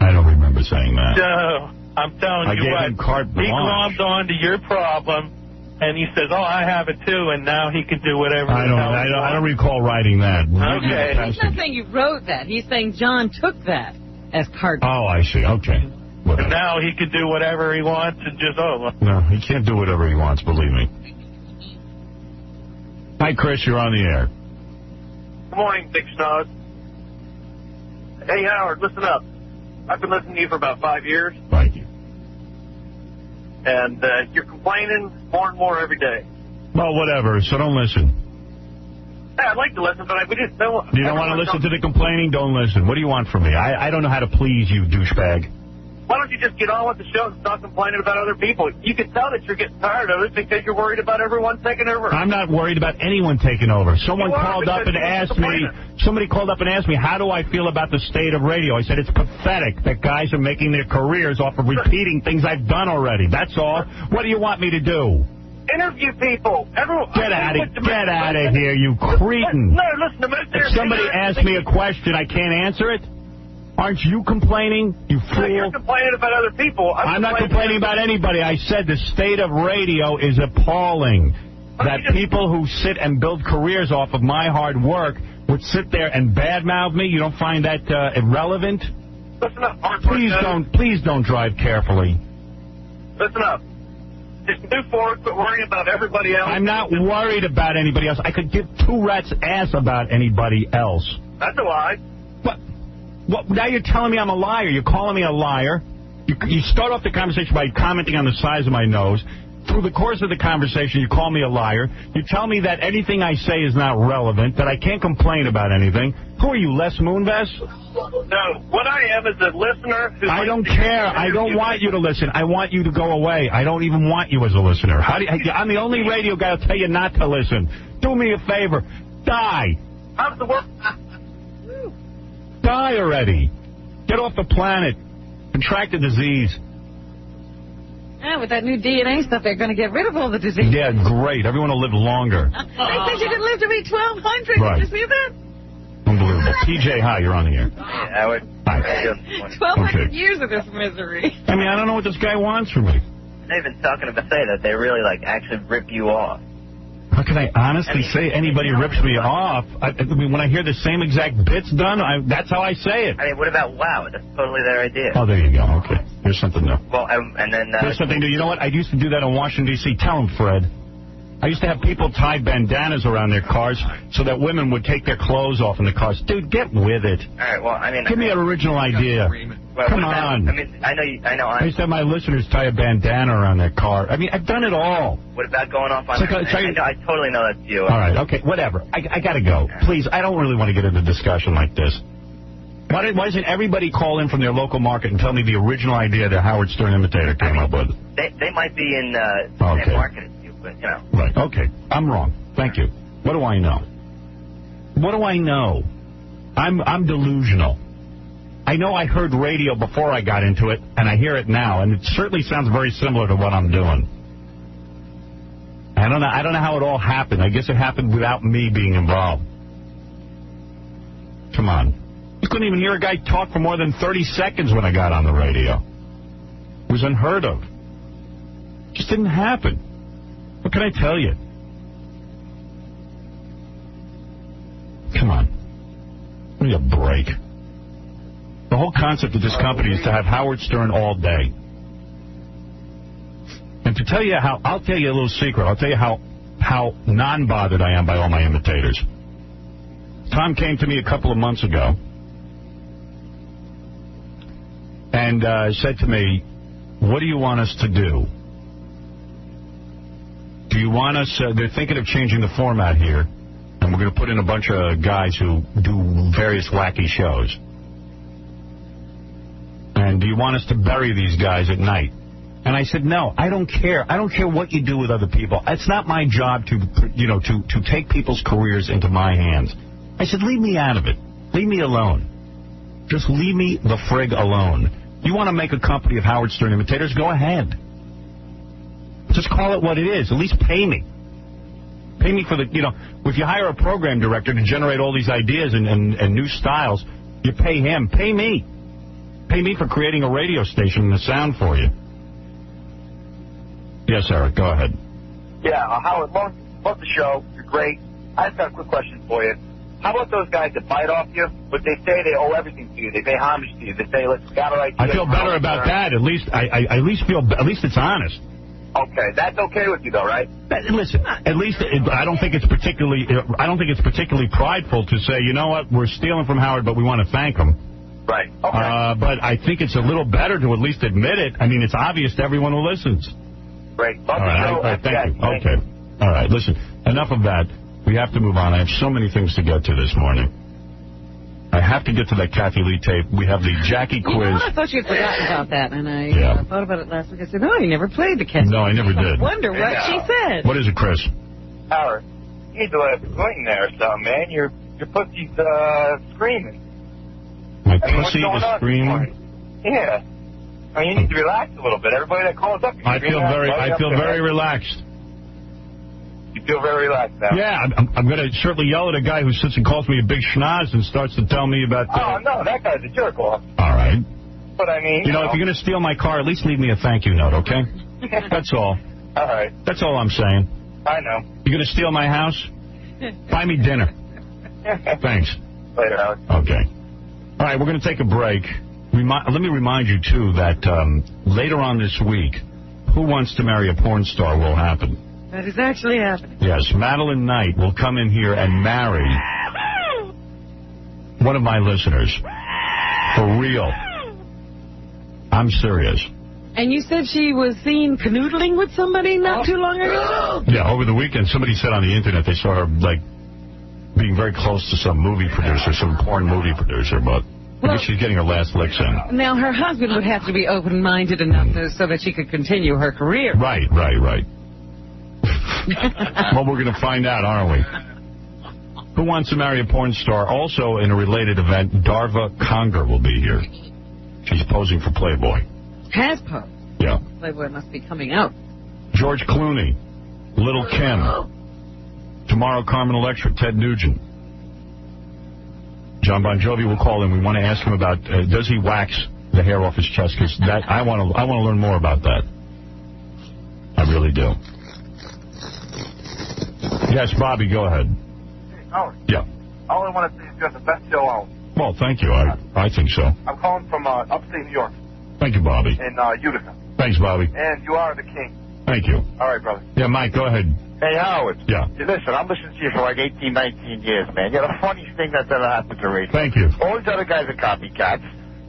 I don't remember saying that. So, I'm telling you gave what, him carte blanche. He glommed onto your problem, and he says, oh, I have it too, and now he can do whatever I don't recall writing that. Okay. He's not saying you wrote that. He's saying John took that as carte. Oh, I see. Okay. And now he can do whatever he wants and just, No, he can't do whatever he wants, believe me. Hi, Chris, you're on the air. Good morning, Big Snod. Hey, Howard, listen up. I've been listening to you for about 5 years. Thank you. And you're complaining more and more every day. Well, whatever, so don't listen. Hey, I'd like to listen, but we just don't... You don't want to listen to the complaining? Don't listen. What do you want from me? I don't know how to please you, douchebag. Why don't you just get on with the show and stop complaining about other people? You can tell that you're getting tired of it because you're worried about everyone taking over. I'm not worried about anyone taking over. Somebody called up and asked me, how do I feel about the state of radio? I said, it's pathetic that guys are making their careers off of repeating things I've done already. That's all. What do you want me to do? Interview people. Get out of here, you cretin. No, listen to me. If somebody asks me a question, I can't answer it? Aren't you complaining, you fool? No, you're complaining about other people. I'm not complaining about anybody. I said the state of radio is appalling. That people who sit and build careers off of my hard work would sit there and badmouth me. You don't find that irrelevant? Listen up. Please don't drive carefully. Listen up. Just move forward, quit worrying about everybody else. I'm not worried about anybody else. I could give two rats' ass about anybody else. That's a lie. What? Now you're telling me I'm a liar. You're calling me a liar. You start off the conversation by commenting on the size of my nose. Through the course of the conversation, you call me a liar. You tell me that anything I say is not relevant, that I can't complain about anything. Who are you, Les Moonves? No, what I am is a listener who... I don't care. I don't want you to listen. I want you to go away. I don't even want you as a listener. I'm the only radio guy who'll tell you not to listen. Do me a favor. Die. How's the work? Die already. Get off the planet. Contract a disease. Yeah, with that new DNA stuff, they're going to get rid of all the disease. Yeah, great. Everyone will live longer. They said you could live to be 1,200. Right. Did you see that? Unbelievable. PJ, hi, you're on the air. Yeah, Howard. Hi. 1,200 years of this misery. I mean, I don't know what this guy wants from me. They've been talking about that they really actually rip you off. How can I honestly say anybody rips me off? I mean, when I hear the same exact bits done, that's how I say it. I mean, what about WOW? That's totally their idea. Oh, there you go. Okay. Here's something new. Well, and then... Here's something new. You know what? I used to do that in Washington, D.C. Tell him, Fred. I used to have people tie bandanas around their cars so that women would take their clothes off in the cars. Dude, get with it. All right, well, I mean... Give me an original idea. Well, Come on. I mean, I know. I used to have my listeners tie a bandana around their car. I mean, I've done it all. What about going off on... I totally know that's you. All right, okay, whatever. I got to go. Please, I don't really want to get into a discussion like this. Why doesn't everybody call in from their local market and tell me the original idea that Howard Stern imitator came up with? They might be in the same market as you, but, you know. Right, okay. I'm wrong. Thank you. What do I know? What do I know? I'm delusional. I know I heard radio before I got into it, and I hear it now, and it certainly sounds very similar to what I'm doing. I don't know how it all happened. I guess it happened without me being involved. Come on. You couldn't even hear a guy talk for more than 30 seconds when I got on the radio. It was unheard of. It just didn't happen. What can I tell you? Come on. Give me a break. The whole concept of this company is to have Howard Stern all day. And to tell you how, I'll tell you a little secret. I'll tell you how non-bothered I am by all my imitators. Tom came to me a couple of months ago and said to me, what do you want us to do? Do you want us, they're thinking of changing the format here, and we're going to put in a bunch of guys who do various wacky shows. And do you want us to bury these guys at night? And I said, no, I don't care. I don't care what you do with other people. It's not my job to take people's careers into my hands. I said, leave me out of it. Leave me alone. Just leave me the frig alone. You want to make a company of Howard Stern imitators? Go ahead. Just call it what it is. At least pay me. Pay me for the, if you hire a program director to generate all these ideas and new styles, you pay him. Pay me. Pay me for creating a radio station and the sound for you. Yes, Eric, go ahead. Yeah, Howard, love the show. You're great. I just got a quick question for you. How about those guys that bite off you, but they say they owe everything to you? They pay homage to you. They say, let's counterwrite you. I feel better about that. At least it's honest. Okay, that's okay with you though, right? Listen, at least I don't think it's particularly prideful to say, you know what, we're stealing from Howard, but we want to thank him. Right. Okay. But I think it's a little better to at least admit it. I mean, it's obvious to everyone who listens. Great. All right, thank you. Okay. All right, listen, enough of that. We have to move on. I have so many things to get to this morning. I have to get to that Kathy Lee tape. We have the Jackie quiz. I thought you'd forgotten about that, and I thought about it last week. I said, no, you never played the Kathy. No, I never did. I wonder what she said. What is it, Chris? Howard, you need to let it swing there or something, man. Your pussy's screaming. My pussy is screaming? Yeah. I mean, you need to relax a little bit. Everybody that calls up, I feel very relaxed. You feel very relaxed now. Yeah, I'm going to certainly yell at a guy who sits and calls me a big schnoz and starts to tell me about... Oh, no, that guy's a jerk off. All right. But, I mean... You know, if you're going to steal my car, at least leave me a thank you note, okay? That's all. All right. That's all I'm saying. I know. You're going to steal my house? Buy me dinner. Thanks. Later, Howard. Okay. All right, we're going to take a break. Let me remind you, too, that later on this week, Who Wants to Marry a Porn Star will happen. That is actually happening. Yes, Madeline Knight will come in here and marry one of my listeners. For real. I'm serious. And you said she was seen canoodling with somebody not too long ago? Yeah, over the weekend, somebody said on the internet they saw her, like, being very close to some movie producer, some porn movie producer, but I guess she's getting her last licks in. Now, her husband would have to be open-minded enough so that she could continue her career. Right. Well, we're going to find out, aren't we? Who Wants to Marry a Porn Star? Also, in a related event, Darva Conger will be here. She's posing for Playboy. Has posed? Yeah. Playboy must be coming out. George Clooney, Little Kim. Tomorrow, Carmen Electra, Ted Nugent. John Bon Jovi will call in. We want to ask him about, does he wax the hair off his chest? Because I want to learn more about that. I really do. Yes, Bobby, go ahead. Hey, Howard. Yeah. I only want to say you have the best show out. Well, thank you. I think so. I'm calling from upstate New York. Thank you, Bobby. In Utica. Thanks, Bobby. And you are the king. Thank you. All right, brother. Yeah, Mike, go ahead. Hey, Howard. Yeah. Listen, I'm listening to you for like 18, 19 years, man. You're the funniest thing that's ever happened to radio. Thank you. All these other guys are copycats.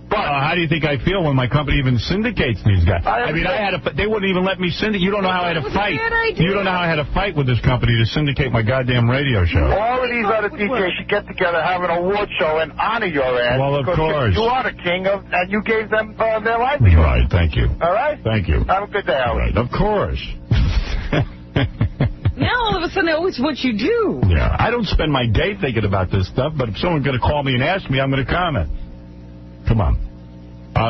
But how do you think I feel when my company even syndicates these guys? I mean, they wouldn't even let me syndicate. You don't know how I had to fight. You don't know how I had to fight with this company to syndicate my goddamn radio show. All of these other DJs should get together, have an award show, and honor your ass. Well, of course. You are the king of, and you gave them their livelihood. Right, thank you. All right? Thank you. Have a good day, Howard. Right, of course. Now all of a sudden, it's what you do. Yeah, I don't spend my day thinking about this stuff, but if someone's going to call me and ask me, I'm going to comment. Come on.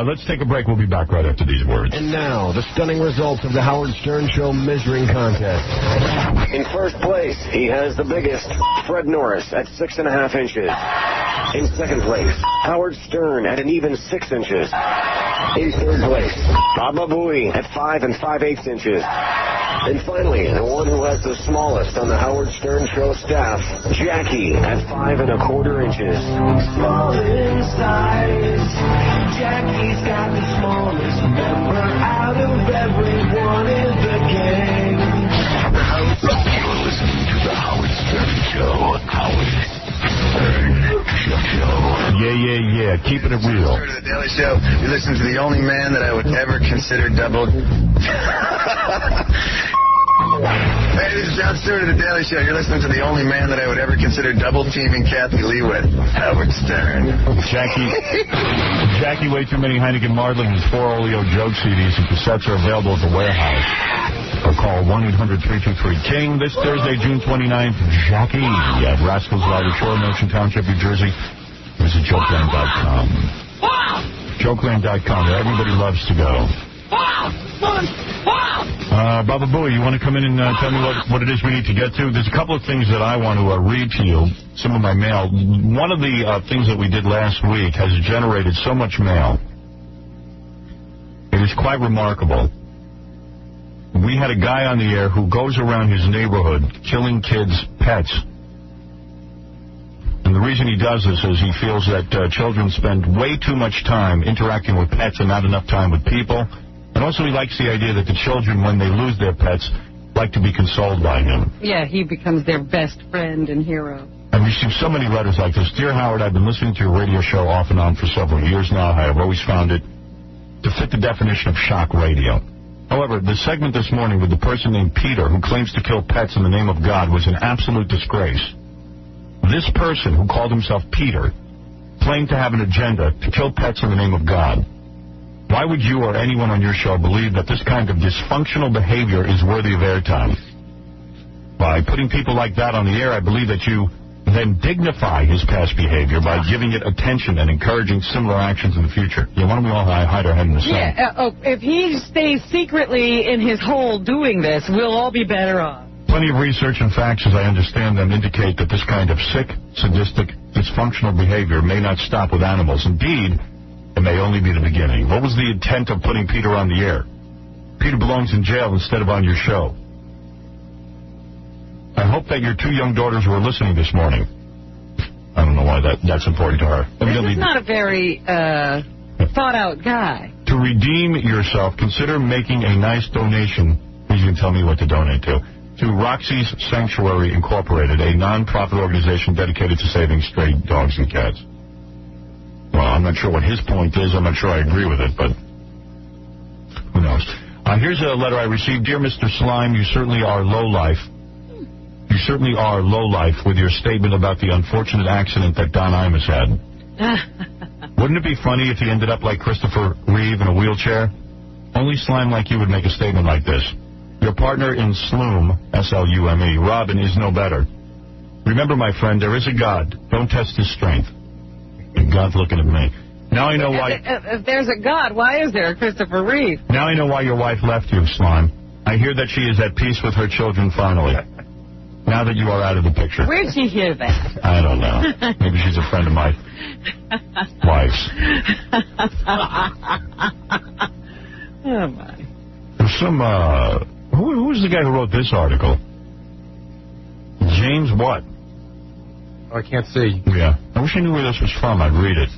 Let's take a break. We'll be back right after these words. And now, the stunning results of the Howard Stern Show measuring contest. In first place, he has the biggest, Fred Norris at 6.5 inches. In second place, Howard Stern at an even 6 inches. In third place, Baba Booey at 5 5/8 inches. And finally, the one who has the smallest on the Howard Stern Show staff, Jackie at 5 1/4 inches. Small in size, Jackie's got the smallest member out of everyone in the gang. You're listening to the Howard Stern Show. Howard Stern Show. Yeah. Keeping it real. To the Daily Show. You listen to the only man that I would ever consider double. Hey, this is Jon Stewart of the Daily Show. You're listening to the only man that I would ever consider double teaming Kathy Lee with, Howard Stern. Jackie, way too many Heineken Marlins 4 Oleo joke CDs and cassettes are available at the warehouse. Or call 1-800-323-KING this Thursday, June 29th. Jackie at Rascals Valley Shore, Ocean Township, New Jersey. Visit jokeland.com. Jokeland.com, where everybody loves to go. Baba Booey, you want to come in and tell me what it is we need to get to? There's a couple of things that I want to read to you, some of my mail. One of the things that we did last week has generated so much mail. It is quite remarkable. We had a guy on the air who goes around his neighborhood killing kids' pets. And the reason he does this is he feels that children spend way too much time interacting with pets and not enough time with people. And also he likes the idea that the children, when they lose their pets, like to be consoled by him. Yeah, he becomes their best friend and hero. I've received so many letters like this. Dear Howard, I've been listening to your radio show off and on for several years now. I have always found it to fit the definition of shock radio. However, the segment this morning with the person named Peter who claims to kill pets in the name of God was an absolute disgrace. This person, who called himself Peter, claimed to have an agenda to kill pets in the name of God. Why would you or anyone on your show believe that this kind of dysfunctional behavior is worthy of airtime? By putting people like that on the air, I believe that you then dignify his past behavior by giving it attention and encouraging similar actions in the future. Yeah, why don't we all hide our head in the sand? Yeah, if he stays secretly in his hole doing this, we'll all be better off. Plenty of research and facts, as I understand them, indicate that this kind of sick, sadistic, dysfunctional behavior may not stop with animals. Indeed, it may only be the beginning. What was the intent of putting Peter on the air? Peter belongs in jail instead of on your show. I hope that your 2 young daughters were listening this morning. I don't know why that's important to her. This is not a very thought-out guy. To redeem yourself, consider making a nice donation. Please, you can tell me what to donate to Roxy's Sanctuary Incorporated, a non-profit organization dedicated to saving stray dogs and cats. Well, I'm not sure what his point is. I'm not sure I agree with it, but who knows? Here's a letter I received. Dear Mr. Slime, you certainly are lowlife. You certainly are lowlife with your statement about the unfortunate accident that Don Imus had. Wouldn't it be funny if he ended up like Christopher Reeve in a wheelchair? Only slime like you would make a statement like this. Your partner in Slume, S-L-U-M-E, Robin, is no better. Remember, my friend, there is a God. Don't test his strength. And God's looking at me. Now I know why... If there's a God, why is there a Christopher Reeve? Now I know why your wife left you, Slime. I hear that she is at peace with her children finally. Now that you are out of the picture. Where'd she hear that? I don't know. Maybe she's a friend of my wife's. Oh, my. There's some, who was the guy who wrote this article? James what? Oh, I can't see. Yeah. I wish I knew where this was from. I'd read it.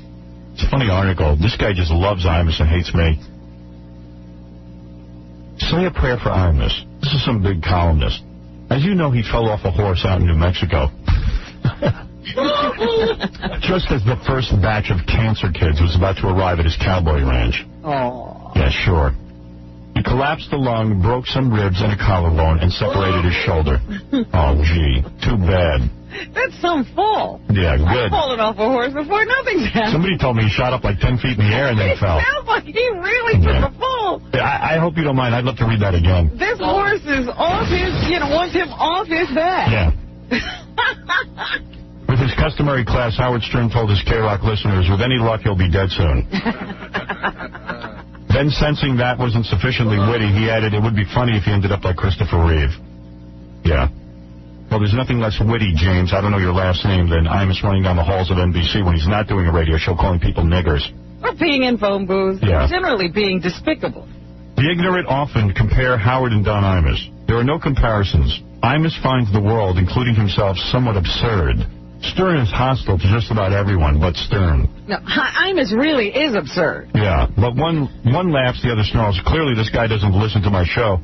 It's a funny article. This guy just loves Imus and hates me. Say a prayer for Imus. This is some big columnist. As you know, he fell off a horse out in New Mexico. Just as the first batch of cancer kids was about to arrive at his cowboy ranch. Oh. Yeah, sure. He collapsed a lung, broke some ribs and a collarbone, and separated his shoulder. Oh, gee. Too bad. That's some fall. Yeah, good. I've fallen off a horse before. Nothing's happened. Somebody told me he shot up like 10 feet in the air and then fell. It sounds like he really took a fall. I hope you don't mind. I'd love to read that again. This horse is off his, wants him off his back. Yeah. With his customary class, Howard Stern told his K-Rock listeners, with any luck, he'll be dead soon. Then, sensing that wasn't sufficiently witty, he added, it would be funny if he ended up like Christopher Reeve. Yeah. Well, there's nothing less witty, James, I don't know your last name, than Imus running down the halls of NBC when he's not doing a radio show calling people niggers. Or being in phone booths. Yeah. Generally being despicable. The ignorant often compare Howard and Don Imus. There are no comparisons. Imus finds the world, including himself, somewhat absurd. Stern is hostile to just about everyone but Stern. No, Imus really is absurd. Yeah, but one laughs, the other snarls. Clearly this guy doesn't listen to my show.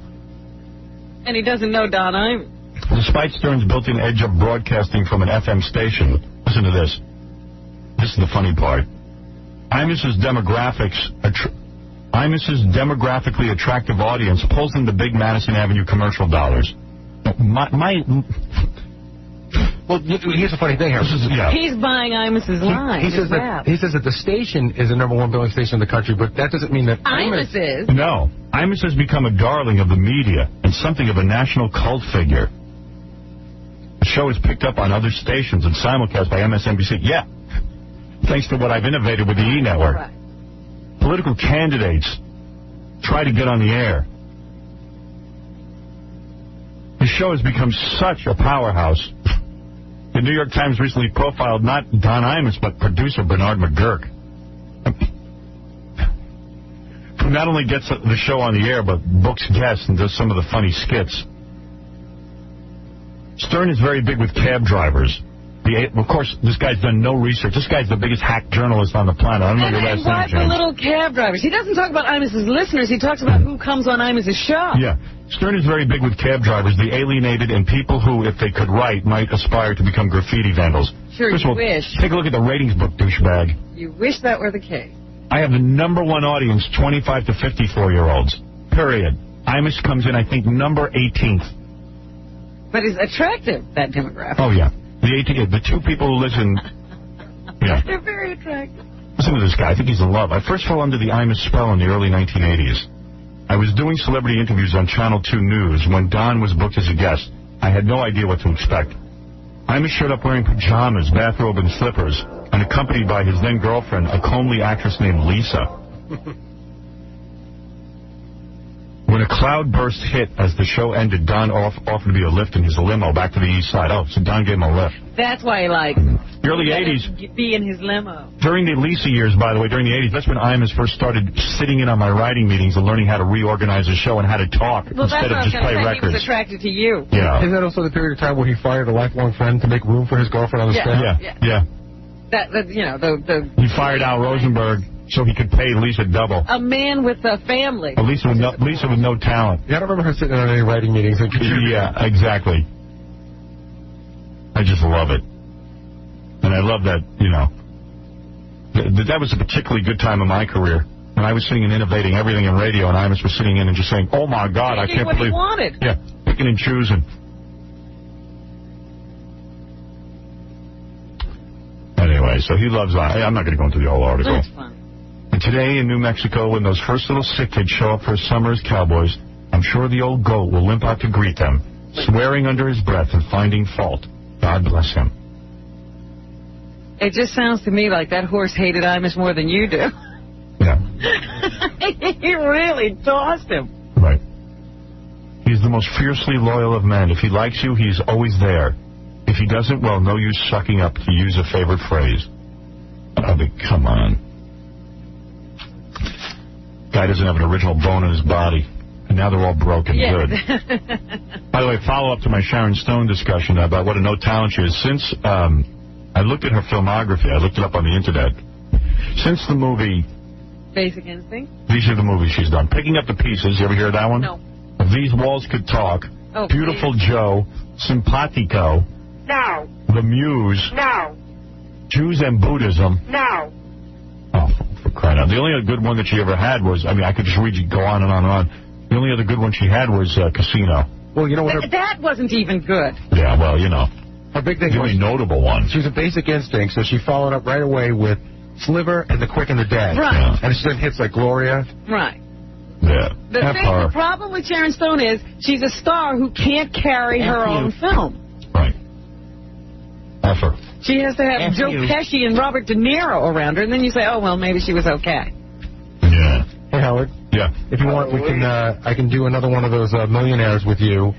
And he doesn't know Don Imus. Despite Stern's built-in edge of broadcasting from an FM station, listen to this. This is the funny part. Imus's demographically attractive audience pulls in the big Madison Avenue commercial dollars. Well, here's the funny thing here. He's buying Imus's line. He says that the station is the #1 billing station in the country, but that doesn't mean that Imus is. No. Imus has become a darling of the media and something of a national cult figure. The show is picked up on other stations and simulcast by MSNBC. Yeah. Thanks to what I've innovated with the E! Network. Right. Political candidates try to get on the air. The show has become such a powerhouse. The New York Times recently profiled not Don Imus, but producer Bernard McGurk, who not only gets the show on the air, but books guests and does some of the funny skits. Stern is very big with cab drivers. Of course, this guy's done no research. This guy's the biggest hack journalist on the planet. I don't know your last name, James. The little cab drivers? He doesn't talk about Imus's listeners. He talks about who comes on Imus's show. Yeah. Stern is very big with cab drivers, the alienated, and people who, if they could write, might aspire to become graffiti vandals. Sure, First of all, wish. Take a look at the ratings book, douchebag. You wish that were the case. I have the #1 audience, 25 to 54-year-olds. Period. Imus comes in, I think, number 18th. But he's attractive, that demographic. Oh, yeah. The two people who listen, yeah. They're very attractive. Listen to this guy. I think he's in love. I first fell under the Imus spell in the early 1980s. I was doing celebrity interviews on Channel 2 News when Don was booked as a guest. I had no idea what to expect. Imus showed up wearing pajamas, bathrobe, and slippers, and accompanied by his then-girlfriend, a comely actress named Lisa. When a cloudburst hit as the show ended, Don offered to be a lift in his limo back to the east side. Oh, so Don gave him a lift. That's why he likes the early 80s. Be in his limo. During the Lisa years, by the way, during the 80s, that's when Imus first started sitting in on my writing meetings and learning how to reorganize a show and how to talk instead of just play records. He was attracted to you. Yeah. Isn't that also the period of time where he fired a lifelong friend to make room for his girlfriend on the staff? Yeah. He fired Al Rosenberg so he could pay Lisa double. A man with a family. Lisa with no talent. Yeah, I don't remember her sitting on any writing meetings. Yeah, exactly. I just love it. And I love that, that was a particularly good time in my career. And I was sitting and innovating everything in radio, and Imus was sitting in and just saying, "Oh my God, I can't what believe." he wanted. Yeah, picking and choosing. Anyway, so he loves. I'm not going to go into the whole article. That's fun. And today in New Mexico, when those first little sick kids show up for summer as cowboys, I'm sure the old goat will limp out to greet them, swearing under his breath and finding fault. God bless him. It just sounds to me like that horse hated Imus more than you do. Yeah. He really tossed him. Right. He's the most fiercely loyal of men. If he likes you, he's always there. If he doesn't, well, no use sucking up, to use a favorite phrase. I mean, come on. Guy doesn't have an original bone in his body. And now they're all broken. Yeah. Good. By the way, follow up to my Sharon Stone discussion about what a no talent she is. Since I looked at her filmography, I looked it up on the internet. Since the movie... Basic Instinct? These are the movies she's done. Picking Up the Pieces. You ever hear that one? No. These Walls Could Talk. Oh, Beautiful Joe. Simpatico. No. The Muse. No. Jews and Buddhism. No. Oh, for crying out. The only other good one that she ever had was, I mean, I could just read you, go on and on and on. The only other good one she had was Casino. Well, you know what? That wasn't even good. Yeah, well, you know. Her big thing the only notable one. She was a Basic Instinct, so she followed up right away with Sliver and The Quick and the Dead. Right. Yeah. And she did hits like Gloria. Right. Yeah. The problem with Sharon Stone is she's a star who can't carry her own film. Right. F her. She has to have Joe Pesci and Robert De Niro around her, and then you say, oh, well, maybe she was okay. Yeah. Hey, Howard. Yeah. If you want, we can. I can do another one of those millionaires with you.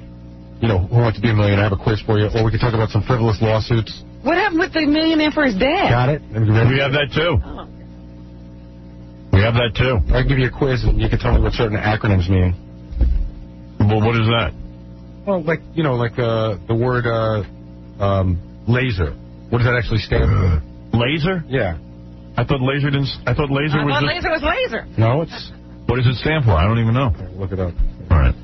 You know, Who Wants to Be a Millionaire? I have a quiz for you. Or we can talk about some frivolous lawsuits. What happened with the millionaire for his dad? Got it? We have that, too. Oh. We have that, too. I can give you a quiz, and you can tell me what certain acronyms mean. Well, what is that? Well, like, you know, like the word laser. What does that actually stand for? Laser? Yeah. I thought laser didn't... I thought laser was... laser was laser. No, it's... What does it stand for? I don't even know. Look it up. All right.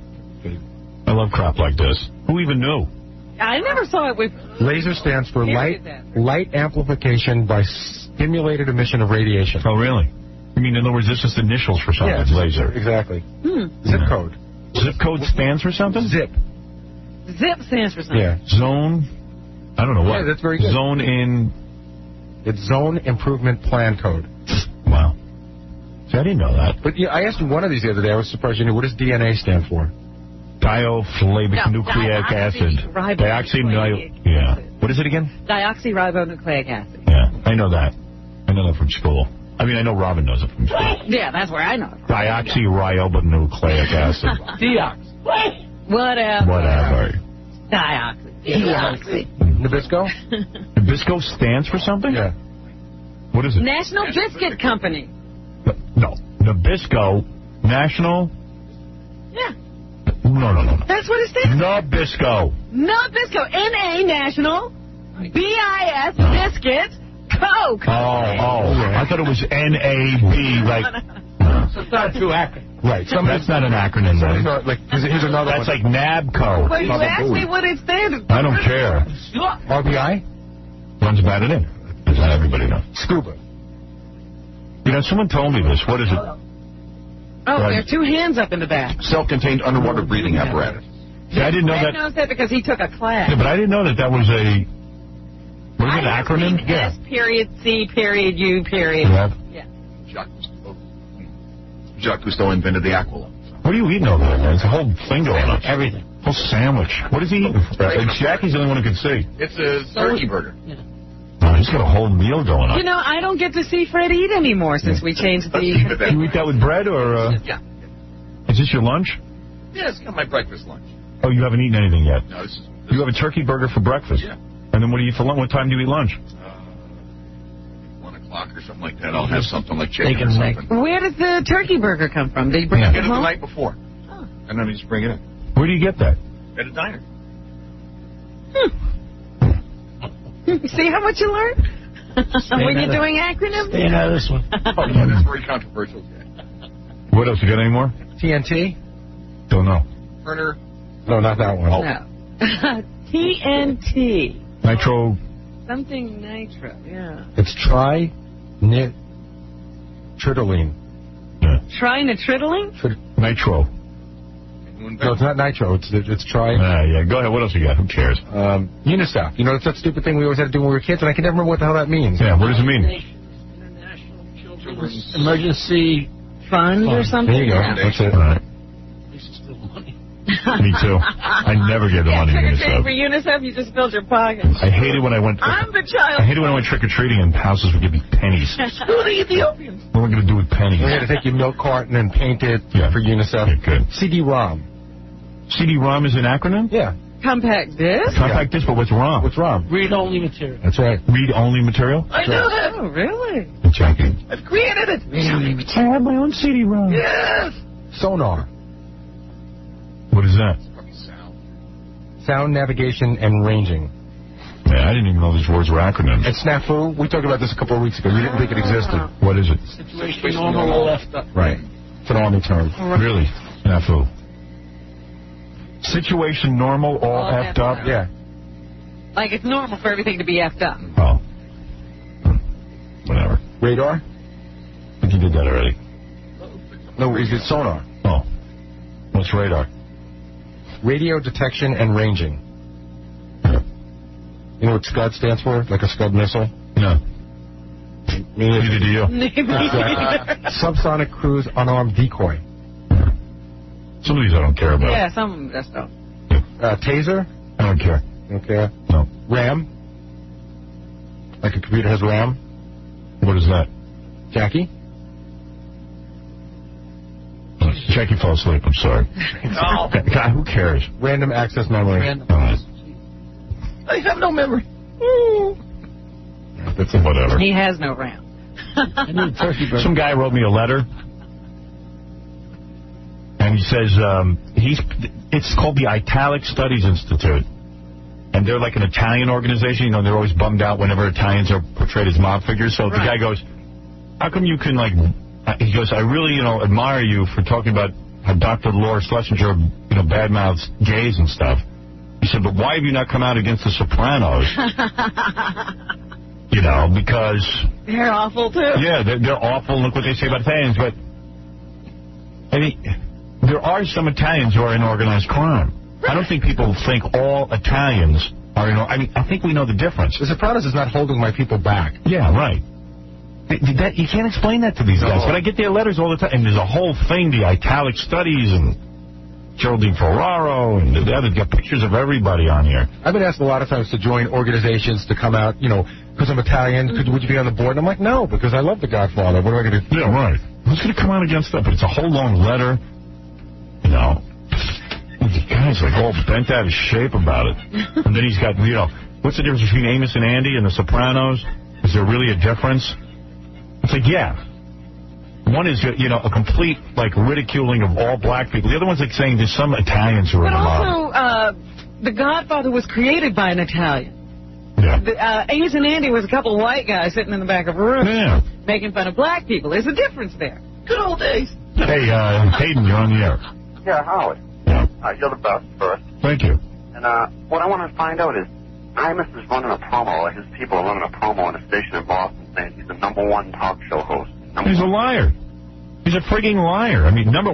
I love crap like this. Who even knew? I never saw it with... Laser stands for light amplification by stimulated emission of radiation. Oh, really? You mean, in other words, this is initials for something? Yeah, laser. Exactly. Zip code. Zip code stands for something? Zip. Zip stands for something. Yeah. Zone... I don't know what. Yeah, that's very good. Zone in... It's Zone Improvement Plan Code. Wow. See, I didn't know that. But yeah, I asked him one of these the other day. I was surprised you knew. What does DNA stand for? Dioflavic acid. Yeah. What is it again? Deoxyribonucleic acid. Yeah, I know that. I know that from school. I mean, I know Robin knows it from school. Yeah, that's where I know it. Deoxyribonucleic acid. Deox. Whatever. Whatever. Deoxy. Nabisco? Nabisco stands for something? Yeah. What is it? National Biscuit Company. No. Nabisco. National? Yeah. No. That's what it stands for. Nabisco. Nabisco. N-A National. B-I-S Biscuit. Coke. Oh. I thought it was N-A-B, like... So it's not too acronym. Right. That's not an acronym, then. Like, here's another That's one. like NABCO. Well, you asked me what it stands for. I don't care. RBI? Runs about it in. Does not everybody know? Scuba. You know, someone told me this. What is it? Oh, there are two hands up in the back. Self-contained underwater breathing apparatus. See, I didn't know Ed that. knows that because he took a class. Yeah, but I didn't know that was a... What is it, acronym? S period C period U period. Yeah. Jacques Cousteau invented the Aquila. What are you eating over there, man? It's a whole thing going on. Everything. Whole sandwich. What is he eating? Jackie's the only one who can see. It's a turkey burger. Oh, he's got a whole meal going on. You know, I don't get to see Fred eat anymore since we changed the... You eat that with bread, or... Yeah. Is this your lunch? Yeah, it's got my breakfast lunch. Oh, you haven't eaten anything yet? No, this is... You have a turkey burger for breakfast? Yeah. And then what do you eat for lunch? What time do you eat lunch? 1 o'clock or something like that. I'll have something like chicken or something. Where does the turkey burger come from? Did you bring I it get it the home? night before. Oh. And then I just bring it in. Where do you get that? At a diner. See how much you learn? When you're doing acronyms? Staying out of this one. Oh, yeah, that's very controversial. What else? You got any more? TNT? Don't know. Turner. No, not that one. No. TNT. Nitro... Something nitro, yeah. It's tritidine. Yeah. Trinitrotylene? Nitro. No, it's not nitro. It's tri. Yeah. Go ahead. What else you got? Who cares? UNICEF. You know, it's that stupid thing we always had to do when we were kids, and I can never remember what the hell that means. Yeah, what does it mean? Children's Emergency Fund or something? There you go. That's it. All right. This is still money. Me too. I never gave the money to Trick-or-treating UNICEF. for UNICEF, you just filled your pockets. I hated when I went. I'm the child. I hated when I went trick-or-treating and houses would give me pennies. Screw the Ethiopians. What am I going to do with pennies? We had to take your milk carton and paint it for UNICEF. Yeah, good. CD-ROM. CD-ROM is an acronym? Yeah. Compact disc? Compact disc, but what's ROM? What's ROM? Read-only material. That's right. Read-only material? I know that. Oh, really? Checking. I've created it. Read-only material. I have my own CD-ROM. Yes. Sonar. What is that? Sound navigation and ranging. Yeah, I didn't even know these words were acronyms. And snafu, we talked about this a couple of weeks ago. You didn't think it existed. What is it? Situation normal or left up. Right. It's an army term. Really? Snafu. Situation normal, all effed up? Yeah. Like it's normal for everything to be effed up. Oh. Whatever. Radar? I think you did that already. No, is it sonar? Oh. What's radar? Radio detection and ranging. You know what SCUD stands for? Like a SCUD missile? No. Neither do you. Subsonic cruise unarmed decoy. Some of these I don't care about. Yeah, some of them just don't. Taser? I don't care. You don't care? No. RAM? Like a computer has RAM? What is that? Jackie? Jackie fell asleep. I'm sorry. No. God, who cares? Random access memory. Random. All right. I have no memory. That's whatever. He has no RAM. I need a turkey burger. Some guy wrote me a letter, and he says it's called the Italic Studies Institute, and they're like an Italian organization. You know, they're always bummed out whenever Italians are portrayed as mob figures. So the guy goes, "How come you can like?" He goes, "I really admire you for talking about how Dr. Laura Schlesinger badmouths gays and stuff." He said, "But why have you not come out against the Sopranos?" Because they're awful too. Yeah, they're awful. Look what they say about Italians. But I mean, there are some Italians who are in organized crime. I don't think people think all Italians are in. I mean, I think we know the difference. The Sopranos is not holding my people back. Yeah, right. You can't explain that to these guys. But I get their letters all the time, and there's a whole thing, the Italic Studies and Geraldine Ferraro, and they've got pictures of everybody on here. I've been asked a lot of times to join organizations to come out, because I'm Italian. Would you be on the board? And I'm like, no, because I love The Godfather. What am I going to do? Yeah, right. Who's going to come out against that? But it's a whole long letter. The guy's like all bent out of shape about it. And then he's got, what's the difference between Amos and Andy and The Sopranos? Is there really a difference? It's like, yeah. One is, a complete, ridiculing of all black people. The other one's saying there's some Italians who are in the mob. But also, The Godfather was created by an Italian. Yeah. Amos and Andy was a couple of white guys sitting in the back of a room making fun of black people. There's a difference there. Good old days. Hey, Hayden, you're on the air. Yeah, Howard. Yeah. You're the best first. Thank you. And what I want to find out is, Imus is running a promo, or his people are running a promo on a station in Boston saying he's the #1 talk show host. He's a liar. He's a frigging liar. I mean, I'm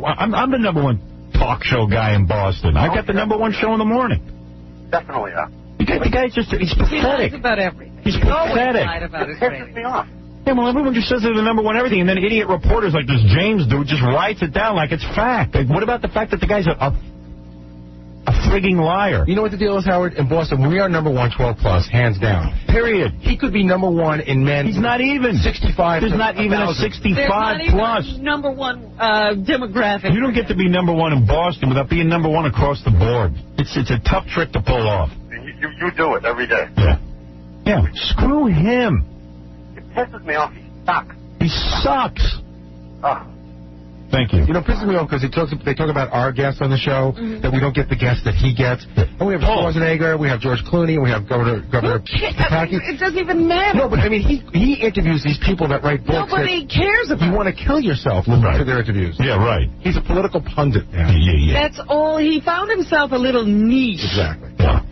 the #1 talk show guy in Boston. I've got the #1 show in the morning. Definitely, The guy's just, he's pathetic. He lies about everything. He's always pathetic. lied about his It pisses me off. Yeah, well, everyone just says they're the #1 everything, and then idiot reporters like this James dude just writes it down like it's fact. What about the fact that the guy's a frigging liar? You know what the deal is, Howard? In Boston, we are #1 12+, hands down. Period. He could be #1 in men. He's not even. 65. There's not even a 65 plus. #1 demographic. You don't get to be #1 in Boston without being #1 across the board. It's a tough trick to pull off. You do it every day. Yeah. Yeah. Screw him. It pisses me off. He sucks. He sucks. Thank you. It pisses me off because they talk about our guests on the show, that we don't get the guests that he gets. And we have Schwarzenegger, we have George Clooney, and we have Governor Pataki. It doesn't even matter. No, but I mean, he interviews these people that write books. Nobody cares about. You want to kill yourself listening to their interviews. Yeah, right. He's a political pundit now. Yeah. That's all. He found himself a little niche. Exactly. Yeah.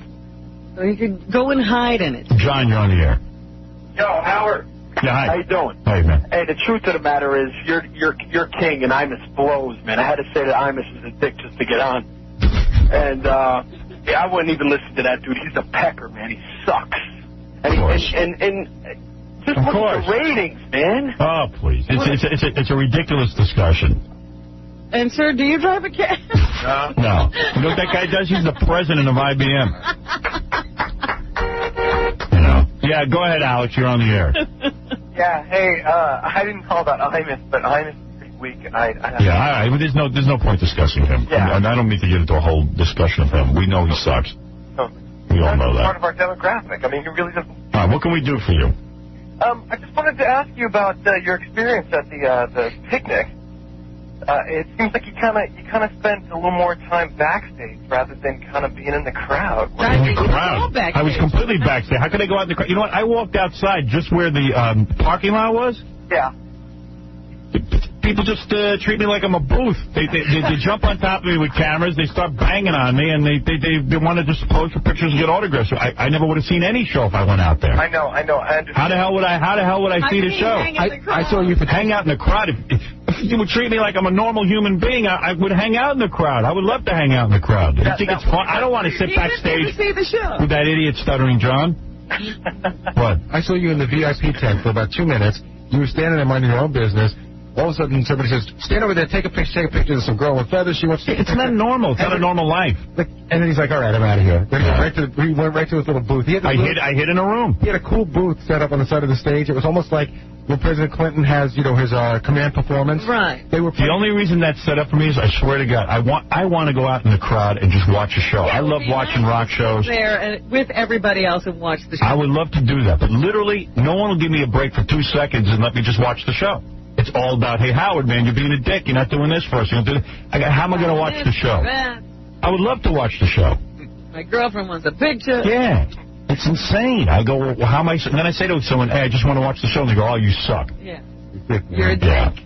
So he could go and hide in it. John, you're on the air. Yo, Howard. Yeah, hi. How you doing? Hey, man. Hey, the truth of the matter is, you're king, and Imus blows, man. I had to say that Imus is a dick just to get on. And I wouldn't even listen to that dude. He's a pecker, man. He sucks. And just look at the ratings, man. Oh, please. It's a ridiculous discussion. And, sir, do you drive a cab? No. You know what that guy does? He's the president of IBM. You know. Yeah, go ahead, Alex. You're on the air. Yeah, hey, I didn't call about Imus, but Imus is pretty weak. There's no point discussing him. Yeah. And I don't mean to get into a whole discussion of him. We know he sucks. We all know He's part that. of our demographic. I mean, he really doesn't... All right, what can we do for you? I just wanted to ask you about your experience at the picnic. It seems like you kind of spent a little more time backstage rather than kind of being in the crowd. I was completely backstage. How could I go out in the crowd? You know what? I walked outside just where the parking lot was. Yeah. People just treat me like I'm a booth. They jump on top of me with cameras. They start banging on me, and they want to just pose for pictures and get autographs. I never would have seen any show if I went out there. I know. I understand. How the hell would I see the show? I saw you hang out in the crowd. If you would treat me like I'm a normal human being, I would hang out in the crowd. I would love to hang out in the crowd. You think it's fun? I don't want to sit backstage with that idiot Stuttering John. What? I saw you in the VIP tent for about 2 minutes. You were standing there minding your own business. All of a sudden, somebody says, stand over there, take a picture of some girl with feathers. She wants to... It's not normal. It's not a normal life. And then he's like, all right, I'm out of here. Then he went right to his little booth. I hid in a room. He had a cool booth set up on the side of the stage. It was almost like when President Clinton has, his command performance. Right. They were the only reason that's set up for me is, I swear to God, I want to go out in the crowd and just watch a show. I love watching rock shows. There and with everybody else and watch the show. I would love to do that, but literally, no one will give me a break for 2 seconds and let me just watch the show. It's all about, hey, Howard, man, you're being a dick. You're not doing this for us. How am I going to watch the show? I would love to watch the show. My girlfriend wants a picture. Yeah. It's insane. I go, well, how am I... And then I say to someone, hey, I just want to watch the show. And they go, oh, you suck. Yeah. You're a dick.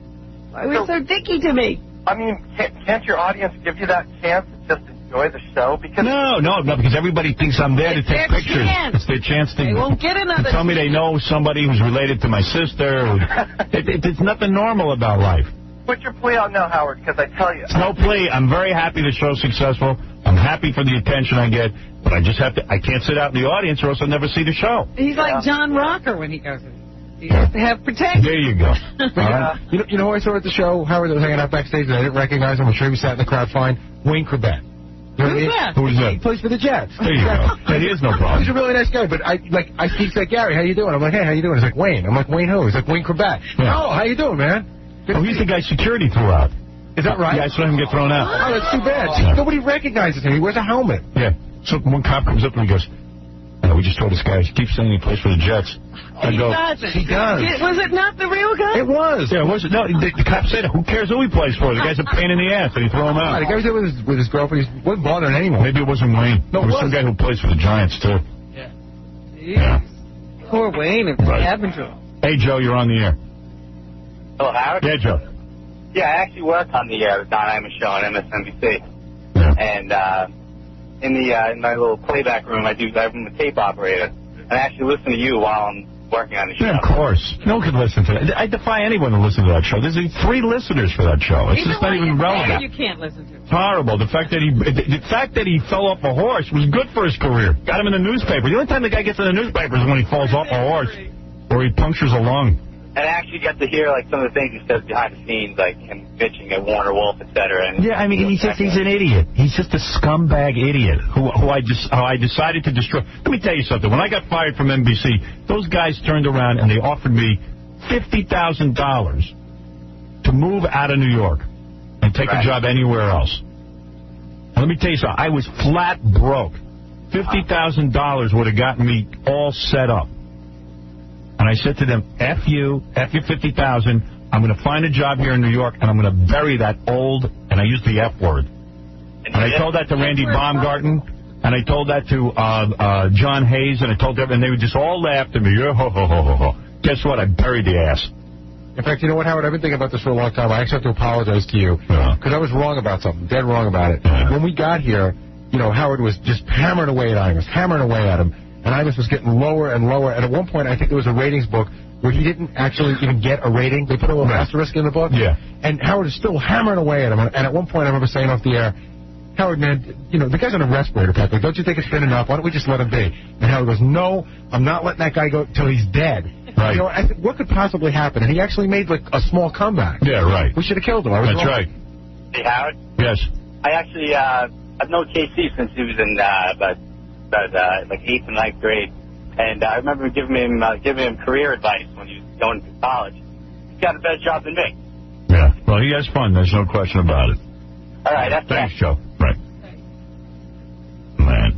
Why are you so dicky to me? I mean, can't your audience give you that chance to just enjoy the show? Because No, because everybody thinks I'm there to take pictures. It's their chance to... They won't get another... To tell me they know somebody who's related to my sister. There's nothing normal about life. Put your plea on now, Howard, because I tell you... It's no plea. I'm very happy the show's successful. I'm happy for the attention I get, but I just have to... I can't sit out in the audience or else I'll never see the show. He's like John Rocker when he goes in. You have to have protection. There you go. You know who I saw at the show, Howard, that was hanging out backstage, and I didn't recognize him. I'm sure he sat in the crowd fine. Wayne Corbett. Who's that? Who is that? He plays for the Jets. There you go. Yeah, he is no problem. He's a really nice guy, but he said, Gary, how you doing? I'm like, hey, how you doing? He's like, Wayne. I'm like, Wayne who? He's like, Wayne Corbett. Yeah. Oh, how you doing, man? Oh, he's the guy security threw out. Is that right? Yeah, I saw him get thrown out. Oh, that's too bad. See, nobody recognizes him. He wears a helmet. Yeah. So one cop comes up and he goes, we just told this guy, he keeps saying he plays for the Jets. I go, he does. Was it not the real guy? It was. Yeah, it was. No, the cop said, who cares who he plays for? The guy's a pain in the ass, and he threw him out. The guy was there with his girlfriend. He wasn't bothering anyone. Maybe it wasn't Wayne. No, it was some guy who plays for the Giants, too. Yeah. Poor Wayne. What happened to him? Hey, Joe, you're on the air. Hello, Howard? Yeah, Joe. Yeah, I actually work on the Don Imus show on MSNBC. Yeah. And in my little playback room, I'm the tape operator. And I actually listen to you while I'm working on the show. Yeah, of course. No one can listen to that. I defy anyone to listen to that show. There's 3 listeners for that show. It's just not even relevant. You can't listen to it. It's horrible. The fact that he fell off a horse was good for his career. Got him in the newspaper. The only time the guy gets in the newspaper is when he falls off a horse or he punctures a lung. And I actually got to hear some of the things he says behind the scenes, like him bitching at Warner Wolf, etc. Yeah, I mean, he's an idiot. He's just a scumbag idiot who I decided to destroy. Let me tell you something. When I got fired from NBC, those guys turned around and they offered me $50,000 to move out of New York and take a job anywhere else. And let me tell you something. I was flat broke. $50,000 would have gotten me all set up. And I said to them, F you, F your $50,000. I'm going to find a job here in New York, and I'm going to bury that old, and I used the F word. And I told that to Randy Baumgarten, and I told that to John Hayes, and I told them, and they would just all laugh at me. Ho, ho, ho, ho, ho. Guess what? I buried the ass. In fact, you know what, Howard? I've been thinking about this for a long time. I actually have to apologize to you, because I was wrong about something, dead wrong about it. When we got here, Howard was just hammering away at Imus, hammering away at him. and Imus was getting lower and lower. And at one point, I think there was a ratings book where he didn't actually even get a rating. They put a little asterisk in the book. Yeah. And Howard is still hammering away at him. And at one point, I remember saying off the air, Howard, man, you know, the guy's on a respirator, Patrick. Don't you think it's been enough? Why don't we just let him be? And Howard goes, no, I'm not letting that guy go till he's dead. Right. You know, what could possibly happen? And he actually made, like, a small comeback. Yeah, right. We should have killed him. I was That's wrong. right. Hey, Howard. Yes. I actually, I've known KC since he was in about like 8th and 9th grade. And I remember giving him career advice when he was going to college. He's got a better job than me. Yeah. Well, he has fun. There's no question about it. All right. That's Thanks, Joe. Right. Man.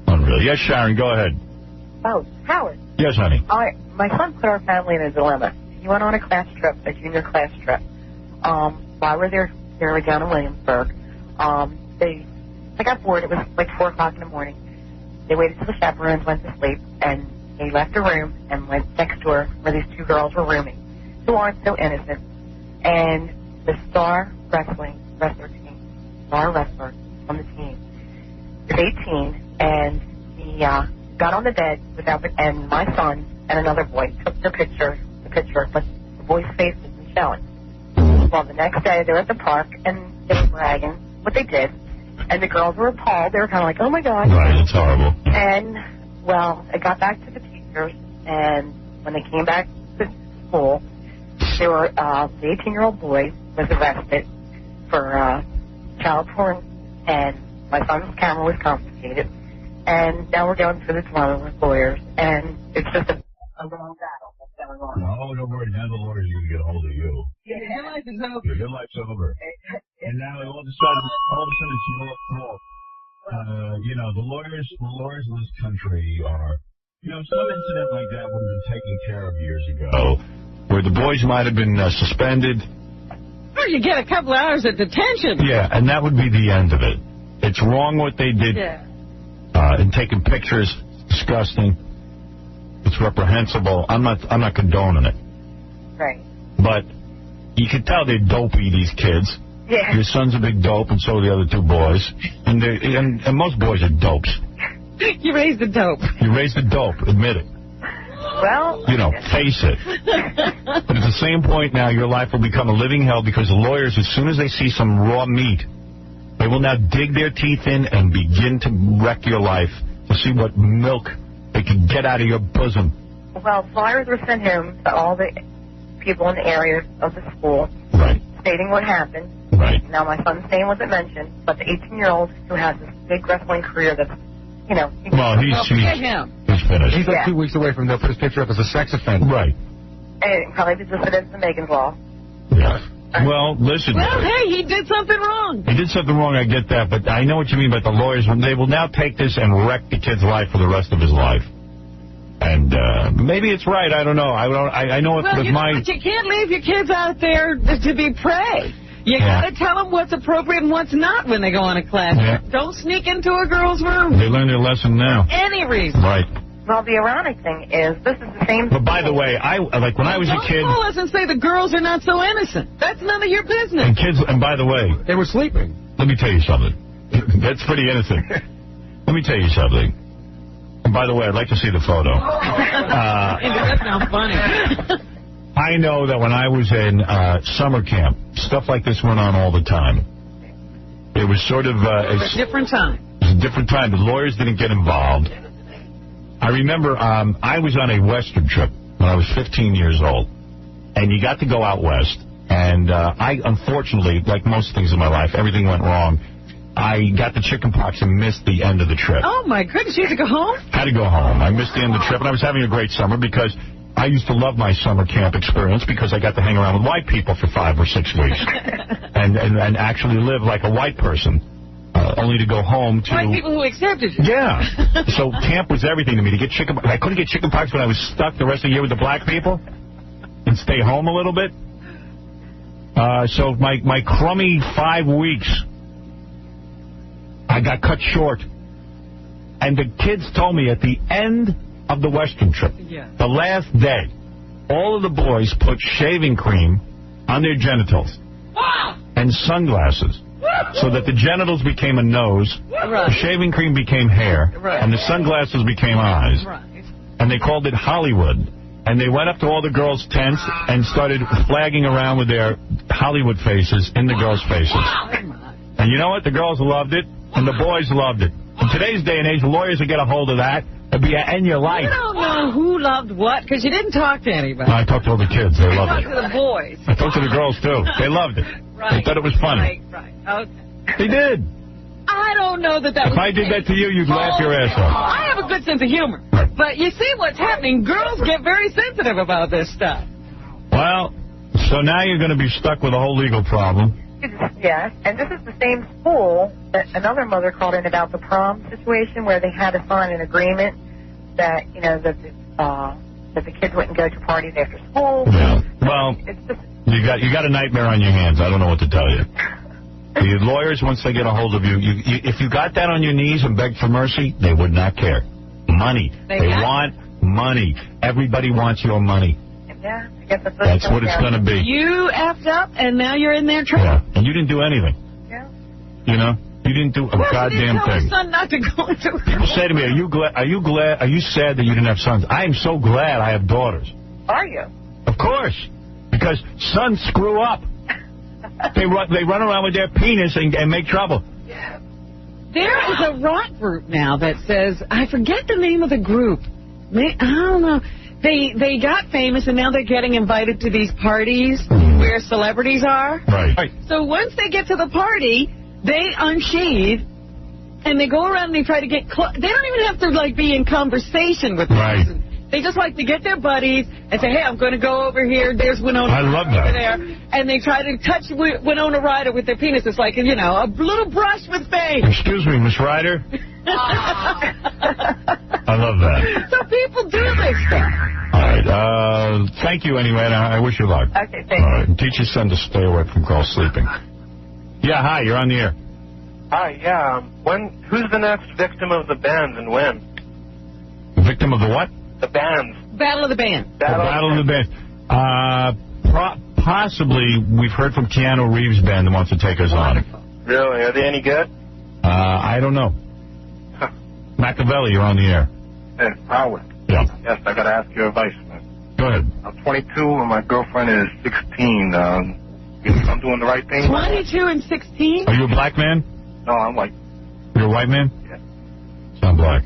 Unreal. Yes, Sharon, go ahead. Oh, Howard. Yes, honey. My son put our family in a dilemma. He went on a class trip, a junior class trip. While we were there, down in Williamsburg, they got bored. It was like 4 o'clock in the morning. They waited till the chaperones went to sleep, and they left the room and went next door where these 2 girls were rooming, who aren't so innocent. And the star wrestler on the team, is 18, and he got on the bed and my son and another boy took the picture, but the boy's face wasn't showing. Well, the next day they were at the park and they were bragging what they did, and the girls were appalled. They were kind of like, "Oh my God!" Right, it's horrible. And well, it got back to the teachers, and when they came back to school, they were the 18-year-old boy was arrested for child porn, and my son's camera was confiscated. And now we're going through the dilemma with lawyers, and it's just a long battle that's going on. No, don't worry. Now the lawyers are going to get a hold of you. Yeah, your life is over. Your life's over. And now all of a sudden it's your fault. You know, the lawyers in this country are, you know, some incident like that would have been taken care of years ago, where the boys might have been suspended. Or you get a couple hours of detention. Yeah, and that would be the end of it. It's wrong what they did. Yeah. And taking pictures, disgusting. It's reprehensible. I'm not condoning it. Right. But you can tell they're dopey, these kids. Yeah. Your son's a big dope, and so are the other 2 boys. And most boys are dopes. You raised the dope. You raised the dope. Admit it. Well, you know, face it. But at the same point now, your life will become a living hell because the lawyers, as soon as they see some raw meat, they will now dig their teeth in and begin to wreck your life to see what milk they can get out of your bosom. Well, flyers were sent home to all the people in the area of the school, right, stating what happened. Right. Now, my son's name wasn't mentioned, but the 18-year-old who has this big wrestling career that's, you know... Well, he's finished. He's like 2 weeks away from they'll put his picture up as a sex offender. Right. And it probably be listed as the Megan's Law. Yeah. Well, listen. Well, hey, he did something wrong. He did something wrong, I get that, but I know what you mean about the lawyers. They will now take this and wreck the kid's life for the rest of his life. And maybe it's right, I don't know. I know well, with my... But you can't leave your kids out there to be prey. You got to tell them what's appropriate and what's not when they go on a class. Yeah. Don't sneak into a girl's room. They learn their lesson now. Any reason. Right. Well, the ironic thing is, this is the same... But by the way, when I was a kid... Don't call us and say the girls are not so innocent. That's none of your business. And by the way... They were sleeping. Let me tell you something. That's pretty innocent. Let me tell you something. And by the way, I'd like to see the photo. That sounds funny. I know that when I was in summer camp, stuff like this went on all the time. It was sort of... It was a different time. It was a different time. The lawyers didn't get involved. I remember I was on a Western trip when I was 15 years old, and you got to go out west. And I, unfortunately, like most things in my life, everything went wrong. I got the chicken pox and missed the end of the trip. Oh, my goodness. You had to go home? Had to go home. I missed the end of the trip, and I was having a great summer because I used to love my summer camp experience because I got to hang around with white people for 5 or 6 weeks and actually live like a white person. Only to go home to... White people who accepted you. Yeah. So camp was everything to me. To get chicken... I couldn't get chicken pox when I was stuck the rest of the year with the black people and stay home a little bit. So my crummy 5 weeks, I got cut short. And the kids told me at the end of the Western trip, the last day, all of the boys put shaving cream on their genitals and sunglasses. so that the genitals became a nose, Right. the shaving cream became hair, Right. and the sunglasses became eyes. Right. And they called it Hollywood. And they went up to all the girls' tents and started flagging around with their Hollywood faces in the girls' faces. And you know what? The girls loved it, and the boys loved it. In today's day and age, the lawyers will get a hold of that. It'll be in your life. You don't know who loved what because you didn't talk to anybody. I talked to all the kids. They You loved talked it. to the boys. I talked to the girls, too. They loved it. Right. They thought it was funny. Right. Okay. They did. I don't know that was If I did that to you, you'd laugh your ass off. I have a good sense of humor. But you see what's happening. Girls get very sensitive about this stuff. Well, so now you're going to be stuck with a whole legal problem. Yes, and this is the same school that another mother called in about the prom situation where they had to sign an agreement that, you know, that the kids wouldn't go to parties after school. Yeah. Well, It's just, you got a nightmare on your hands. I don't know what to tell you. The lawyers, once they get a hold of you, if you got that on your knees and begged for mercy, they would not care. Money. They want money. Everybody wants your money. yeah, I guess That's what it's going to be. You effed up, and now you're in their trouble. Yeah. And you didn't do anything. Yeah. You know? You didn't do a Well, goddamn you didn't tell thing. your son not to go into People say to me, are you sad that you didn't have sons? I am so glad I have daughters. Are you? Of course. Because sons screw up. They run around with their penis and make trouble. There is a rock group now that says, I forget the name of the group. I don't know. They got famous, and now they're getting invited to these parties where celebrities are. Right. So once they get to the party, they unsheathe, and they go around and they try to get close. They don't even have to, like, be in conversation with the person. They just like to get their buddies and say, hey, I'm going to go over here. There's Winona I love Ryder that. over there. And they try to touch Winona Ryder with their penis. It's like, you know, a little brush with fame. Excuse me, Miss Ryder. I love that. So people do this stuff. All right. Thank you anyway, and I wish you luck. Okay, thanks. All right. And teach your son to stay away from girls sleeping. Yeah, hi. You're on the air. Hi, yeah. Who's the next victim of the bands and when? Victim of the what? The bands. Battle of the Band. Battle of the Band. Possibly, we've heard from Keanu Reeves' band that wants to take us on. Really? Are they any good? I don't know. Machiavelli, you're on the air. Hey, Howard. Yeah. Yes, I got to ask your advice, man. Go ahead. I'm 22 and my girlfriend is 16. I'm doing the right thing. 22 and 16? Are you a black man? No, I'm white. You're a white man? Yeah. Sound black.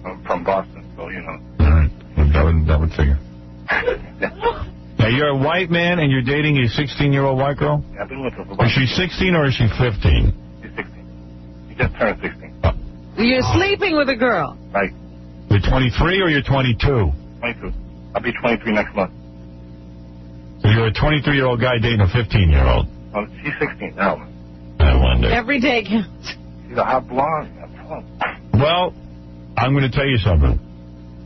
I'm from Boston, so, you know. All right. That would figure. Now, you're a white man and you're dating a 16-year-old white girl? Yeah, I've been with her for about... Is she 16 or is she 15? She's 16. She just turned 16. You're sleeping with a girl. Right. You're 23 or you're 22? 22. I'll be 23 next month. So you're a 23-year-old guy dating a 15-year-old? Well, she's 16 now. One day. Every day counts. She's a hot blonde. Well, I'm going to tell you something.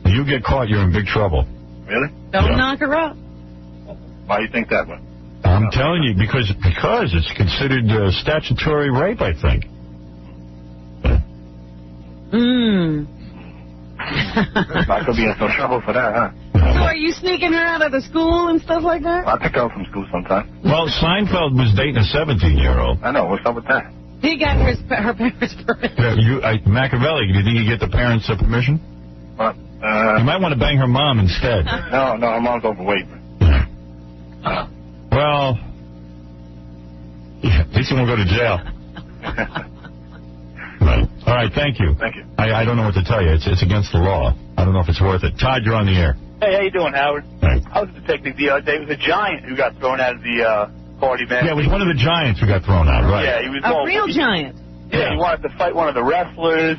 You get caught, you're in big trouble. Really? Don't knock her up. Why do you think that way? I'm telling you, because it's considered statutory rape, I think. I could be in some trouble for that, huh? So are you sneaking her out of the school and stuff like that? I pick her up from school sometime. Well, Seinfeld was dating a 17-year-old. I know. What's up with that? He got her parents' permission. Machiavelli, do you think you get the parents' permission? What? You might want to bang her mom instead. No, her mom's overweight. Well, at least you won't go to jail. Right. All right, thank you. Thank you. I don't know what to tell you. It's against the law. I don't know if it's worth it. Todd, you're on the air. Hey, how you doing, Howard? Right. I was at the Technic the other day. It was a giant who got thrown out of the party, man. Yeah, it was one of the giants who got thrown out, right? Yeah, he was A real giant. Yeah, he wanted to fight one of the wrestlers.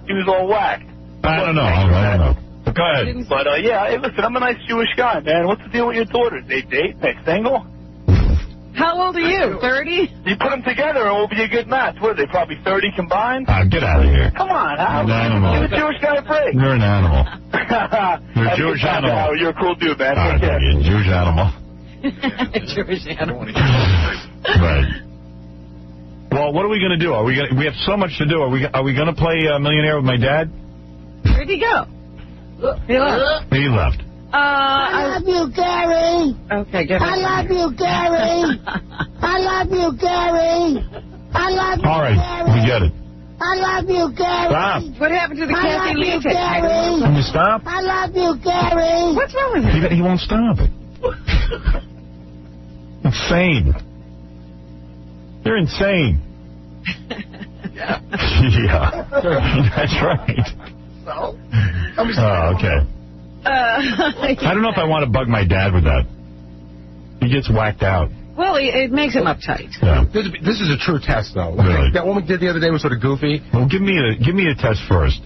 He was all whacked. I don't know. But go ahead. But, yeah, hey, listen, I'm a nice Jewish guy, man. What's the deal with your daughters? They date? They single? How old are you? 30? You put them together and it will be a good match. What are they, probably 30 combined? Get out of here. Come on, Howard. You're an animal. Give a Jewish guy a break. You're an animal. You're a Have Jewish good time, animal. Howard. You're a cool dude, man. All right, Take care. you're a Jewish animal. Jewish animal. Right. Well, what are we going to do? We have so much to do. Are we going to play Millionaire with my dad? Where'd he go? He left. He left. I love you, Gary. Okay, get I love you, Gary. I love you, Gary. I love you, All right, Gary. we get it. I love you, Gary. Stop. What happened to the I Kathy love Lee you, tape? Gary. Can you stop? I love you, Gary. What's wrong with him? He won't stop. Insane. You're insane. Yeah. That's right. So? Oh, okay. I don't know if I want to bug my dad with that. He gets whacked out. Well, it makes him uptight. Yeah. This is a true test, though. Really? That one we did the other day was sort of goofy. Well, give me a test first.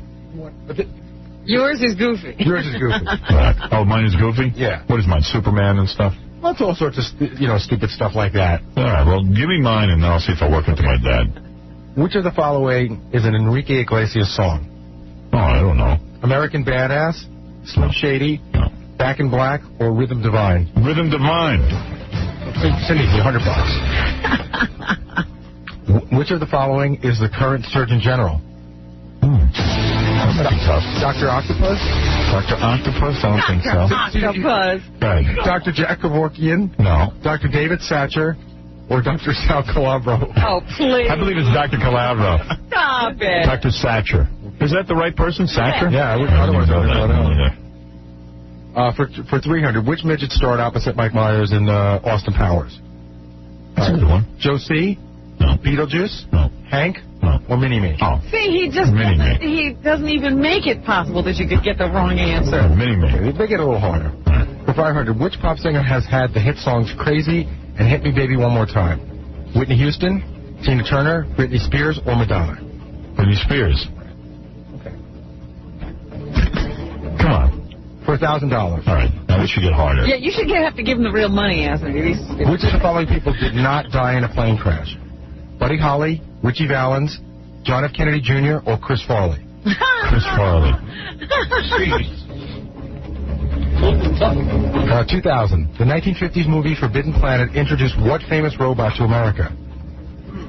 Yours is goofy. Yours is goofy. Right. Oh, mine is goofy? Yeah. What is mine, Superman and stuff? That's all sorts of stupid stuff like that. All right, well, give me mine, and then I'll see if I work into my dad. Which of the following is an Enrique Iglesias song? Oh, I don't know. American Badass, Slim Shady, Back in Black, or Rhythm Divine? Rhythm Divine. Send me $100. Which of the following is the current Surgeon General? That might be tough. Dr. Octopus? Dr. Octopus? I don't think so. Octopus. Right. Dr. Jack Kevorkian? No. Dr. David Satcher? Or Dr. Sal Calabro? Oh, please. I believe it's Dr. Calabro. Stop it. Dr. Satcher. Is that the right person, Satcher? Yeah, I would know that. For 300, which midget starred opposite Mike Myers in Austin Powers? That's a good one. Joe C? No. Beetlejuice? No. Hank? No. Or Mini-Me? Oh. See, he doesn't even make it possible that you could get the wrong answer. Mini-Me. They get a little harder. For 500, which pop singer has had the hit songs Crazy and Hit Me Baby One More Time? Whitney Houston, Tina Turner, Britney Spears, or Madonna? Britney Spears. Okay. Come on. For $1,000. All right. Now we should get harder. Yeah, you should have to give him the real money, Anthony. Which of the following people did not die in a plane crash? Buddy Holly, Richie Valens, John F. Kennedy Jr., or Chris Farley? Chris Farley. 2000. The 1950s movie Forbidden Planet introduced what famous robot to America?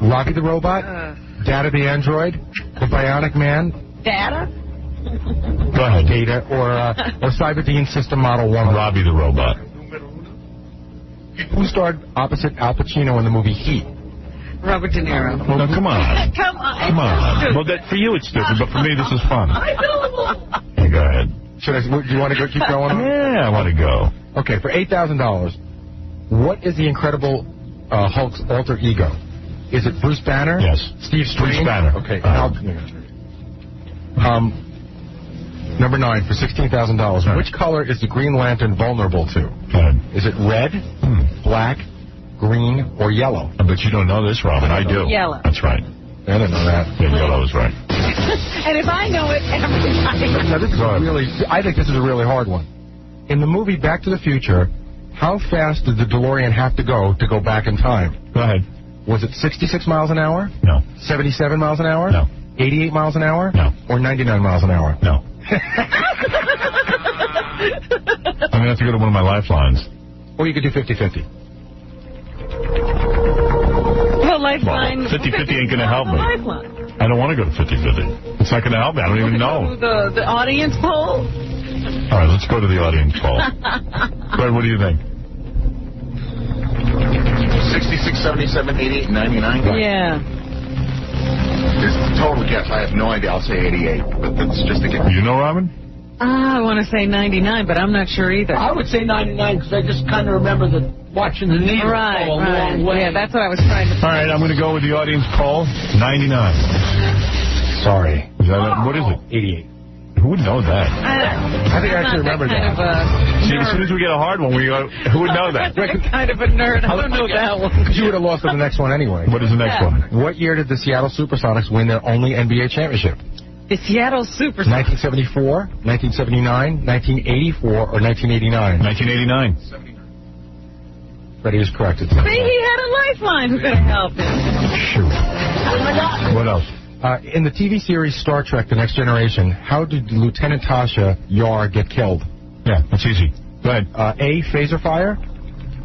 Robbie the Robot, Data the Android, the Bionic Man, Data? Go ahead. Data, or Cyberdyne System Model 1. Robbie the Robot. Who starred opposite Al Pacino in the movie Heat? Robert De Niro. Well, no, come on. Come on. Come on. Well, for you it's stupid, but for me this is fun. Hey, go ahead. Do you want to keep going? Yeah, I want to go. Okay, for $8,000, what is the Incredible Hulk's alter ego? Is it Bruce Banner? Yes. Steve Strange? Bruce Banner. Okay. Number 9, for $16,000. Right. Which color is the Green Lantern vulnerable to? Go ahead. Is it red, black, green, or yellow? I bet you don't know this, Robin. I do. Yellow. That's right. I didn't know that. Yeah, yellow is right. And if I know it, everybody. Now, this is I think this is a really hard one. In the movie Back to the Future, how fast did the DeLorean have to go back in time? Go ahead. Was it 66 miles an hour? No. 77 miles an hour? No. 88 miles an hour? No. Or 99 miles an hour? No. I'm going to have to go to one of my lifelines. Or you could do 50-50. Well, Lifeline. 50-50 ain't going to help me. Lifeline. I don't want to go to 50-50. It's not going to help me. I don't even know. The audience poll? All right, let's go to the audience poll. Fred, what do you think? 66, 77, 88, 99. Yeah. It's a total guess. I have no idea. I'll say 88. But that's just a guess. You know, Robin? I want to say 99, but I'm not sure either. I would say 99 because I just kind of remember watching the needle go a long way. Yeah, that's what I was trying to say. All right, I'm going to go with the audience poll. 99. Sorry. What is it? 88. Who would know that? I think I actually remember that. See, as soon as we get a hard one, who would know that? Kind of a nerd. I don't know that one. Because you would have lost on the next one anyway. What is the next one? What year did the Seattle Supersonics win their only NBA championship? The Seattle Supersonics. 1974, 1979, 1984, or 1989? 1989. Freddie is correct. See, he had a lifeline who could have helped him. Shoot. What else? In the TV series Star Trek The Next Generation, how did Lieutenant Tasha Yar get killed? Yeah, that's easy. Go ahead. A, phaser fire.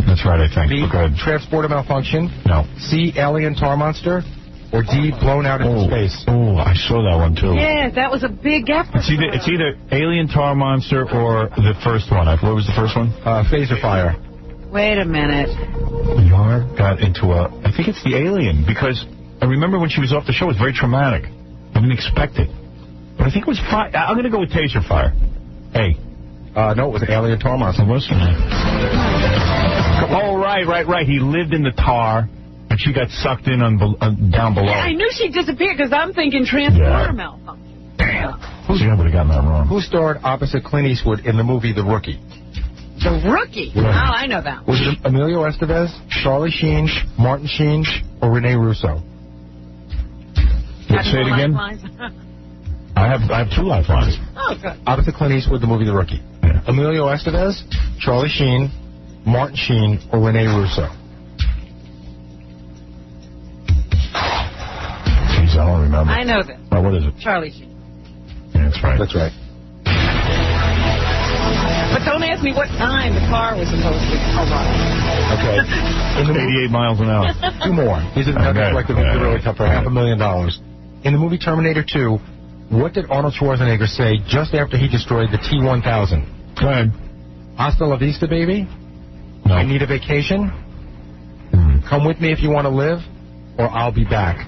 That's right, I think. B, go ahead. transporter malfunction. No. C, alien tar monster. Or D, blown out into space. Oh, I saw that one, too. Yeah, that was a big effort. It's either alien tar monster or the first one. What was the first one? Phaser fire. Wait a minute. Yar got into I think it's the alien, because I remember when she was off the show, it was very traumatic. I didn't expect it. But I think it was fire. I'm going to go with Taser Fire. Hey. No, it was Alien Tar Monster. Oh, right. He lived in the tar, and she got sucked in down below. Yeah, I knew she'd disappear because I'm thinking transporter malfunction. Damn. See, I would have gotten that wrong. Who starred opposite Clint Eastwood in the movie The Rookie? The Rookie? Yeah. Oh, I know that one. Was it Emilio Estevez, Charlie Sheen, Martin Sheen, or Rene Russo? Let's say it again. I have 2 lifelines. Oh, good. Opposite Clint Eastwood, the movie The Rookie. Yeah. Emilio Estevez, Charlie Sheen, Martin Sheen, or Rene Russo? Jeez, I don't remember. I know this. Oh, what is it? Charlie Sheen. Yeah, that's right. That's right. But don't ask me what time the car was supposed to arrive. Okay. 88 miles an hour. 2 more. These are like the really tough for $500,000. In the movie Terminator 2, what did Arnold Schwarzenegger say just after he destroyed the T-1000? Go ahead. Hasta la vista, baby. No. I need a vacation. Come with me if you want to live, or I'll be back.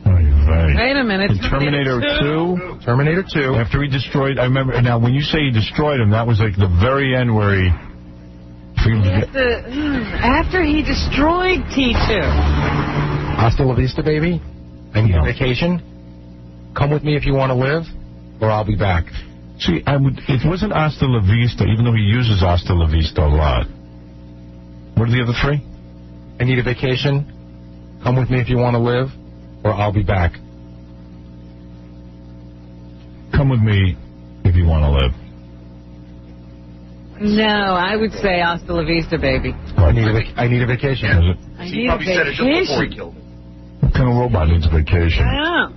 Wait a minute. Terminator 2? Terminator 2. After he destroyed, I remember, now when you say he destroyed him, that was like the very end where he... After he destroyed T2. Hasta la vista, baby. I need a vacation. Come with me if you want to live, or I'll be back. See, it wasn't hasta la vista, even though he uses hasta la vista a lot. What are the other 3? I need a vacation. Come with me if you want to live, or I'll be back. Come with me if you want to live. No, I would say hasta la vista, baby. I need a vacation. Yeah. I need a vacation. What kind of robot needs a vacation? Yeah.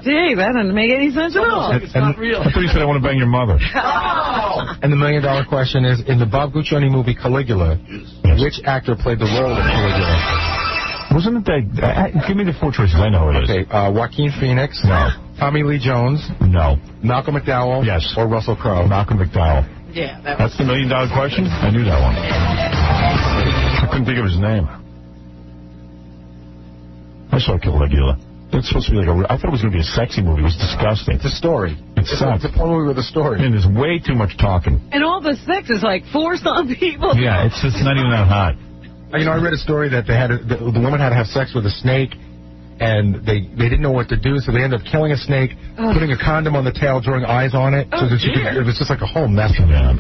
Gee, that doesn't make any sense at all. It's not real. I thought you said I want to bang your mother. And the $1 million question is, in the Bob Guccione movie Caligula, which actor played the role of Caligula? Wasn't it that... give me the 4 choices. I know it is. Okay, Joaquin Phoenix. No. Tommy Lee Jones. No. Malcolm McDowell. Yes. Or Russell Crowe. Malcolm McDowell. Yeah. That's the $1 million question? I knew that one. I couldn't think of his name. I saw Caligula. It's supposed to be like I thought it was going to be a sexy movie. It was disgusting. It's a story. It's a porn movie with a story. And there's way too much talking. And all the sex is like 4-some people. Yeah, it's just not even that hot. You know, I read a story that they had the woman had to have sex with a snake, and they didn't know what to do, so they ended up killing a snake, putting a condom on the tail, drawing eyes on it, so that she could. It was just like a whole mess. Yeah.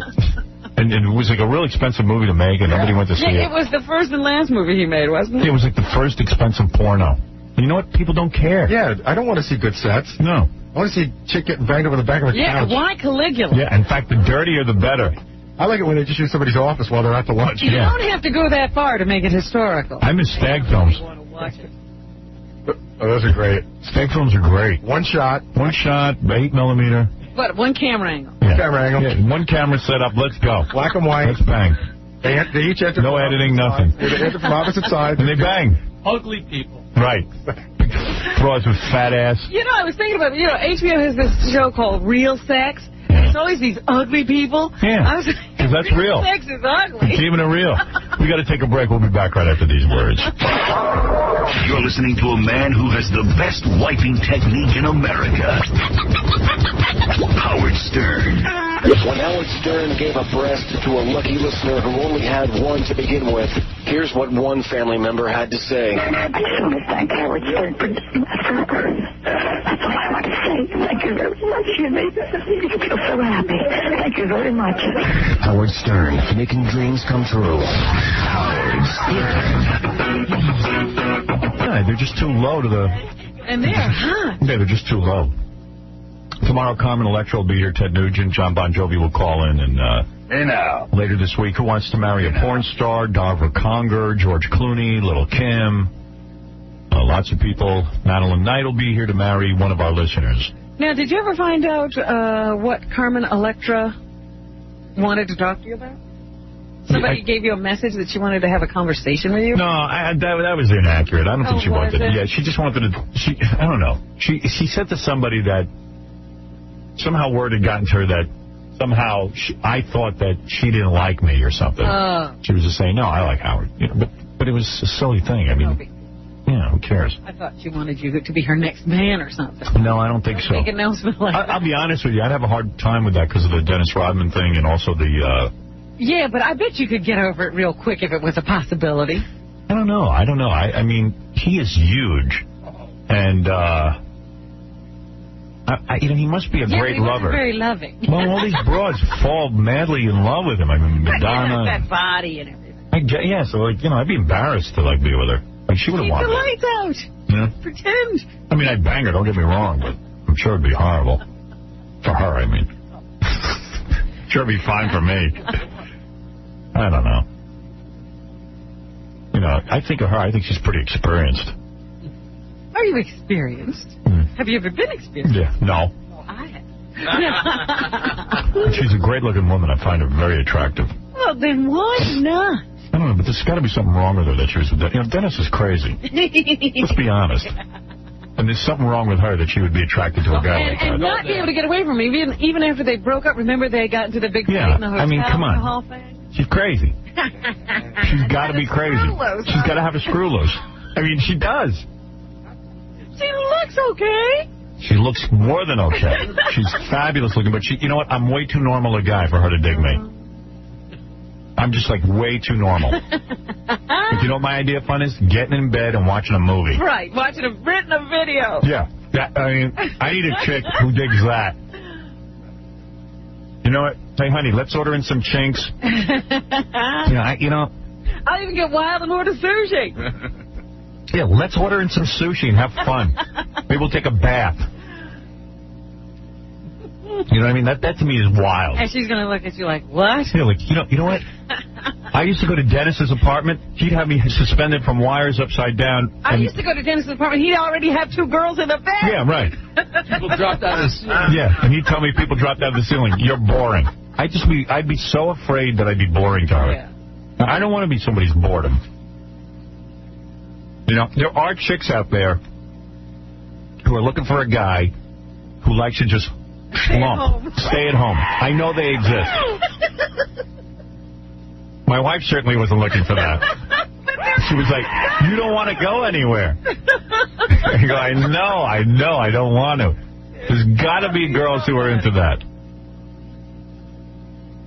And it was like a real expensive movie to make, and nobody went to see it. It was the first and last movie he made, wasn't it? It was like the first expensive porno. You know what? People don't care. Yeah, I don't want to see good sets. No. I want to see a chick getting banged over the back of a couch. Yeah, why Caligula? Yeah, in fact, the dirtier the better. I like it when they just use somebody's office while they're at the lunch. You don't have to go that far to make it historical. I miss stag films. You want to watch it. Oh, those are great. Stag films are great. One shot, 8mm. What, one camera angle? Yeah. Camera angle. Yeah, one camera set up. Let's go. Black and white. Let's bang. They each enter. No editing, nothing. They enter from opposite sides. And they bang. Ugly people. Right. Broads with fat ass. You know, I was thinking about, HBO has this show called Real Sex. There's always these ugly people. Yeah. Because that's real. Sex is ugly. It's even a real. We got to take a break. We'll be back right after these words. You're listening to a man who has the best wiping technique in America. Howard Stern. When Howard Stern gave a breast to a lucky listener who only had one to begin with, here's what one family member had to say. I just want to thank Howard Stern for my supper. That's all I want to say. Thank you very much. You made me feel so happy. Thank you very much. Howard Stern, making dreams come true. Howard Stern. Yeah, they're just too low to the... And they're hot. Yeah, they're just too low. Tomorrow, Carmen Electra will be here. Ted Nugent, John Bon Jovi will call in. And hey now. Later this week, Who Wants to Marry a Porn Star? Darva Conger, George Clooney, Little Kim. Lots of people. Madeline Knight will be here to marry one of our listeners. Now, did you ever find out what Carmen Electra wanted to talk to you about? Somebody gave you a message that she wanted to have a conversation with you? No, that was inaccurate. I don't think she wanted to. Yeah, she just wanted to... I don't know. She said to somebody that somehow word had gotten to her that somehow I thought that she didn't like me or something. She was just saying, no, I like Howard. But it was a silly thing. I mean, Yeah, who cares? I thought she wanted you to be her next man or something. No, I don't think so. Making no smell like I'll be honest with you. I'd have a hard time with that because of the Dennis Rodman thing and also the... Yeah, but I bet you could get over it real quick if it was a possibility. I don't know. I mean, he is huge. And, he must be a great lover. Very loving. Well, all these broads fall madly in love with him. I mean, Madonna. That body and everything. Yeah, so, like, I'd be embarrassed to, like, be with her. Like, she wouldn't want the that. lights out. Yeah. Pretend. I mean, I'd bang her, don't get me wrong, but I'm sure it'd be horrible. For her, I mean. Sure it'd be fine for me. I don't know. I think of her, I think she's pretty experienced. Are you experienced? Have you ever been experienced? Yeah. No. Oh, I have. She's a great-looking woman. I find her very attractive. Well, then why not? I don't know, but there's got to be something wrong with her that she was with that. Dennis is crazy. Let's be honest. And there's something wrong with her that she would be attracted to a guy like that. And not be able to get away from him, even after they broke up. Remember they got into the big fight in the hotel? I mean, come on. The whole thing? She's crazy. She's got to be crazy. She's got to have a screw loose. I mean, she does. She looks okay. She looks more than okay. She's fabulous looking, but you know what? I'm way too normal a guy for her to dig me. I'm just like way too normal. But you know what my idea of fun is? Getting in bed and watching a movie. Right, watching a video. Yeah. I mean, I need a chick who digs that. You know what? Hey, honey, let's order in some chinks. I'll even get wild and order sushi. Yeah, let's order in some sushi and have fun. Maybe we'll take a bath. You know what I mean? That to me is wild. And she's going to look at you like, what? Yeah, like, you know what? I used to go to Dennis's apartment. He'd have me suspended from wires upside down. I used to go to Dennis's apartment. He'd already have 2 girls in the bed. Yeah, right. People dropped out of the ceiling. Yeah, and he'd tell me people dropped out of the ceiling. You're boring. I'd be so afraid that I'd be boring to her. Yeah. I don't want to be somebody's boredom. There are chicks out there who are looking for a guy who likes to just slump, stay at home. I know they exist. My wife certainly wasn't looking for that. She was like, you don't want to go anywhere. I go, I know, I don't want to. There's got to be girls who are into that.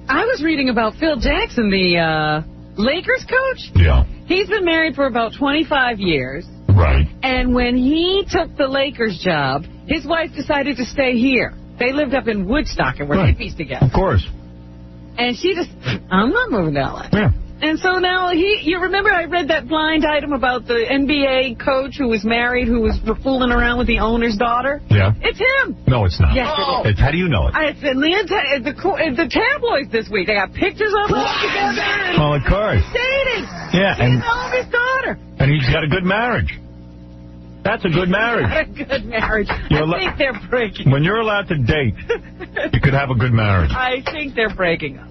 I was reading about Phil Jackson, the Lakers coach. Yeah. He's been married for about 25 years. Right. And when he took the Lakers job, his wife decided to stay here. They lived up in Woodstock and were hippies together. Of course. And she just, I'm not moving to L.A. Yeah. And so now you remember I read that blind item about the NBA coach who was married, who was fooling around with the owner's daughter? Yeah. It's him. No, it's not. Yes, it is. How do you know it? It's in the tabloids this week. They got pictures of them together. Well, of course. Dating. Yeah. He's the owner's daughter. And he's got a good marriage. That's a good marriage. A good marriage. I think they're breaking. When you're allowed to date, you could have a good marriage. I think they're breaking up.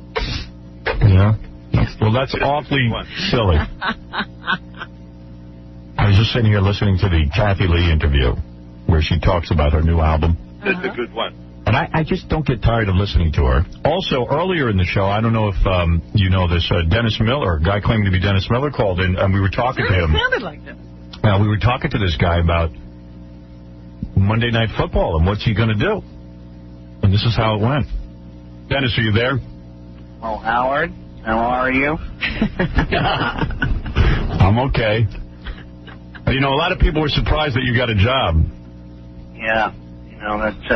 Yeah. Well, that's awfully silly. I was just sitting here listening to the Kathy Lee interview where she talks about her new album. That's a good one. And I just don't get tired of listening to her. Also, earlier in the show, I don't know if you know this, Dennis Miller, a guy claiming to be Dennis Miller, called in, and we were talking to him. It sounded like that. Now, we were talking to this guy about Monday Night Football and what's he going to do. And this is how it went. Dennis, are you there? Oh, Howard, how are you? I'm okay. A lot of people were surprised that you got a job. Yeah, that's,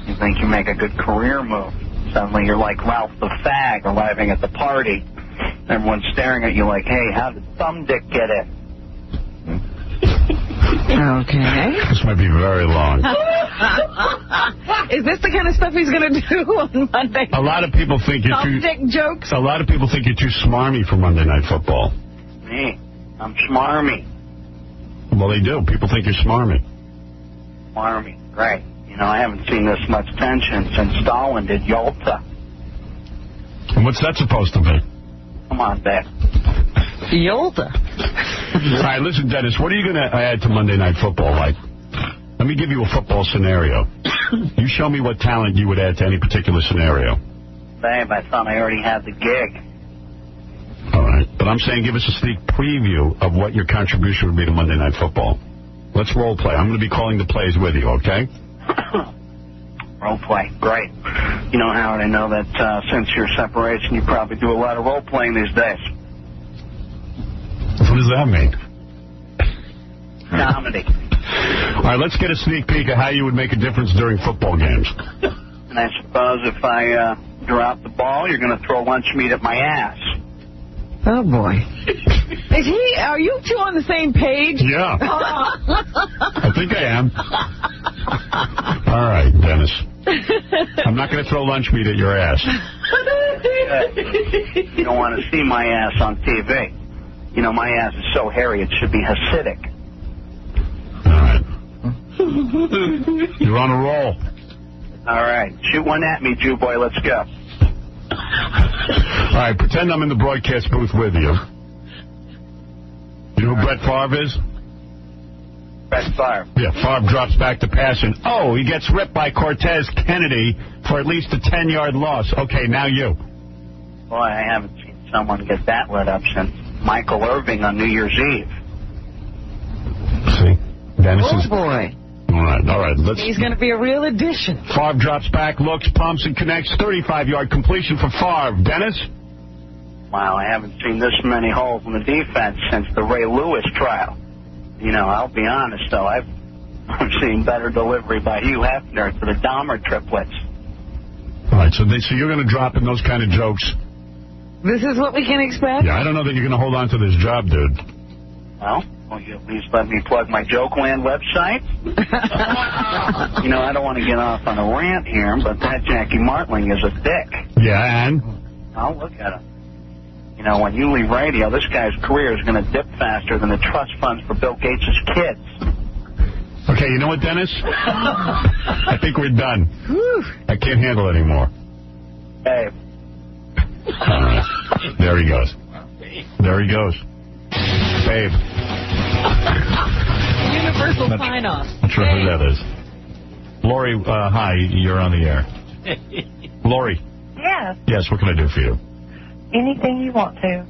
you think you make a good career move. Suddenly you're like Ralph the Fag arriving at the party. Everyone's staring at you like, hey, how did Thumb Dick get in? Okay. This might be very long. Is this the kind of stuff he's going to do on Monday? A lot of people think you're too... Dick jokes? A lot of people think you're too smarmy for Monday Night Football. Me? I'm smarmy. Well, they do. People think you're smarmy. Smarmy. Great. I haven't seen this much tension since Stalin did Yalta. And what's that supposed to be? Come on, Dad. Yalta. All right, listen, Dennis, what are you going to add to Monday Night Football? Like, let me give you a football scenario. You show me what talent you would add to any particular scenario. Babe, I thought I already had the gig. All right. But I'm saying give us a sneak preview of what your contribution would be to Monday Night Football. Let's role play. I'm going to be calling the plays with you, okay? Role play, great. You know, Howard, I know that since your separation, you probably do a lot of role playing these days. What does that mean? Comedy. All right, let's get a sneak peek of how you would make a difference during football games. And I suppose if I drop the ball, you're going to throw lunch meat at my ass. Oh, boy. Are you two on the same page? Yeah. I think I am. All right, Dennis. I'm not going to throw lunch meat at your ass. You don't want to see my ass on TV. You know, my ass is so hairy, it should be Hasidic. All right. You're on a roll. All right. Shoot one at me, Jew boy. Let's go. All right, pretend I'm in the broadcast booth with you. You know who Brett Favre is? Brett Favre. Yeah, Favre drops back to pass, and he gets ripped by Cortez Kennedy for at least a 10-yard loss. Okay, now you. Boy, I haven't seen someone get that lit up since Michael Irving on New Year's Eve. See? Dennis is... boy. All right. He's going to be a real addition. Favre drops back, looks, pumps, and connects. 35-yard completion for Favre. Dennis? Wow, I haven't seen this many holes in the defense since the Ray Lewis trial. You know, I'll be honest, though. I've seen better delivery by Hugh Hefner to the Dahmer triplets. All right, so you're going to drop in those kind of jokes? This is what we can expect? Yeah, I don't know that you're going to hold on to this job, dude. Well, will you at least let me plug my Jokeland website? You know, I don't want to get off on a rant here, but that Jackie Martling is a dick. Yeah, and? Oh, look at him. You know, when you leave radio, this guy's career is going to dip faster than the trust funds for Bill Gates' kids. Okay, you know what, Dennis? I think we're done. I can't handle it anymore. Hey. All right. There he goes. There he goes. Babe. Universal sign-off. Not sure who that is. Lori, hi, you're on the air. Lori. Yes. Yes, what can I do for you? Anything you want to.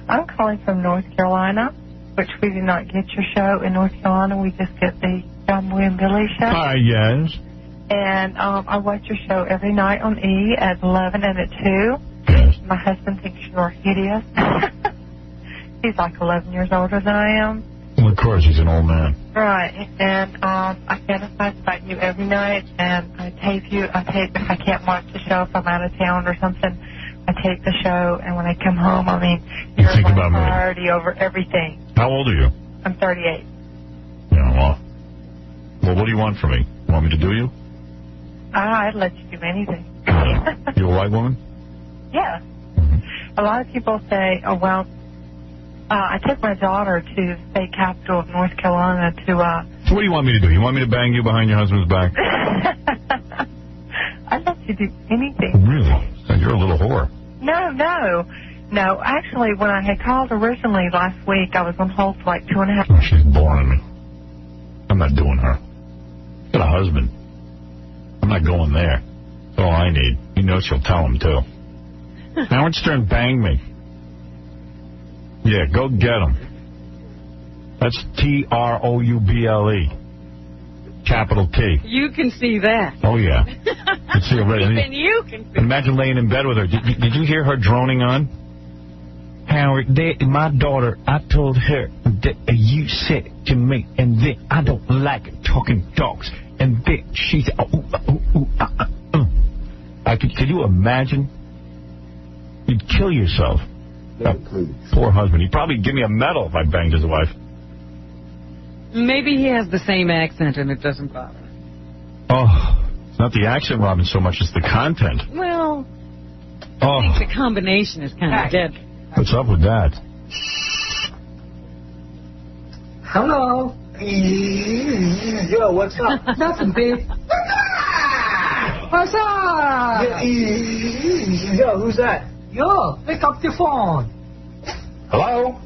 I'm calling from North Carolina, which we do not get your show in North Carolina. We just get the John Boy and Billy show. Hi, yes. And I watch your show every night on E at 11 and at 2. Yes. My husband thinks you're hideous. He's like 11 years older than I am. Well, of course, he's an old man. Right. And I fantasize about you every night, and I tape you. If I can't watch the show, if I'm out of town or something, I tape the show, and when I come home, I mean, you're think my about me. priority over everything. How old are you? I'm 38. Yeah, well, what do you want from me? You want me to do you? I'd let you do anything. You a white woman? Yeah. A lot of people say, oh, well, I took my daughter to the state capital of North Carolina to... So what do you want me to do? You want me to bang you behind your husband's back? I'd let you do anything. Really? You're a little whore. No. Actually, when I had called originally last week, I was on hold for like 2.5 Oh, she's boring me. I'm not doing her. Got a husband. I'm not going there. That's all I need. You know she'll tell him, too. Howard Stern banged me. Yeah, go get him. That's Trouble. Capital T. You can see that. Oh, yeah. You see her right. Even you can see Imagine laying in bed with her. Did you hear her droning on? Howard, my daughter, I told her that you said to me, and then I don't like talking dogs. And then she said, Could you imagine? You'd kill yourself. Poor husband. He'd probably give me a medal if I banged his wife. Maybe he has the same accent and it doesn't bother. Oh, it's not the accent, Robin, so much as the content. Well, I think the combination is kind of dead. What's up with that? Hello. Yo, what's up? Nothing, babe. What's up? Yo, who's that? Yo, pick up the phone. Hello?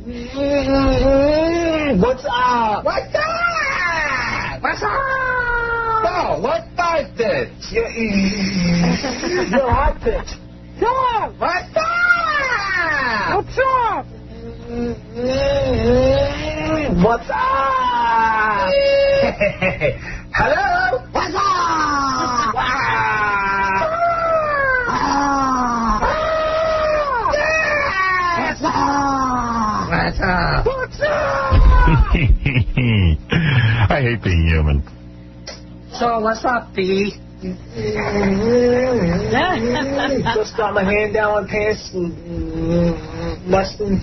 What's up? What's up? What's up? Yo, what's that bitch? Yo, hot bitch. Yo, what's up? What's up? Hello? What's up? What's up? What's up? I hate being human. So, what's up, B? Just got my hand down my pants less than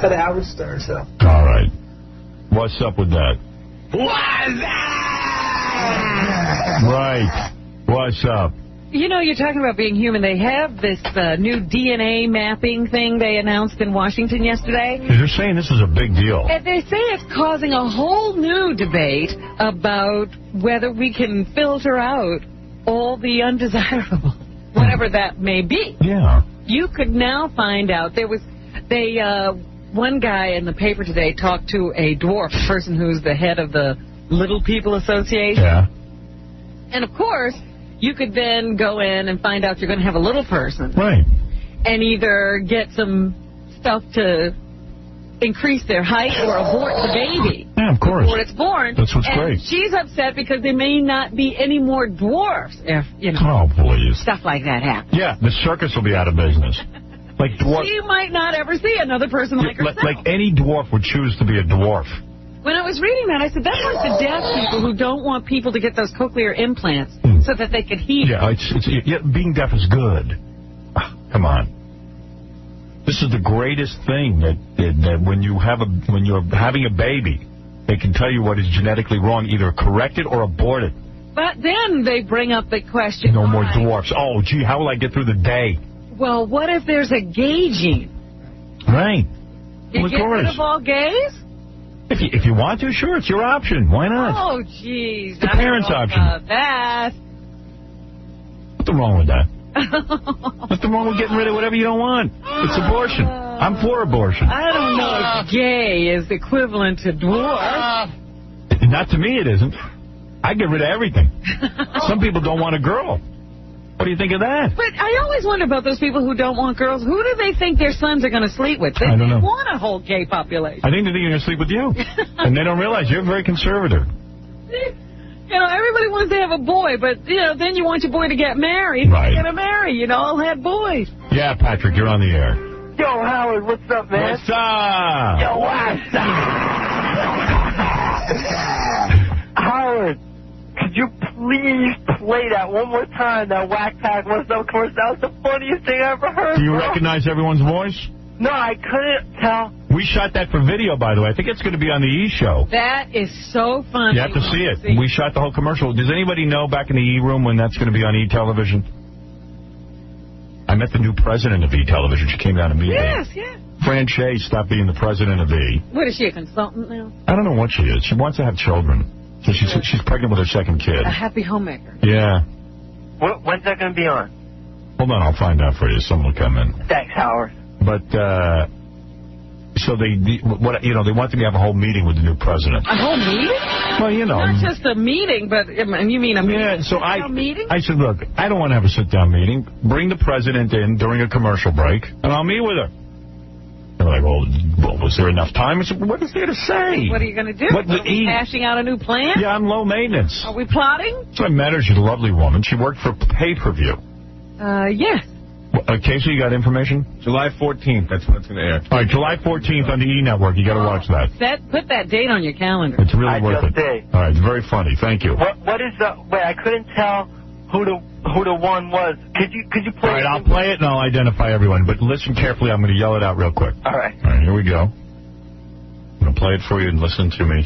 for the Howard Stern show. All right. What's up with that? What's up? Right. What's up? You know, you're talking about being human. They have this new DNA mapping thing they announced in Washington yesterday. They're saying this is a big deal. And they say it's causing a whole new debate about whether we can filter out all the undesirable, whatever that may be. Yeah. You could now find out. One guy in the paper today talked to a dwarf person who's the head of the Little People Association. Yeah. And, of course, you could then go in and find out you're going to have a little person. Right. And either get some stuff to increase their height or abort the baby. Yeah, of course. Before it's born. That's what's and great. She's upset because there may not be any more dwarfs if, you know, Oh, please. stuff like that happens. Yeah, the circus will be out of business. Like dwarf. She might not ever see another person like herself. Like any dwarf would choose to be a dwarf. When I was reading that, I said, that's like the deaf people who don't want people to get those cochlear implants so that they could hear. Yeah, being deaf is good. Come on. This is the greatest thing that when you're having a baby, they can tell you what is genetically wrong, either correct it or abort it. But then they bring up the question. No more dwarfs. Oh, gee, how will I get through the day? Well, what if there's a gay gene? Right. You get rid of all gays? If you want to, sure, it's your option. Why not? Oh, jeez. The parents' option. That. Nothing wrong with that. Nothing wrong with getting rid of whatever you don't want. It's abortion. I'm for abortion. I don't know if gay is equivalent to dwarf. Not to me, it isn't. I get rid of everything. Some people don't want a girl. What do you think of that? But I always wonder about those people who don't want girls. Who do they think their sons are going to sleep with? They I don't know. want a whole gay population. I think they think they're going to sleep with you. And they don't realize you're very conservative. You know, everybody wants to have a boy, but, you know, then you want your boy to get married. Right. You're going to marry. You know, all had boys. Yeah, Patrick, you're on the air. Yo, Howard, what's up, man? What's up? Yo, what's up? Howard, could you please play that one more time, that Whack Pack What's Up commercial? That was the funniest thing I ever heard, Do you bro. recognize everyone's voice? No, I couldn't tell. We shot that for video, by the way. I think it's going to be on the E! Show. That is so funny. You have to see it. We shot the whole commercial. Does anybody know back in the E! room when that's going to be on E! television? I met the new president of E! television. She came down to meet me. Yes, yes. Fran Shea stopped being the president of E! What is she, a consultant now? I don't know what she is. She wants to have children. So she's pregnant with her second kid. A happy homemaker. Yeah. When's that going to be on? Hold on, I'll find out for you. Someone will come in. Thanks, Howard. But, so they wanted me to have a whole meeting with the new president. A whole meeting? Well, you know. Not just a meeting, but you mean a meeting? Yeah, so a meeting? I said, look, I don't want to have a sit-down meeting. Bring the president in during a commercial break, and I'll meet with her. They're like, well, was there enough time? I said, what is there to say? What are you going to do? What, Are we hashing out a new plan? Yeah, I'm low maintenance. Are we plotting? So I met her. She's a lovely woman. She worked for pay-per-view. Yes. Casey, you got information? July 14th. That's when it's going to air. All right, July 14th on the E! Network. You got to watch that. Put that date on your calendar. It's really worth it. did. All right, it's very funny. Thank you. What is the... Wait, I couldn't tell who the one was. Could you play All right, I'll play it and I'll identify everyone. But listen carefully. I'm going to yell it out real quick. All right. All right, here we go. I'm going to play it for you and listen to me.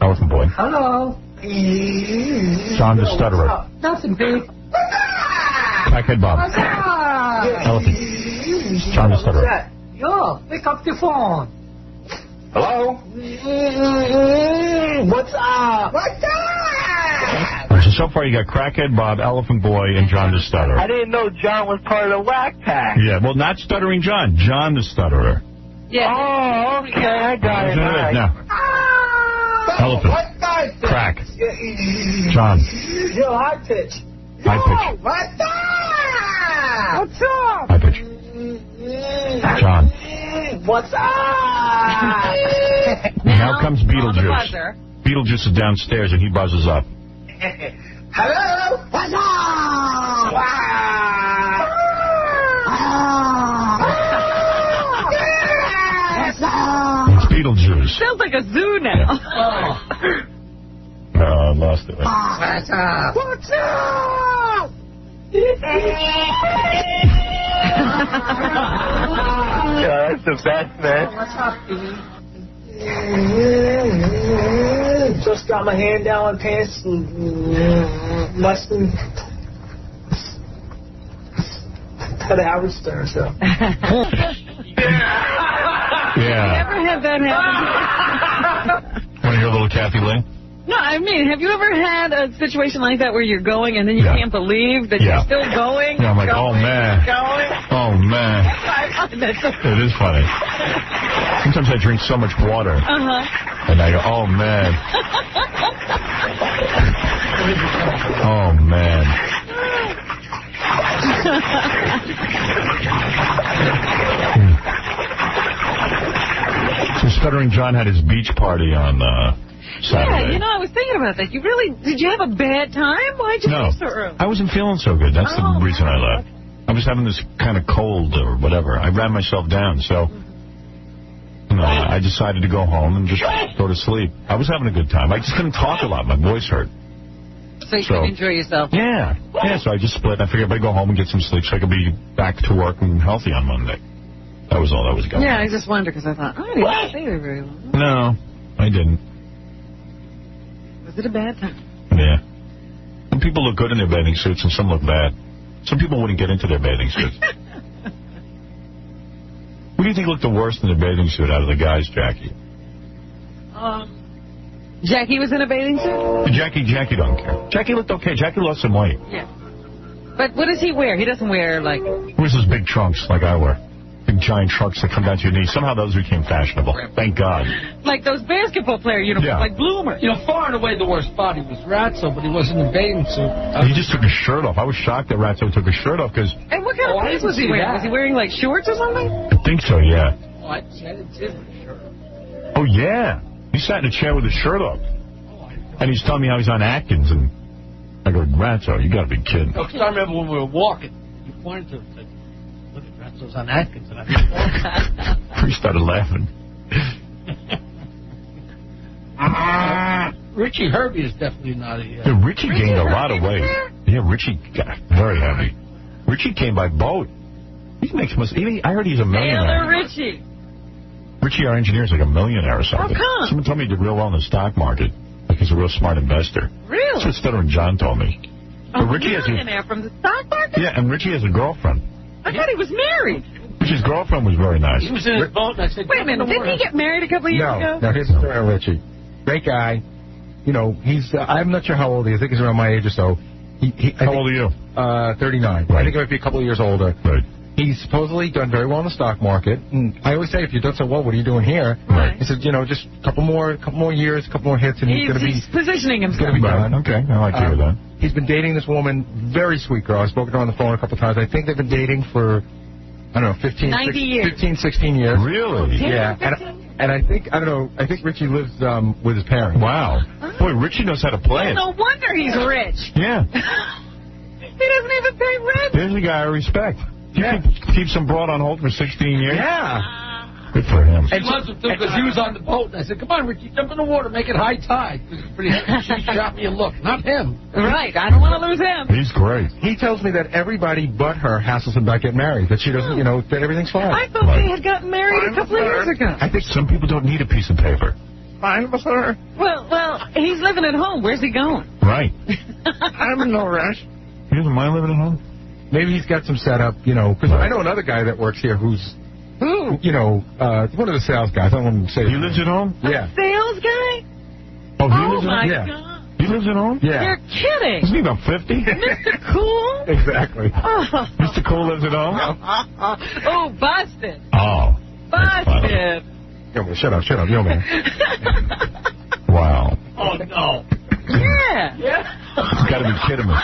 Elephant Boy. Hello. John the Stutterer. Nothing big. Crackhead Bob. Elephant. John the Stutterer. Yo, pick up the phone. Hello? What's up? What's up? All right, so far you got Crackhead Bob, Elephant Boy, and John the Stutterer. I didn't know John was part of the Whack Pack. Yeah, well, not Stuttering John. John the Stutterer. Yeah. Oh, okay, I got it. Right. Now. Elephant. Crack. John. Yo, high pitch. High pitch. What's up? What's up? High pitch. John. What's up? Now comes on the Beetlejuice. buzzer. Beetlejuice is downstairs and he buzzes up. Hello? What's up? It's Beetlejuice. Sounds like a zoo now. I lost it. What's up? What's up? Yeah, that's the best, man. What's up, just got my hand down my pants less than the Howard Stern show. Yeah. Ever had that happen? Want to hear a little Kathy Lee? No, I mean, have you ever had a situation like that where you're going and then you can't believe that you're still going? Yeah, I'm like, oh, man. Oh, man. It is funny. Sometimes I drink so much water. And I go, oh, man. Oh, man. So Stuttering John had his beach party on Saturday. Yeah, you know, I was thinking about that. Did you have a bad time? Why'd you leave so early? I wasn't feeling so good. That's the reason I left. I was having this kind of cold or whatever. I ran myself down, so I decided to go home and just go to sleep. I was having a good time. I just couldn't talk a lot. My voice hurt. So you could enjoy yourself. Yeah. Yeah, so I just split. I figured I better go home and get some sleep so I could be back to work and healthy on Monday. That was all that was going on. Yeah, I just wondered because I thought, I didn't stay there very long. No, I didn't. Was it a bad time? Yeah. Some people look good in their bathing suits and some look bad. Some people wouldn't get into their bathing suits. Who do you think looked the worst in the bathing suit out of the guys, Jackie? Jackie was in a bathing suit? Jackie don't care. Jackie looked okay. Jackie lost some weight. Yeah. But what does he wear? He doesn't wear, like... Where's those big trunks like I wear? Big giant trunks that come down to your knees. Somehow those became fashionable. Thank God. Like those basketball player uniforms, like Bloomer. You know, far and away the worst spot he was Ratso, but he wasn't in a bathing suit. He just took his shirt off. I was shocked that Ratso took his shirt off because... And what kind of pants was he wearing? Was he wearing, like, shorts or something? I think so, yeah. Oh, I didn't see him with a shirt. Oh, yeah. He sat in a chair with his shirt off. And he's telling me how he's on Atkins, and I go, Ratso, you got to be kidding. Because I remember when we were walking, you pointed to him and said, look at Ratso's on Atkins. And He started laughing. Richie Herbie is definitely not a... Yeah, Richie gained a lot of weight. Yeah, Richie got very heavy. Richie came by boat. He makes I heard he's a millionaire. Taylor Richie. Richie, our engineer, is like a millionaire or something. How come? Someone told me he did real well in the stock market. Like he's a real smart investor. Really? That's what Stuttering John told me. A Richie millionaire from the stock market? Yeah, and Richie has a girlfriend. I thought he was married. Richie's girlfriend was very nice. He was in his boat, and I said... Wait a minute, didn't he get married a couple of years ago? No, here's the story on Richie. Great guy. You know, he's, I'm not sure how old he is. I think he's around my age or so. How old are you? 39. Right. I think he might be a couple of years older. Right. He's supposedly done very well in the stock market. And I always say, if you've done so well, what are you doing here? Right. He said, you know, just a couple more years, a couple more hits, and he's going to be... He's positioning himself. He's going to be done. Okay, I like to hear that. He's been dating this woman, very sweet girl. I've spoken to her on the phone a couple of times. I think they've been dating for, I don't know, 15, 16 years. Really? Yeah. And I think, I don't know, I think Richie lives with his parents. Wow. Boy, Richie knows how to play it. No wonder he's rich. Yeah. He doesn't even pay rent. There's a guy I respect. Yeah. Keep some broad on hold for 16 years? Yeah. Good for him. She loves him, too, because he was on the boat. And I said, come on, Richie, jump in the water, make it high tide. She shot me a look. Not him. Right. I don't want to lose him. He's great. He tells me that everybody but her hassles him about getting married, that she doesn't, you know, that everything's fine. I thought they had gotten married a couple of years ago. I think some people don't need a piece of paper. Fine with her. Well, he's living at home. Where's he going? Right. I'm in no rush. He doesn't mind living at home? Maybe he's got some setup, you know, because I know another guy that works here who's, you know, one of the sales guys. I don't want to say. He lives at home? Yeah. Sales guy? Oh, he lives at home? My Yeah. God. He lives at home? Yeah. You're kidding. Isn't he about 50? Mr. Cool? Exactly. Oh. Mr. Cool lives at home? Oh, busted. Oh. Busted. Yo, man, shut up, yo, man. Wow. Oh, no. Yeah. You've got to be kidding me.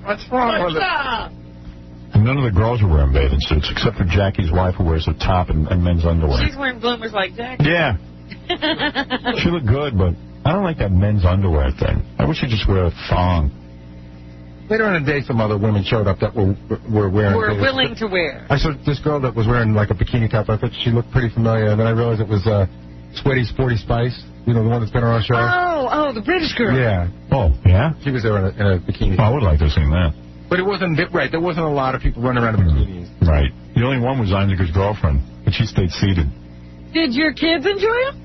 What's wrong with it? None of the girls are wearing bathing suits, except for Jackie's wife, who wears a top and men's underwear. She's wearing bloomers like Jack. Yeah. She looked good, but I don't like that men's underwear thing. I wish she'd just wear a thong. Later on in the day, some other women showed up that were wearing... We're willing to wear. I saw this girl that was wearing like a bikini top. I thought she looked pretty familiar, and then I realized it was Sweaty Sporty Spice. You know, the one that's been on our show? Oh, the British girl. Yeah. Oh, yeah? She was there in a bikini. Oh, I would like to have seen that. But it wasn't, right, there wasn't a lot of people running around in bikinis. Right. The only one was Einziger's girlfriend, but she stayed seated. Did your kids enjoy it?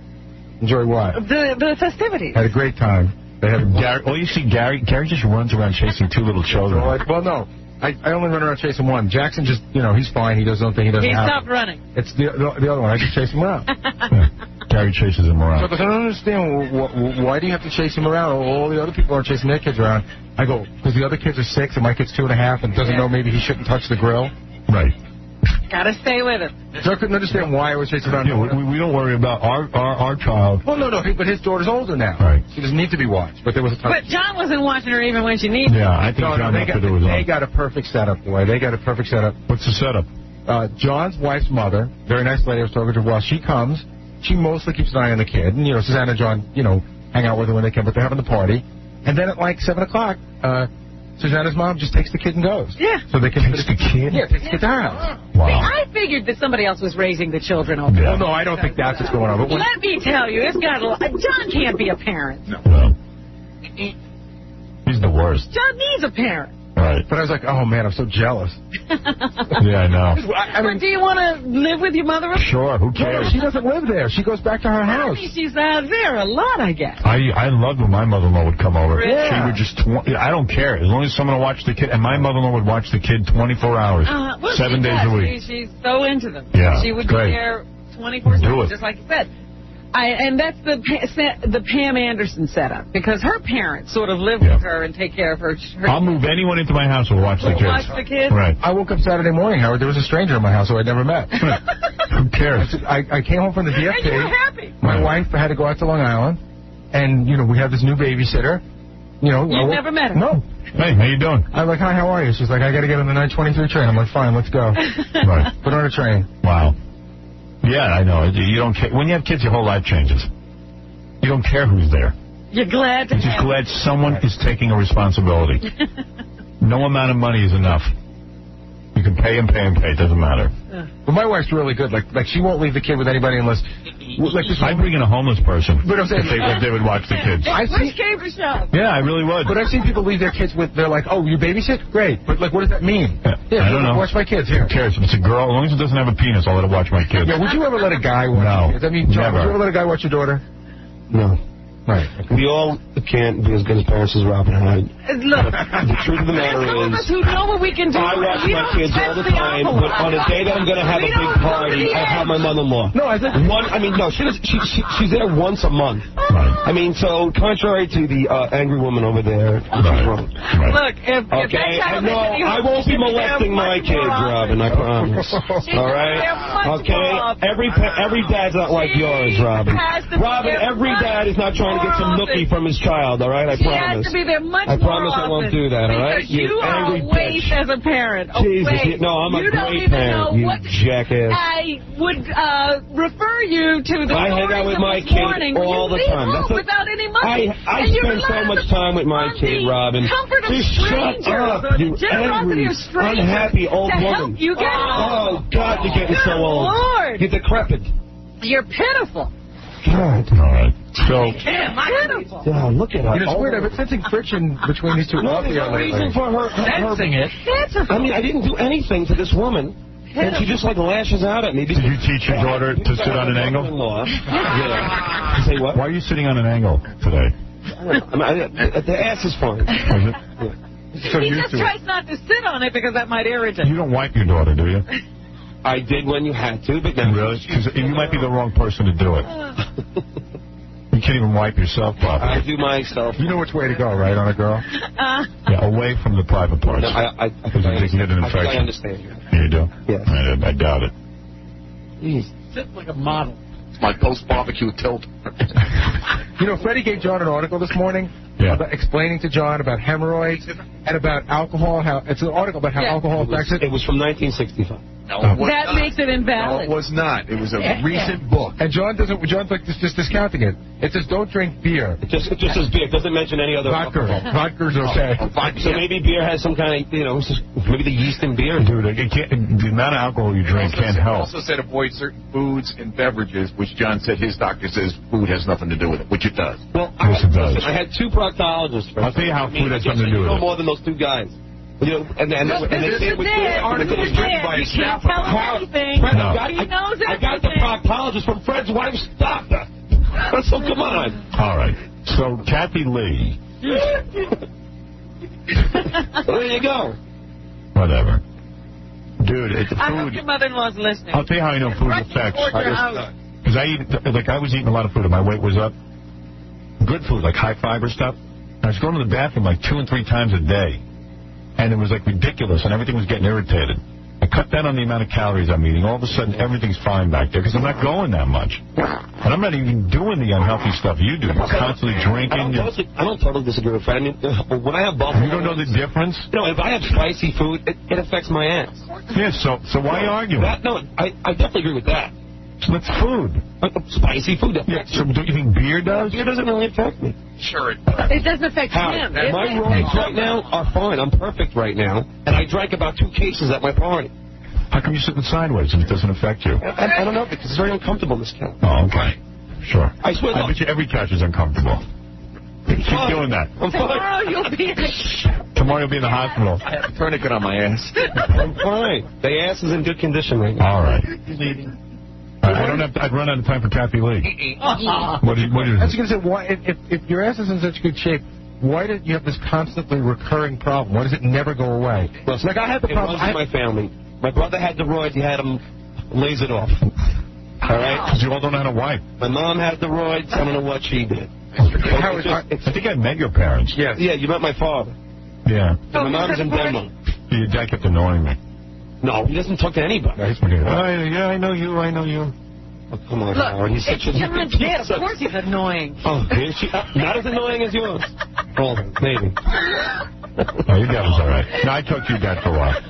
Enjoy what? The festivities. Had a great time. They had Gary, you see Gary just runs around chasing two little children. Well, no. I only run around chasing one. Jackson just, he's fine. He does his own thing. He doesn't have... He stopped running. It's the other one. I just chase him around. Gary chases him around. So I don't understand, why do you have to chase him around? All the other people aren't chasing their kids around. I go, because the other kids are 6 and my kid's 2.5 and doesn't know maybe he shouldn't touch the grill. Right. Gotta stay with him. So I couldn't understand why I was chasing around. Yeah, we don't worry about our child. Well, no, but his daughter's older now. Right. She doesn't need to be watched. But there was a time. But John wasn't watching her even when she needed. Yeah, I think John had to do his own. They got a perfect setup, boy. They got a perfect setup. What's the setup? John's wife's mother, very nice lady I was talking to. While she comes, she mostly keeps an eye on the kid. And, Susanna and John, hang out with her when they can, but they're having the party. And then at like 7 o'clock, Susanna's mom just takes the kid and goes. Yeah. So they can takes the kid? Yeah, takes the kid to her house. Wow. See, I figured that somebody else was raising the children over there. Well, no, I don't think that's what's going on. But let me tell you, it's got John can't be a parent. No. He's the worst. John needs a parent. Right. But I was like, oh, man, I'm so jealous. Yeah, I know. I mean, do you want to live with your mother? Sure, who cares? No, she doesn't live there. She goes back to her house. I mean, she's out there a lot, I guess. I loved when my mother-in-law would come over. Really? She would just, I don't care, as long as someone will watch the kid. And my mother-in-law would watch the kid 24 hours, well, 7 days a week. She's so into them. Yeah, she would great. be there 24/7, Do it. just like you said. And that's the Pam Anderson setup, because her parents sort of live with her and take care of her. I'll move anyone into my house who will watch the kids. Watch the kids? Right. I woke up Saturday morning, Howard. There was a stranger in my house who I'd never met. Who cares? I came home from the DFT. And you were happy. My wife had to go out to Long Island, and, we have this new babysitter. You've never met her? No. Hey, how you doing? I'm like, hi, how are you? She's like, I got to get on the 923 train. I'm like, fine, let's go. Right. Put her on a train. Wow. Yeah, I know. You don't care. When you have kids, your whole life changes. You don't care who's there. You're glad to You're just glad someone is taking a responsibility. No amount of money is enough. You can pay and pay and pay. It doesn't matter. But my wife's really good. Like she won't leave the kid with anybody unless... I'd bring in a homeless person but I'm saying, if they would watch the kids. Push came for shove. Yeah, I really would. But I've seen people leave their kids with... They're like, oh, you babysit? Great. But, what does that mean? I don't know. Watch my kids here. Who cares? If it's a girl, as long as it doesn't have a penis, I'll let it watch my kids. Yeah, would you ever let a guy watch your kids? I mean, John, would you ever let a guy watch your daughter? No. Right. Okay. We all can't be as good as parents as Robin and I. Look, the truth of the matter those of us is, who know what we can do. I watch my kids all the time, but on a day that I'm going to have a big party, I have my mother-in-law. No, I think... she's there once a month. Right. I mean, so contrary to the angry woman over there, right. Look, if okay, I won't be molesting my kids, Robin, I promise. All right? Okay? Every dad's not like yours, Robin. Robin, every dad is not trying to get some nookie from his child, all right? I promise. Has to be there much I more promise I won't often, do that, all right? You are angry a waste bitch. as a parent. Jesus, I'm a great parent, you jackass. I would refer you to the I hang out with my kid all the time. That's without any money. I spend so much time with my kid, Robin. Just shut up, you angry, unhappy old woman. You get oh, God, you're getting so old. Lord. You're decrepit. You're pitiful. God. All right. So, pitiful. Yeah, look at her. It's weird. I've been sensing friction between these two. No, there's no reason for her. Sensing it. I mean, I didn't do anything to this woman. And she just lashes out at me. Did you teach your daughter to sit on an angle? Yeah. You say what? Why are you sitting on an angle today? The ass is fine. Is it? Yeah. So he just tries not to sit on it because that might irritate. You don't wipe your daughter, do you? I did when you had to, but now... Really? Because you might be the wrong person to do it. You can't even wipe yourself properly. I do myself. You know which way to go, right, on a girl? Yeah, away from the private parts. No, Because you can get an infection. I understand you. You do? Yes. I doubt it. Sit like a model. It's my post-barbecue tilt. You know, Freddie gave John an article this morning about explaining to John about hemorrhoids and about alcohol. It's an article about how alcohol affects it. It was from 1965. That makes it invalid. No, it was not. It was a recent book. And John's like just discounting it. It says don't drink beer. It just says beer. It doesn't mention any other vodka. alcohol. Vodka's okay. So maybe beer has some kind of, maybe the yeast in beer. Dude, the amount of alcohol you drink can't help. Also said avoid certain foods and beverages, which John said his doctor says food has nothing to do with it, which it does. Well, yes, it does. I had 2 proctologists. I'll tell you how food has something to do with it. You know more than those 2 guys. And they say with this article was written by a staff. I got the proctologist from Fred's wife's doctor. So come on. All right. So Kathy Lee. There you go. Whatever. Dude, it's food. I hope your mother-in-law's listening. I'll tell you how I know food affects. Because I was eating a lot of food and my weight was up. Good food, like high fiber stuff. I was going to the bathroom like 2 and 3 times a day. And it was like ridiculous, and everything was getting irritated. I cut down on the amount of calories I'm eating. All of a sudden, everything's fine back there because I'm not going that much. And I'm not even doing the unhealthy stuff you do. You're constantly drinking. I don't totally disagree with Fred. I mean, when I have buffalo... You don't know the difference? No, if I have spicy food, it affects my ass. Yeah, so why argue? I definitely agree with that. So that's food. Spicy food. Yeah, so don't you think beer does? Beer doesn't really affect me. Sure it does. It doesn't affect him. My roids right now are fine. I'm perfect right now. And I drank about 2 cases at my party. How come you're sitting sideways and it doesn't affect you? I don't know, because it's very uncomfortable, Miss Kelly. Oh, okay. Sure. I swear. I bet you every couch is uncomfortable. Keep doing that. Tomorrow you'll be in the hospital. I have a tourniquet on my ass. I'm fine. The ass is in good condition right now. All right. I'd run out of time for Kathy Lee. What is I was going to say, why, if your ass is in such good shape, why do you have this constantly recurring problem? Why does it never go away? Well, like I had the problem. It runs in my family. My brother had the roids. He had them lasered off. All right? Because you all don't know how to wipe. My mom had the roids. I don't know what she did. I think I met your parents. Yeah, you met my father. Yeah. My mom's in Denmark. Your dad kept annoying me. No, he doesn't talk to anybody. Yeah, I know you. Oh, come on, Howard. He's such a... Yeah, of course he's annoying. Oh, is she? Not as annoying as yours. Well, maybe. Oh, your dad was all right. No, I talked to your dad for a while.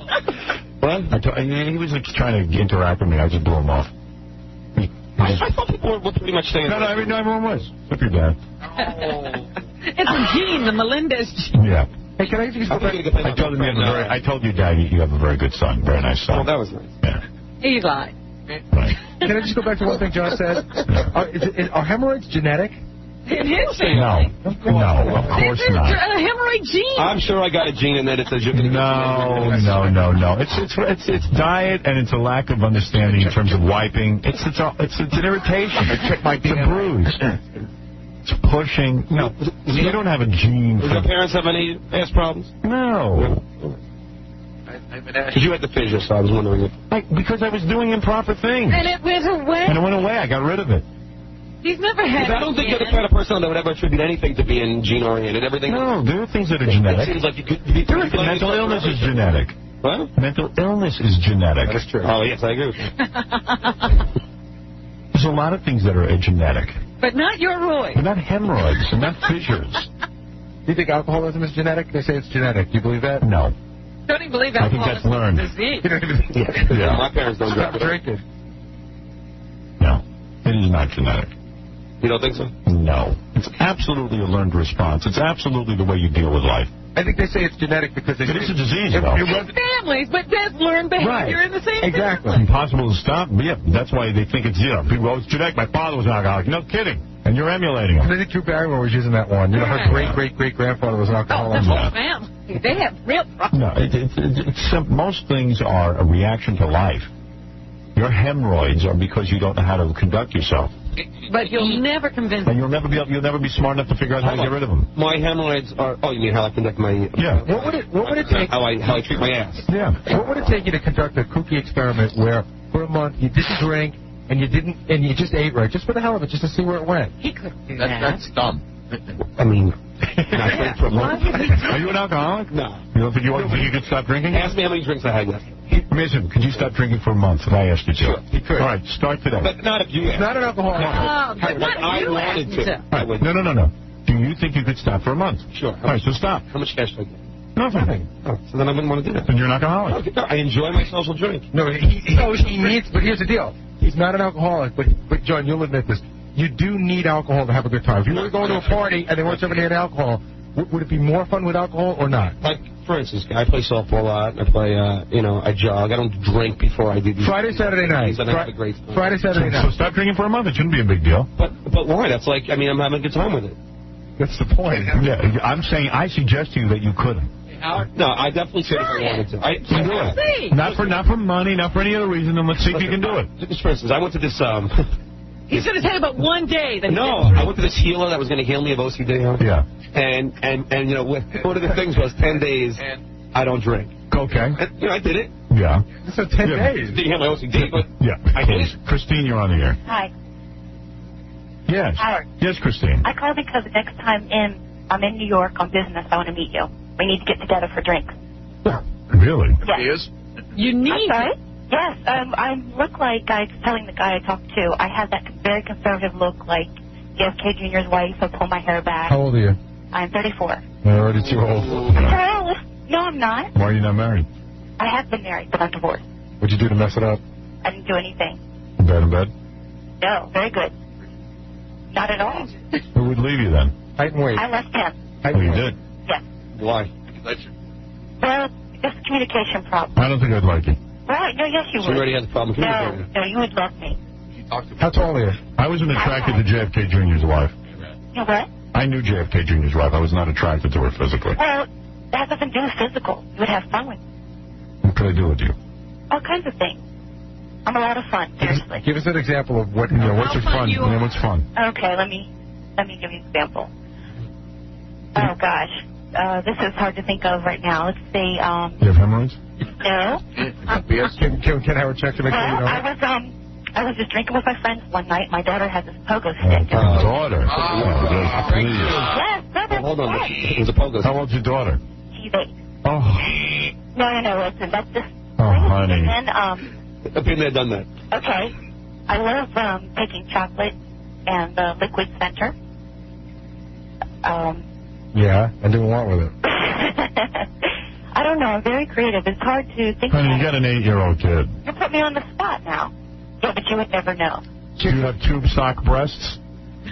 What? He was trying to interact with me. I just blew him off. I thought people were pretty much saying... No, everyone was. Except your dad. It's a gene, the Melendez gene. Yeah. Hey, can I just go back? I told your dad you have a very good son. Very nice son. Oh, that was nice. Yeah. Eli. Right. Can I just go back to one thing John said? Are hemorrhoids genetic? It is. No, of course not. A hemorrhoid gene. I'm sure I got a gene in there that says you're going to No. It's diet and it's a lack of understanding in terms of wiping. It's an irritation. It's a bruise. It's pushing. No, you don't have a gene. Does your parents have any ass problems? No. Because you had the fissure, so I was wondering if... Because I was doing improper things. And it went away. I got rid of it. He's never had I don't think you're the kind of person that would ever attribute anything to being gene-oriented. Everything. No, there are things that are genetic. It seems like you could be... Mental illness is genetic. What? Mental illness is genetic. That's true. Oh, yes, I agree with you. There's a lot of things that are genetic. But not your roids. But not hemorrhoids and not fissures. Do you think alcoholism is genetic? They say it's genetic. Do you believe that? No. Don't even believe I think that's learned. Yeah. My parents don't stop drinking. No, it is not genetic. You don't think so? No. It's absolutely a learned response. It's absolutely the way you deal with life. I think they say it's genetic because it is a disease, though. It's families, but that's learned behavior in the same Exactly. It's impossible to stop. Yeah, that's why they think it's People go, it's genetic. My father was an alcoholic. No kidding. And you're emulating him. I think Drew Barrymore was using that one. You know, her great-great-great-grandfather was an alcoholic. The whole family. They have real problems. No, it's simple. Most things are a reaction to life. Your hemorrhoids are because you don't know how to conduct yourself. But you'll never convince And you'll never be smart enough to figure out how to get rid of them. My hemorrhoids are... Oh, you mean how I conduct my... Yeah. What would it take... How I treat my ass. Yeah. What would it take you to conduct a kooky experiment where, for a month, you didn't drink, and you just ate right, just for the hell of it, just to see where it went? He could do that. That's dumb. I mean... Are you an alcoholic? No. You don't think you could stop drinking? Ask me how many drinks I had yesterday. Mason, could you stop drinking for a month if I asked you to? Sure, you could. All right, start today. But not if you He's not an alcoholic. But not I you wanted asked me to. All right, no. Do you think you could stop for a month? Sure. All right, so stop. How much cash do I get? Nothing. Oh, so then I wouldn't want to do that. Then you're an alcoholic. Okay, no, I enjoy my social drink. No, he needs. But here's the deal. He's not an alcoholic. But John, you'll admit this. You do need alcohol to have a good time. If you were going to a party and they weren't serving any alcohol, would it be more fun with alcohol or not? Like, for instance, I play softball a lot. I play, I jog. I don't drink before I do these. Friday, Saturday night. And I have a great time. Friday, Saturday So night. stop drinking for a month. It shouldn't be a big deal. But why? That's like, I'm having a good time with it. That's the point. Yeah, I'm saying I suggest to you that you couldn't. No, I definitely said if I wanted to. I You do it. Not for money, not for any other reason. Then let's see if you can do it. Just for instance, I went to this. He's going to tell you about one day that. No, I went to this healer that was going to heal me of OCD. Yeah. And one of the things was 10 days I don't drink. Okay. And, I did it. Yeah. So 10 days. Didn't heal my OCD, but yeah. I did it. Christine, you're on the air. Hi. Yes. Howard. Yes, Christine. I called because the next time I'm in New York on business. I want to meet you. We need to get together for drinks. Really? Yes. You need. I'm sorry? Yes. I look like I was telling the guy I talked to. I have that very conservative look, like JFK Jr.'s wife. I pull my hair back. How old are you? I'm 34. You're already too old. Well, no, I'm not. Why are you not married? I have been married, but I'm divorced. What'd you do to mess it up? I didn't do anything. Bed in bed? No, very good. Not at all. Who would leave you then? Height and weight. I left him. Oh, you did? Yes. Why? Well, just a communication problem. I don't think I'd like you. Right? No, yes, you She would. already has a problem communicating. No, you would love me. How tall are you? I wasn't attracted to JFK Jr.'s wife. You know what? I knew JFK Jr.'s wife. I was not attracted to her physically. Well, that has nothing to do with physical. You would have fun with me. What could I do with you? All kinds of things. I'm a lot of fun, seriously. Give us an example of what's your fun. And then what's fun? Okay, let me give you an example. Oh gosh, this is hard to think of right now. Let's see. You have hemorrhoids? No. Can Howard check to make sure you know? I was just drinking with my friends one night. My daughter had this pogo stick. Daughter? Please. Yes, brother. Hold on, it was a pogo stick. How old's your daughter? She's 8. Oh. No, listen, that's just. Oh, honey. And then, I've been there, done that. okay, I love taking chocolate and the liquid center. Yeah, and doing what with it? I don't know. I'm very creative. It's hard to think Honey, about. you got an 8-year-old kid. You put me on the spot now. Yeah, but you would never know. Do you have tube sock breasts?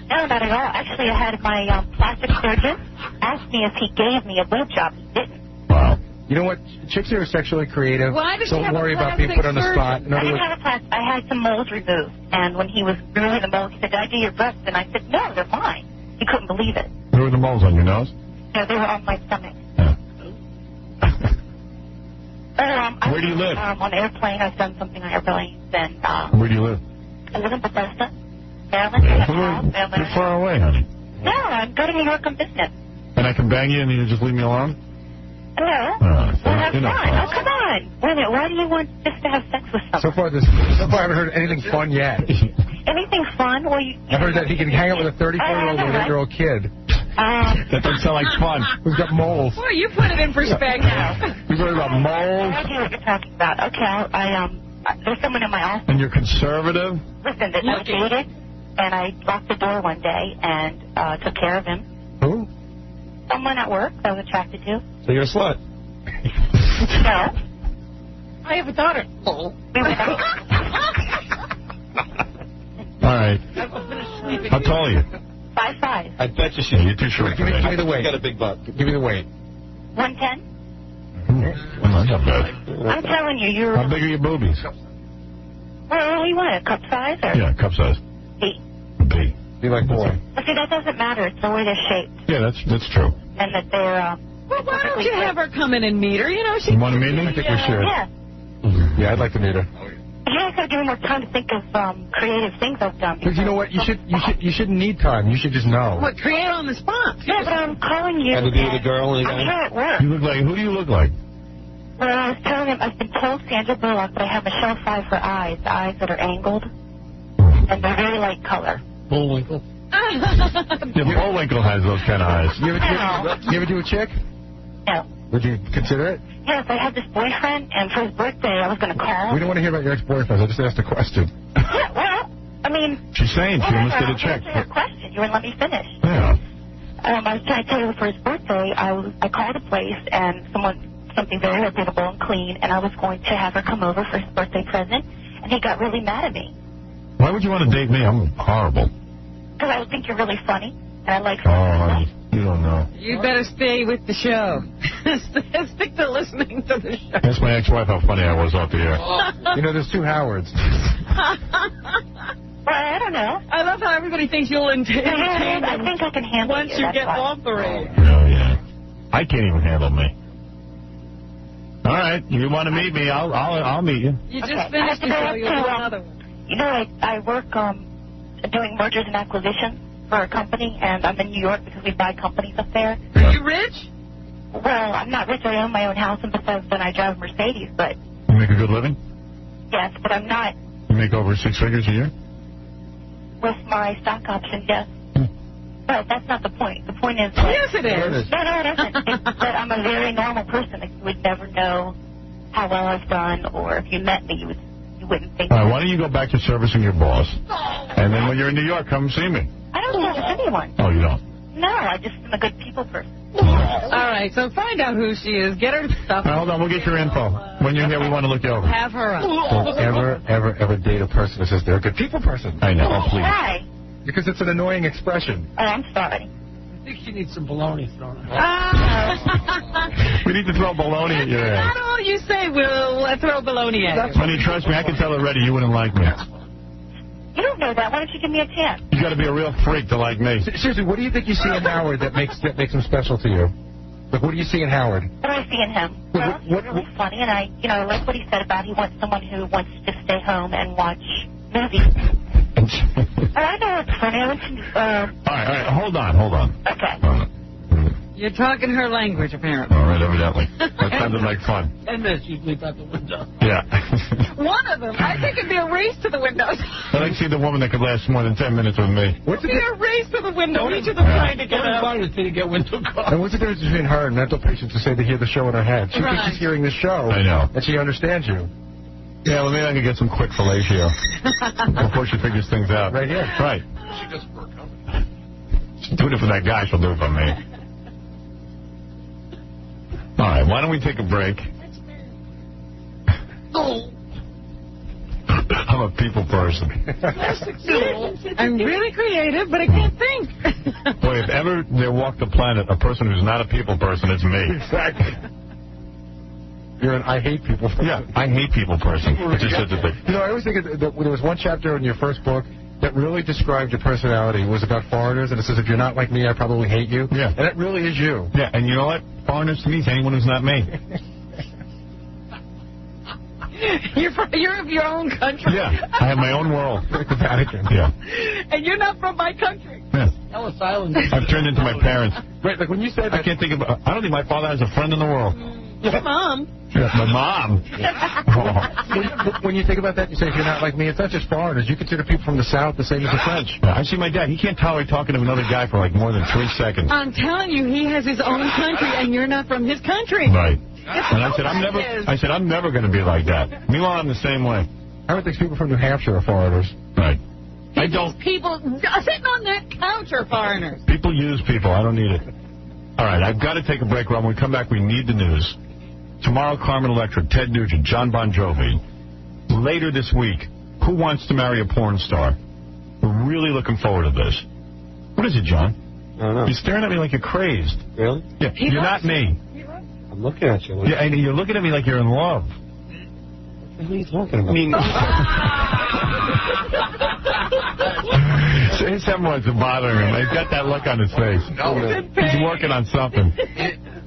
No, not at all. Actually, I had my plastic surgeon ask me if he gave me a boob job. He didn't. Wow. You know what? Chicks here are sexually creative. Why does she Don't have a worry about being plastic put on the spot. In I other didn't words, have a plastic. I had some moles removed. And when he was removing the moles, he said, "Did I do your breasts?" And I said, "No, they're fine." He couldn't believe it. Where were the moles on your nose? No, they were on my stomach. Where do you live? On the airplane. I've done something on airplanes. And Where do you live? I live in Bethesda, Maryland. I have a house, Maryland. You're far away, honey. No, I'm going to New York on business. And I can bang you and you just leave me alone? No. Oh, Well, have you're not fun. fun. Oh, come on. Wait a minute. Why do you want just to have sex with someone? so far I haven't heard anything fun yet. Anything fun? Well, you I've heard that he can hang out with a 34-year-old or an 8-year-old kid. That doesn't sound like fun. Who's got moles? Boy, you put it in perspective. You worry about moles? I know what you're talking about. Okay, there's someone in my office. And you're conservative? Listen, that I dated, and I locked the door one day and took care of him. Who? Someone at work that I was attracted to. So you're a slut. No. I have a daughter. Oh. All right. How tall are you? 5'5". I bet you You're too short for Give me. me the weight. You got a big butt. Give me the weight. 110. Well, that's not bad. I'm telling you, you're. How big are your boobies? Well, what do you want? A cup size or? Yeah, cup size. B. B. Be like boy. But see, that doesn't matter. It's the way they're shaped Yeah, that's true. and that they're. Well, why don't you have her come in and meet her? You know, she. You want to meet me? I think we should. Yeah. Yeah, I'd like to meet her. You guys have given more time to think of creative things I've done. Because you know what? You shouldn't need time. You should just know. What, create on the spot? Yeah, but I'm calling you. Have a be with a girl and a I'm guy? here at work. You look like, who do you look like? Well, I was telling him, I've been told Sandra Bullock, but I have Michelle Pfeiffer eyes, the eyes that are angled, and they're very light color. Bullwinkle. Yeah, Bullwinkle has those kind of eyes. You ever do a chick? No. Would you consider it? Yes, I had this boyfriend, and for his birthday, I was going to call We him. don't want to hear about your ex-boyfriends. I just asked a question. Yeah, well, I mean... She's saying she must get a I check. answered your question. You wouldn't let me finish. Yeah. I was trying to tell you for his birthday, I called a place, and something very reputable and clean, and I was going to have her come over for his birthday present, and he got really mad at me. Why would you want to date me? I'm horrible. Because I think you're really funny, and I like Oh, you don't know. You better stay with the show. Stick to listening to the show. Ask my ex-wife how funny I was off the air. You know, there's two Howards. Well, I don't know. I love how everybody thinks you'll entertain them. I think I can handle once you. you That's get why. off the radio. Oh, yeah. I can't even handle me. All right, you want to meet me? I'll meet you. You just Okay. finished I your have show. to You'll go do to, another one. You know, I work doing mergers and acquisitions for a company, and I'm in New York because we buy companies up there. Are you rich? Well, I'm not rich. I own my own house, and besides, then I drive a Mercedes. But You make a good living? yes, but I'm not You make over 6 figures a year? with my stock options. Yes, but that's not the point. The point is, Yes, it is. No, it isn't. It's that I'm a very normal person. Like, you would never know how well I've done, or if you met me, you wouldn't think. All right, why don't you go back to servicing your boss? And then when you're in New York, come see me. I don't service anyone. Oh, you don't? No, I just am a good people person. All right, so find out who she is. Get her stuff. All right, hold on, we'll get your info. When you're here, we want to look you over. Have her up. Don't ever date a person who says they're a good people person. I know. Oh, please. Why? Because it's an annoying expression. Oh, I'm sorry. I think she needs some bologna thrown at her. We need to throw baloney at your ass. Not all you say will throw baloney at you. Honey, trust me, I can tell already you wouldn't like me. You don't know that. Why don't you give me a chance? You got to be a real freak to like me. Seriously, what do you think you see in Howard that makes him special to you? Like, what do you see in Howard? What do I see in him? Well, he's really funny, and I like what he said about he wants someone who wants to stay home and watch movies. I know it's funny. I went to, All right, hold on. Okay. You're talking her language, apparently. All right, evidently. That sounded like fun. 10 minutes, you leap out the window. Yeah. One of them. I think it'd be a race to the windows. I'd like to see the woman that could last more than 10 minutes with me. What's It'd be a race to the window. Each of them trying to get up. Until you get window coffee. And what's the difference between her and mental patients who say they hear the show in her head? She thinks Right. she's hearing the show. I know. And she understands you. Yeah, well, maybe I could get some quick fellatio before she figures things out. Right here. Right. She does for a company. She's doing it for that guy. She'll do it for me. All right, why don't we take a break? I'm a people person. I'm really creative, but I can't think. Boy, if ever there walked the planet a person who's not a people person, it's me. Exactly. You're an I hate people person. Yeah, I hate people person. It's just such a thing. You know, I always think that there was one chapter in your first book that really described your personality. It was about foreigners, and it says, if you're not like me, I probably hate you. Yeah. And it really is you. Yeah, and you know what? Foreigners to me is anyone who's not me. You're of your own country. Yeah, I have my own world. Like the Vatican. Yeah. And you're not from my country. Yeah. Ellis Island. I've turned into my parents. Right, like when you said I that. can't think of. I don't think my father has a friend in the world. Your mom. Yeah, my mom. When you think about that, you say, if you're not like me, it's not just foreigners. You consider people from the South the same as the French. Yeah, I see my dad. He can't tolerate talking to another guy for like more than 3 seconds. I'm telling you, he has his own country, and you're not from his country. Right. It's And I so said, like this. I'm never going to be like that. Meanwhile, I'm the same way. Howard thinks people from New Hampshire are foreigners. Right. I don't. People sitting on that couch are foreigners. People use people. I don't need it. All right, I've got to take a break. When we come back, we need the news. Tomorrow, Carmen Electra, Ted Nugent, John Bon Jovi. Later this week, Who Wants to Marry a Porn Star? We're really looking forward to this. What is it, John? I don't know. You're staring at me like you're crazed. Really? Yeah, you're not me. I'm looking at you. Yeah, and you're looking at me like you're in love. What are you talking about? I mean, his hemorrhoids are bothering him. He's got that look on his face. He's working on something.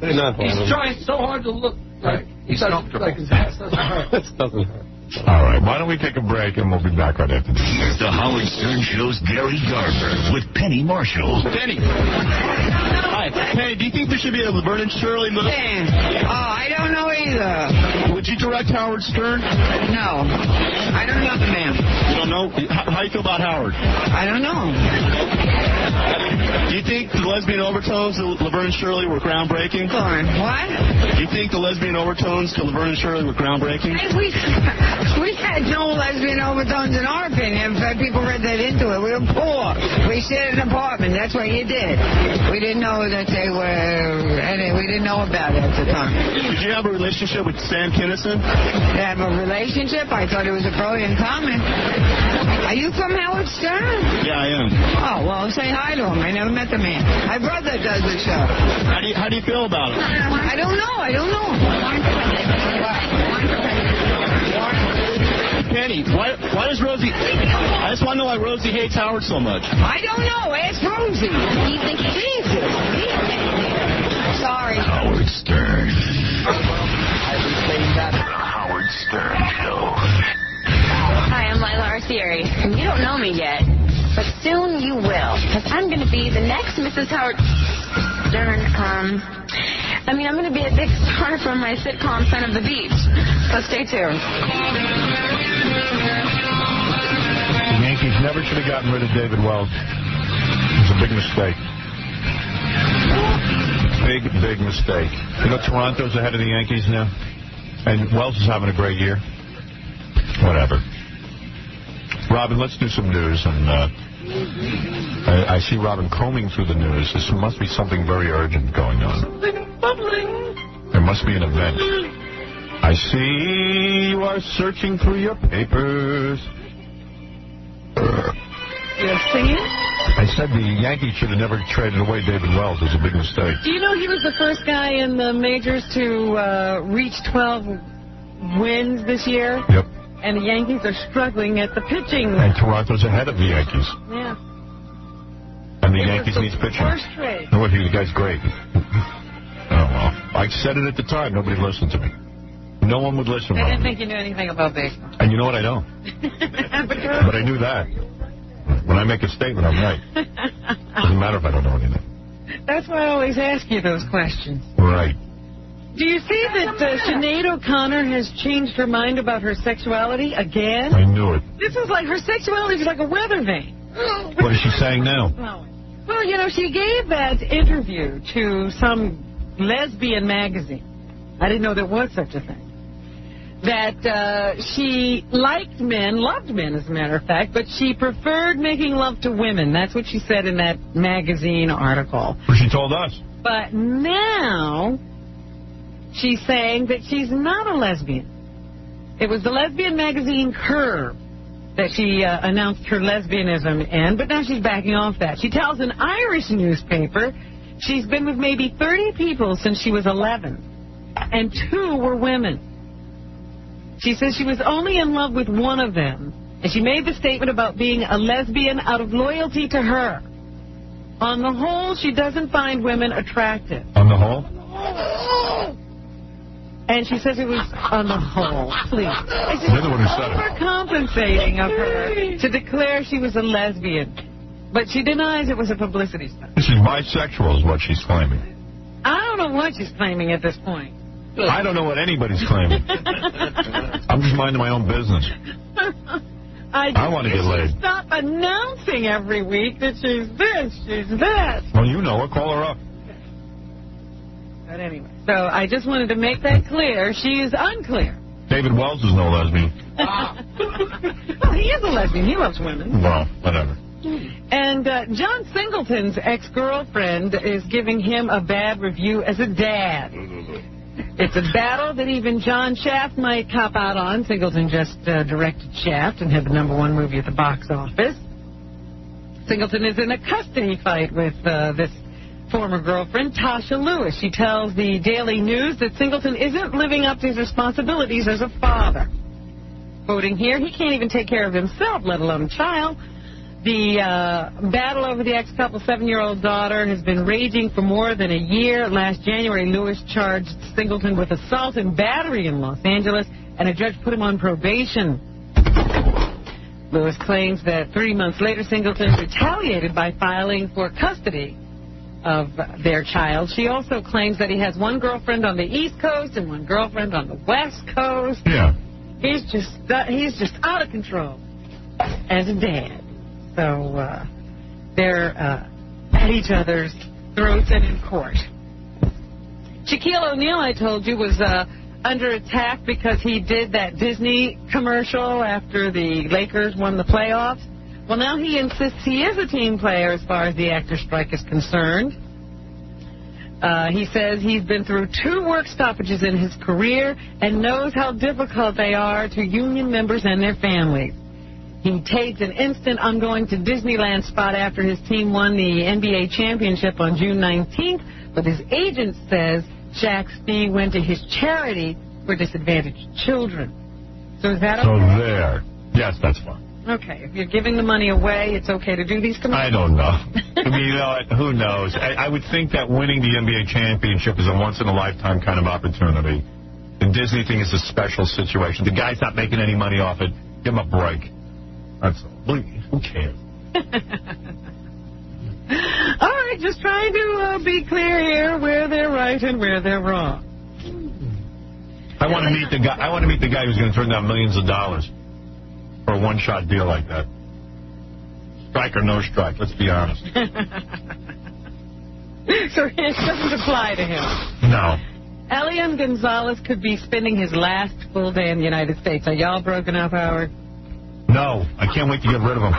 They're not He's bothering. trying so hard to look like He's comfortable. like his ass doesn't hurt. This doesn't hurt. All right, why don't we take a break and we'll be back right after this. The Howard Stern Show's Gary Garver with Penny Marshall. Penny. Hi. Penny, do you think there should be a Laverne and Shirley movie? I don't know either. Would you direct correct Howard Stern? No. I don't know the man. You don't know? How do you feel about Howard? I don't know. Do you think the lesbian overtones to Laverne and Shirley were groundbreaking? What? Do you think the lesbian overtones to Laverne and Shirley were groundbreaking? We had no lesbian overtones in our opinion. In fact, people read that into it. We were poor. We shared an apartment. That's what you did. We didn't know that they were, and we didn't know about it at the time. Did you have a relationship with Sam Kinison? Have a relationship? I thought it was a brilliant comment. Are you from Howard Stern? Yeah, I am. Oh, well, say hi to him. I never met the man. My brother does the show. How do you feel about it? I don't know. Penny, why does Rosie... I just want to know why Rosie hates Howard so much. I don't know. Ask Rosie. You think Jesus? Sorry. Howard Stern. The Howard Stern Show. Hi, I'm Lila Arcieri, and you don't know me yet, but soon you will, because I'm going to be the next Mrs. Howard Stern. I'm going to be a big star from my sitcom Son of the Beach, so stay tuned. The Yankees never should have gotten rid of David Wells. It was a big mistake. Big mistake. You know, Toronto's ahead of the Yankees now, and Wells is having a great year. Whatever. Robin, let's do some news. And I see Robin combing through the news. There must be something very urgent going on. There must be an event. I see you are searching through your papers. You're singing? I said the Yankees should have never traded away David Wells. It was a big mistake. Do you know he was the first guy in the majors to reach 12 wins this year? Yep. And the Yankees are struggling at the pitching. And Toronto's ahead of the Yankees. Yeah. And the Yankees needs pitching. First trade. No, the guy's great. Oh, well. I said it at the time. Nobody listened to me. No one would listen. I didn't think you knew anything about baseball. And you know what? I don't. But I knew that. When I make a statement, I'm right. Doesn't matter if I don't know anything. That's why I always ask you those questions. Right. Do you see that Sinead O'Connor has changed her mind about her sexuality again? I knew it. This is like her sexuality is like a weather vane. What is she saying now? Well, you know, she gave that interview to some lesbian magazine. I didn't know there was such a thing. That she liked men, loved men, as a matter of fact, but she preferred making love to women. That's what she said in that magazine article. Well, she told us. But now she's saying that she's not a lesbian. It was the lesbian magazine Curve that she announced her lesbianism in, but now she's backing off that. She tells an Irish newspaper she's been with maybe 30 people since she was 11, and 2 were women. She says she was only in love with one of them, and she made the statement about being a lesbian out of loyalty to her. On the whole, she doesn't find women attractive. On the whole? And she says it was on the whole. Please. You're the one who said it. Overcompensating of her to declare she was a lesbian. But she denies it was a publicity stunt. This is bisexual is what she's claiming. I don't know what she's claiming at this point. I don't know what anybody's claiming. I'm just minding my own business. I want to get laid. Stop announcing every week that she's this, she's that. Well, you know her. Call her up. But anyway, so I just wanted to make that clear. She is unclear. David Wells is no lesbian. Well, he is a lesbian. He loves women. Well, whatever. And John Singleton's ex-girlfriend is giving him a bad review as a dad. It's a battle that even John Shaft might cop out on. Singleton just directed Shaft and had the #1 movie at the box office. Singleton is in a custody fight with this former girlfriend, Tasha Lewis. She tells the Daily News that Singleton isn't living up to his responsibilities as a father. Quoting here, he can't even take care of himself, let alone a child. The battle over the ex-couple's 7-year-old daughter has been raging for more than a year. Last January, Lewis charged Singleton with assault and battery in Los Angeles, and a judge put him on probation. Lewis claims that 3 months later, Singleton retaliated by filing for custody of their child. She also claims that he has one girlfriend on the East Coast and one girlfriend on the West Coast. Yeah. He's just out of control as a dad. So they're at each other's throats and in court. Shaquille O'Neal, I told you, was under attack because he did that Disney commercial after the Lakers won the playoffs. Well, now he insists he is a team player as far as the actor strike is concerned. He says he's been through 2 work stoppages in his career and knows how difficult they are to union members and their families. He taped an instant "I'm going to Disneyland" spot after his team won the NBA championship on June 19th, but his agent says Shaq's fee went to his charity for disadvantaged children. So is that okay? So there. Yes, that's fine. Okay, if you're giving the money away, it's okay to do these commercials? I don't know. I mean, you know, who knows? I would think that winning the NBA championship is a once-in-a-lifetime kind of opportunity. The Disney thing is a special situation. The guy's not making any money off it. Give him a break. That's all. Who cares? All right, just trying to be clear here where they're right and where they're wrong. I want to meet the guy. I want to meet the guy who's going to turn down millions of dollars for a one-shot deal like that. Strike or no strike, let's be honest. So it doesn't apply to him. No. Elian Gonzalez could be spending his last full day in the United States. Are y'all broken up, Howard? No. I can't wait to get rid of him.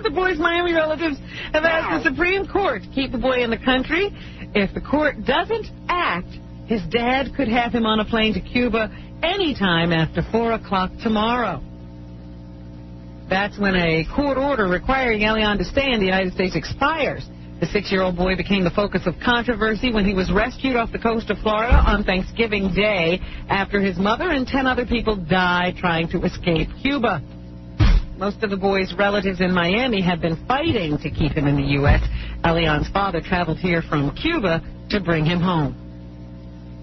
The boy's Miami relatives have asked the Supreme Court to keep the boy in the country. If the court doesn't act, his dad could have him on a plane to Cuba anytime after 4 o'clock tomorrow. That's when a court order requiring Elian to stay in the United States expires. The 6-year-old boy became the focus of controversy when he was rescued off the coast of Florida on Thanksgiving Day after his mother and 10 other people died trying to escape Cuba. Most of the boy's relatives in Miami have been fighting to keep him in the U.S. Elian's father traveled here from Cuba to bring him home.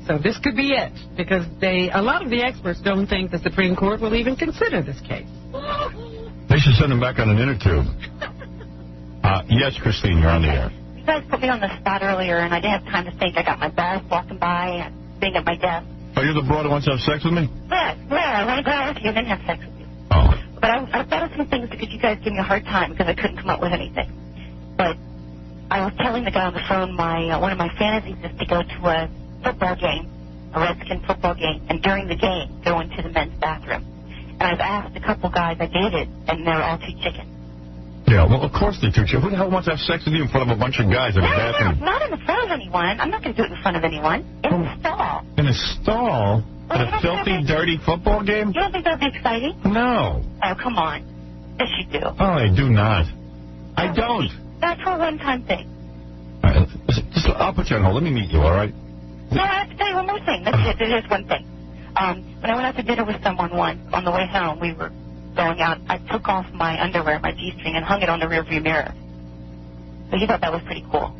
So this could be it, because a lot of the experts don't think the Supreme Court will even consider this case. They should send him back on an inner tube. Yes, Christine, you're on the air. You guys put me on the spot earlier, and I didn't have time to think. I got my boss walking by and being at my desk. Oh, you're the broad who wants to have sex with me? Yeah, I want to go out with you and then have sex with you. Oh. But I thought of some things because you guys gave me a hard time because I couldn't come up with anything. But I was telling the guy on the phone one of my fantasies is to go to a football game, a Redskin football game, and during the game go into the men's bathroom. And I've asked a couple guys I dated, and they're all too chicken. Yeah, well, of course they do. Who the hell wants to have sex with you in front of a bunch of guys in a bathroom? No, not in front of anyone. I'm not going to do it in front of anyone. In the stall. In a stall? At a filthy, dirty football game? You don't think that would be exciting? No. Oh, come on. Yes, you do. Oh, I do not. I don't. That's for a one-time thing. All right, I'll put you on hold. Let me meet you, all right? No, I have to tell you one more thing. There's one thing. When I went out to dinner with someone once, on the way home, we were going out. I took off my underwear, my G-string, and hung it on the rearview mirror. So he thought that was pretty cool.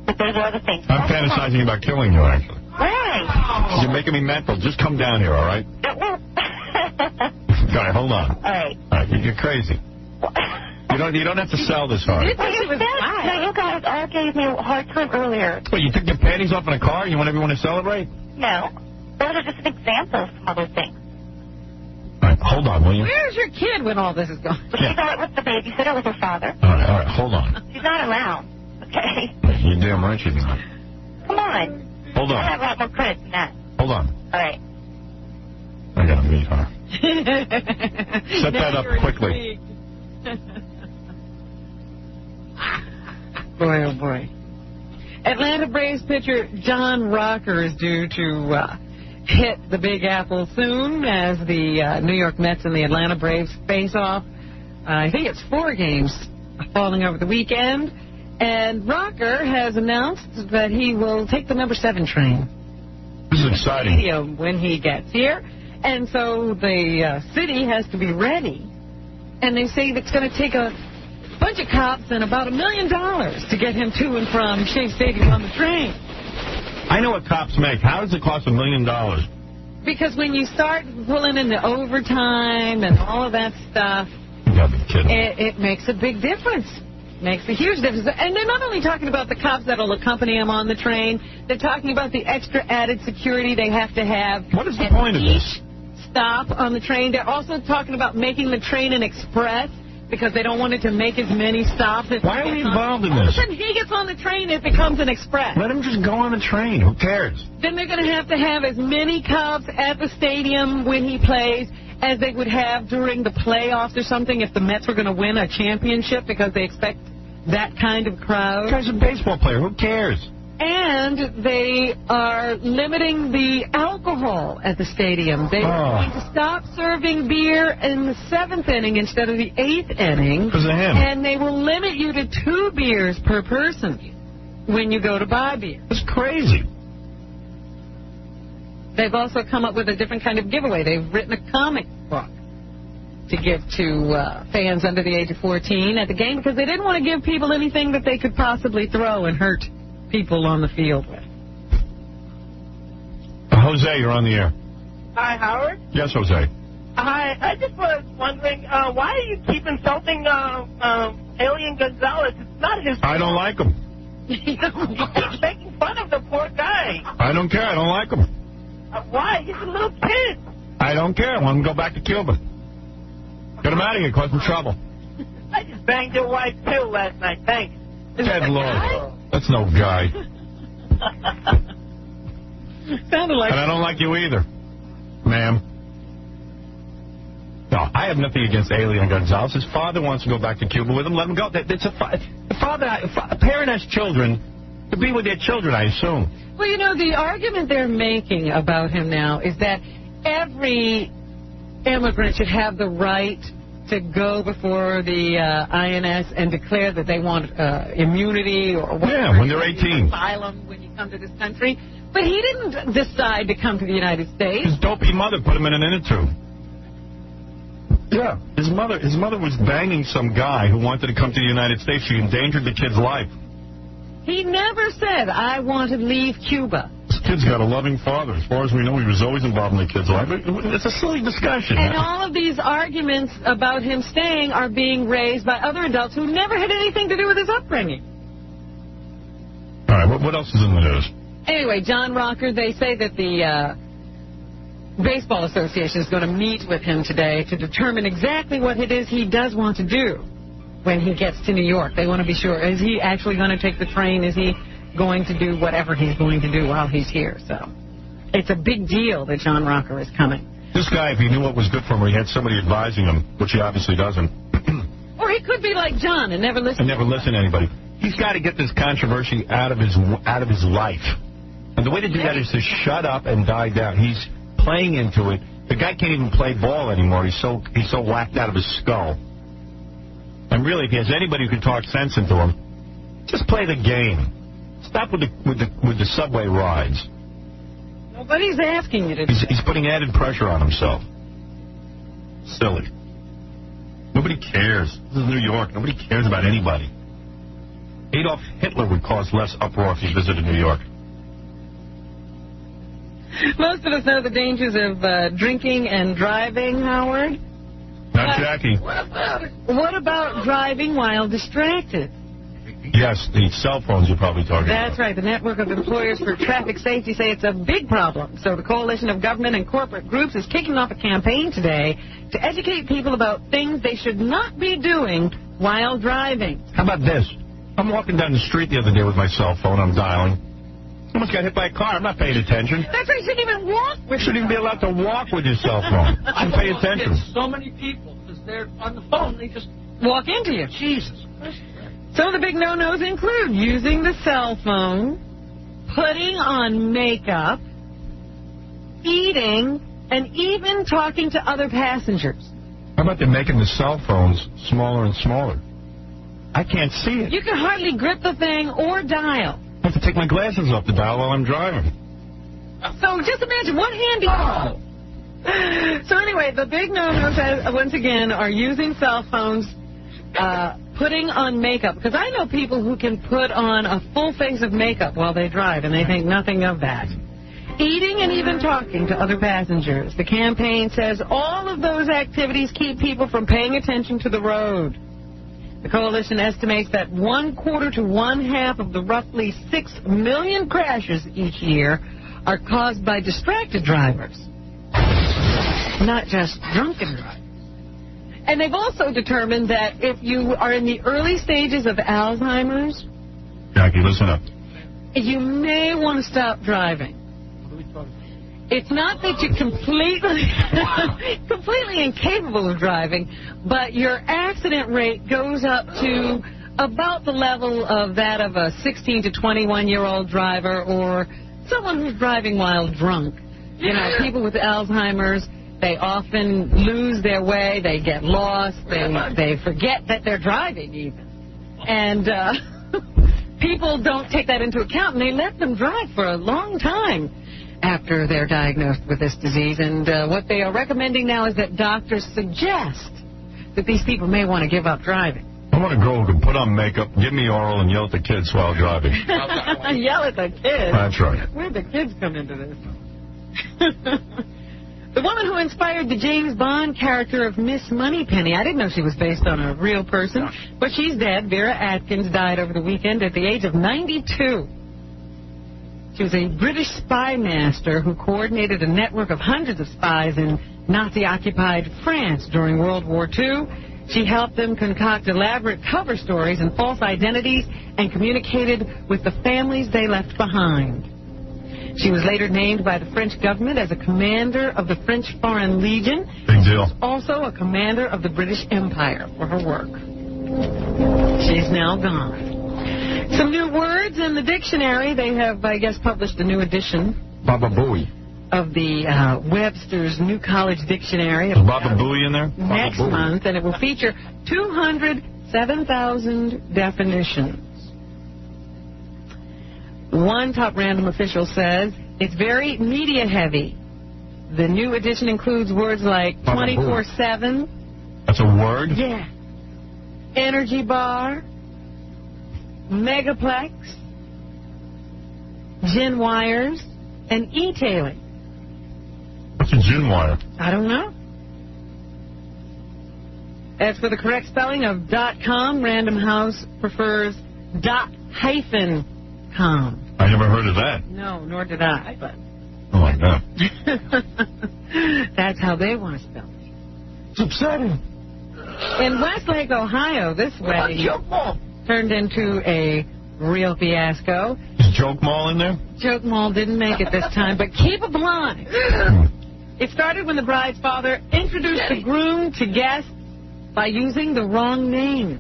But those are other things. I'm fantasizing about killing you, actually. Why? You're making me mental. Just come down here, all right? All right, hold on. All right. All right, you're crazy. You don't have to sell this hard. You guys all gave me a hard time earlier. What, you took your panties off in a car? You want everyone to celebrate? No. Those are just an example of some other things. All right, hold on, will you? Where's your kid when all this is going on? She's out with the babysitter with her father. All right, hold on. She's not around, okay? You're damn right she's not. Come on. Hold on. I have a lot more credit than that. Hold on. All right. I gotta meet her. Set that up quickly. Boy, oh boy. Atlanta Braves pitcher John Rocker is due to hit the Big Apple soon as the New York Mets and the Atlanta Braves face off. I think it's 4 games falling over the weekend. And Rocker has announced that he will take the number 7 train. This is exciting. When he gets here. And so the city has to be ready. And they say it's going to take a bunch of cops and about $1 million to get him to and from Shea Stadium on the train. I know what cops make. How does it cost $1 million? Because when you start pulling in the overtime and all of that stuff, you gotta be kidding. It makes a big difference. makes a huge difference. And they're not only talking about the cops that will accompany them on the train. They're talking about the extra added security they have to have. What is the point of this? Stop on the train. They're also talking about making the train an express because they don't want it to make as many stops. Why are we involved in All of a this? sudden he gets on the train, it becomes an express. Let him just go on the train. Who cares? Then they're going to have as many cops at the stadium when he plays as they would have during the playoffs or something if the Mets were going to win a championship because they expect that kind of crowd. The guy's a baseball player. Who cares? And they are limiting the alcohol at the stadium. They are going to stop serving beer in the 7th inning instead of the 8th inning. Because of him. And they will limit you to 2 beers per person when you go to buy beer. That's crazy. They've also come up with a different kind of giveaway. They've written a comic book to give to fans under the age of 14 at the game because they didn't want to give people anything that they could possibly throw and hurt people on the field with. Jose, you're on the air. Hi, Howard. Yes, Jose. Hi, I just was wondering, why do you keep insulting Alien Gonzalez? It's not his I don't like him. You keep making fun of the poor guy. I don't care. I don't like him. Why? He's a little kid. I don't care. I want him to go back to Cuba. Get him out of here. Cause him trouble. I just banged your wife, too, last night. Thanks. Ted Lord. That's no guy. Sounded like. And I don't like you either, ma'am. No, I have nothing against Alien Gonzalez. His father wants to go back to Cuba with him. Let him go. It's a parent has children to be with their children, I assume. Well, you know, the argument they're making about him now is that every immigrant should have the right to go before the INS and declare that they want immunity or whatever. Yeah, when they're 18. Asylum when you come to this country. But he didn't decide to come to the United States. His dopey mother put him in an inner tube. Yeah, his mother was banging some guy who wanted to come to the United States. She endangered the kid's life. He never said, I want to leave Cuba. This kid's got a loving father. As far as we know, he was always involved in the kid's life. It's a silly discussion. And all of these arguments about him staying are being raised by other adults who never had anything to do with his upbringing. All right, what else is in the news? Anyway, John Rocker, they say that the Baseball Association is going to meet with him today to determine exactly what it is he does want to do when he gets to New York. They want to be sure. Is he actually going to take the train? Is he going to do whatever he's going to do while he's here? So it's a big deal that John Rocker is coming. This guy, if he knew what was good for him, or he had somebody advising him, which he obviously doesn't. Or he could be like John and never listen. And never listen to anybody. He's got to get this controversy out of his life. And the way to do that is to shut up and die down. He's playing into it. The guy can't even play ball anymore. He's so whacked out of his skull. And really, if he has anybody who can talk sense into him, just play the game. Stop with the subway rides. Nobody's asking you to do that. He's putting added pressure on himself. Silly. Nobody cares. This is New York. Nobody cares about anybody. Adolf Hitler would cause less uproar if he visited New York. Most of us know the dangers of drinking and driving, Howard. Not Jackie. What about driving while distracted? Yes, the cell phones you're probably talking about. That's right. The Network of Employers for Traffic Safety say it's a big problem. So the Coalition of Government and Corporate Groups is kicking off a campaign today to educate people about things they should not be doing while driving. How about this? I'm walking down the street the other day with my cell phone. I'm dialing. Almost got hit by a car. I'm not paying attention. That's why you shouldn't even walk with You shouldn't even be allowed to walk with your cell phone. I pay attention. So many people, because they're on the phone, they just walk into you. Jesus Christ. Some of the big no-nos include using the cell phone, putting on makeup, eating, and even talking to other passengers. How about they're making the cell phones smaller and smaller? I can't see it. You can hardly grip the thing or dial. I have to take my glasses off to dial while I'm driving. So just imagine one hand. So anyway, the big no-nos, once again, are using cell phones, putting on makeup. Because I know people who can put on a full face of makeup while they drive, and they think nothing of that. Eating and even talking to other passengers. The campaign says all of those activities keep people from paying attention to the road. The coalition estimates that 1/4 to 1/2 of the roughly 6 million crashes each year are caused by distracted drivers, not just drunken drivers. And they've also determined that if you are in the early stages of Alzheimer's, Jackie, listen up. you may want to stop driving. It's not that you're completely incapable of driving, but your accident rate goes up to about the level of that of a 16 to 21-year-old driver or someone who's driving while drunk. You know, people with Alzheimer's, they often lose their way, they get lost, they forget that they're driving even. And people don't take that into account, and they let them drive for a long time after they're diagnosed with this disease. And what they are recommending now is that doctors suggest that these people may want to give up driving. I want a girl who can put on makeup, give me oral, and yell at the kids while driving. Yell at the kids? That's right. Where'd the kids come into this? The woman who inspired the James Bond character of Miss Moneypenny, I didn't know she was based on a real person, but she's dead. Vera Atkins died over the weekend at the age of 92. She was a British spy master who coordinated a network of hundreds of spies in Nazi-occupied France during World War II. She helped them concoct elaborate cover stories and false identities and communicated with the families they left behind. She was later named by the French government as a commander of the French Foreign Legion. Big deal. She was also a commander of the British Empire for her work. She's now gone. Some new words in the dictionary. They have, I guess, published a new edition. Baba Booey. Of the Webster's New College Dictionary. Is Baba Booey in there? Next month, and it will feature 207,000 definitions. One top random official says it's very media heavy. The new edition includes words like 24/7. That's a word? Yeah. Energy bar. Megaplex. Gin wires. And e-tailing. What's a gin wire? I don't know. As for the correct spelling of .com, Random House prefers .com. I never heard of that. No, nor did I, but... Oh, my God. That's how they want to spell it. It's upsetting. In Westlake, Ohio, this wedding turned into a real fiasco. Is Joke Mall in there? Joke Mall didn't make it this time, but keep it blind. It started when the bride's father introduced the groom to guests by using the wrong name.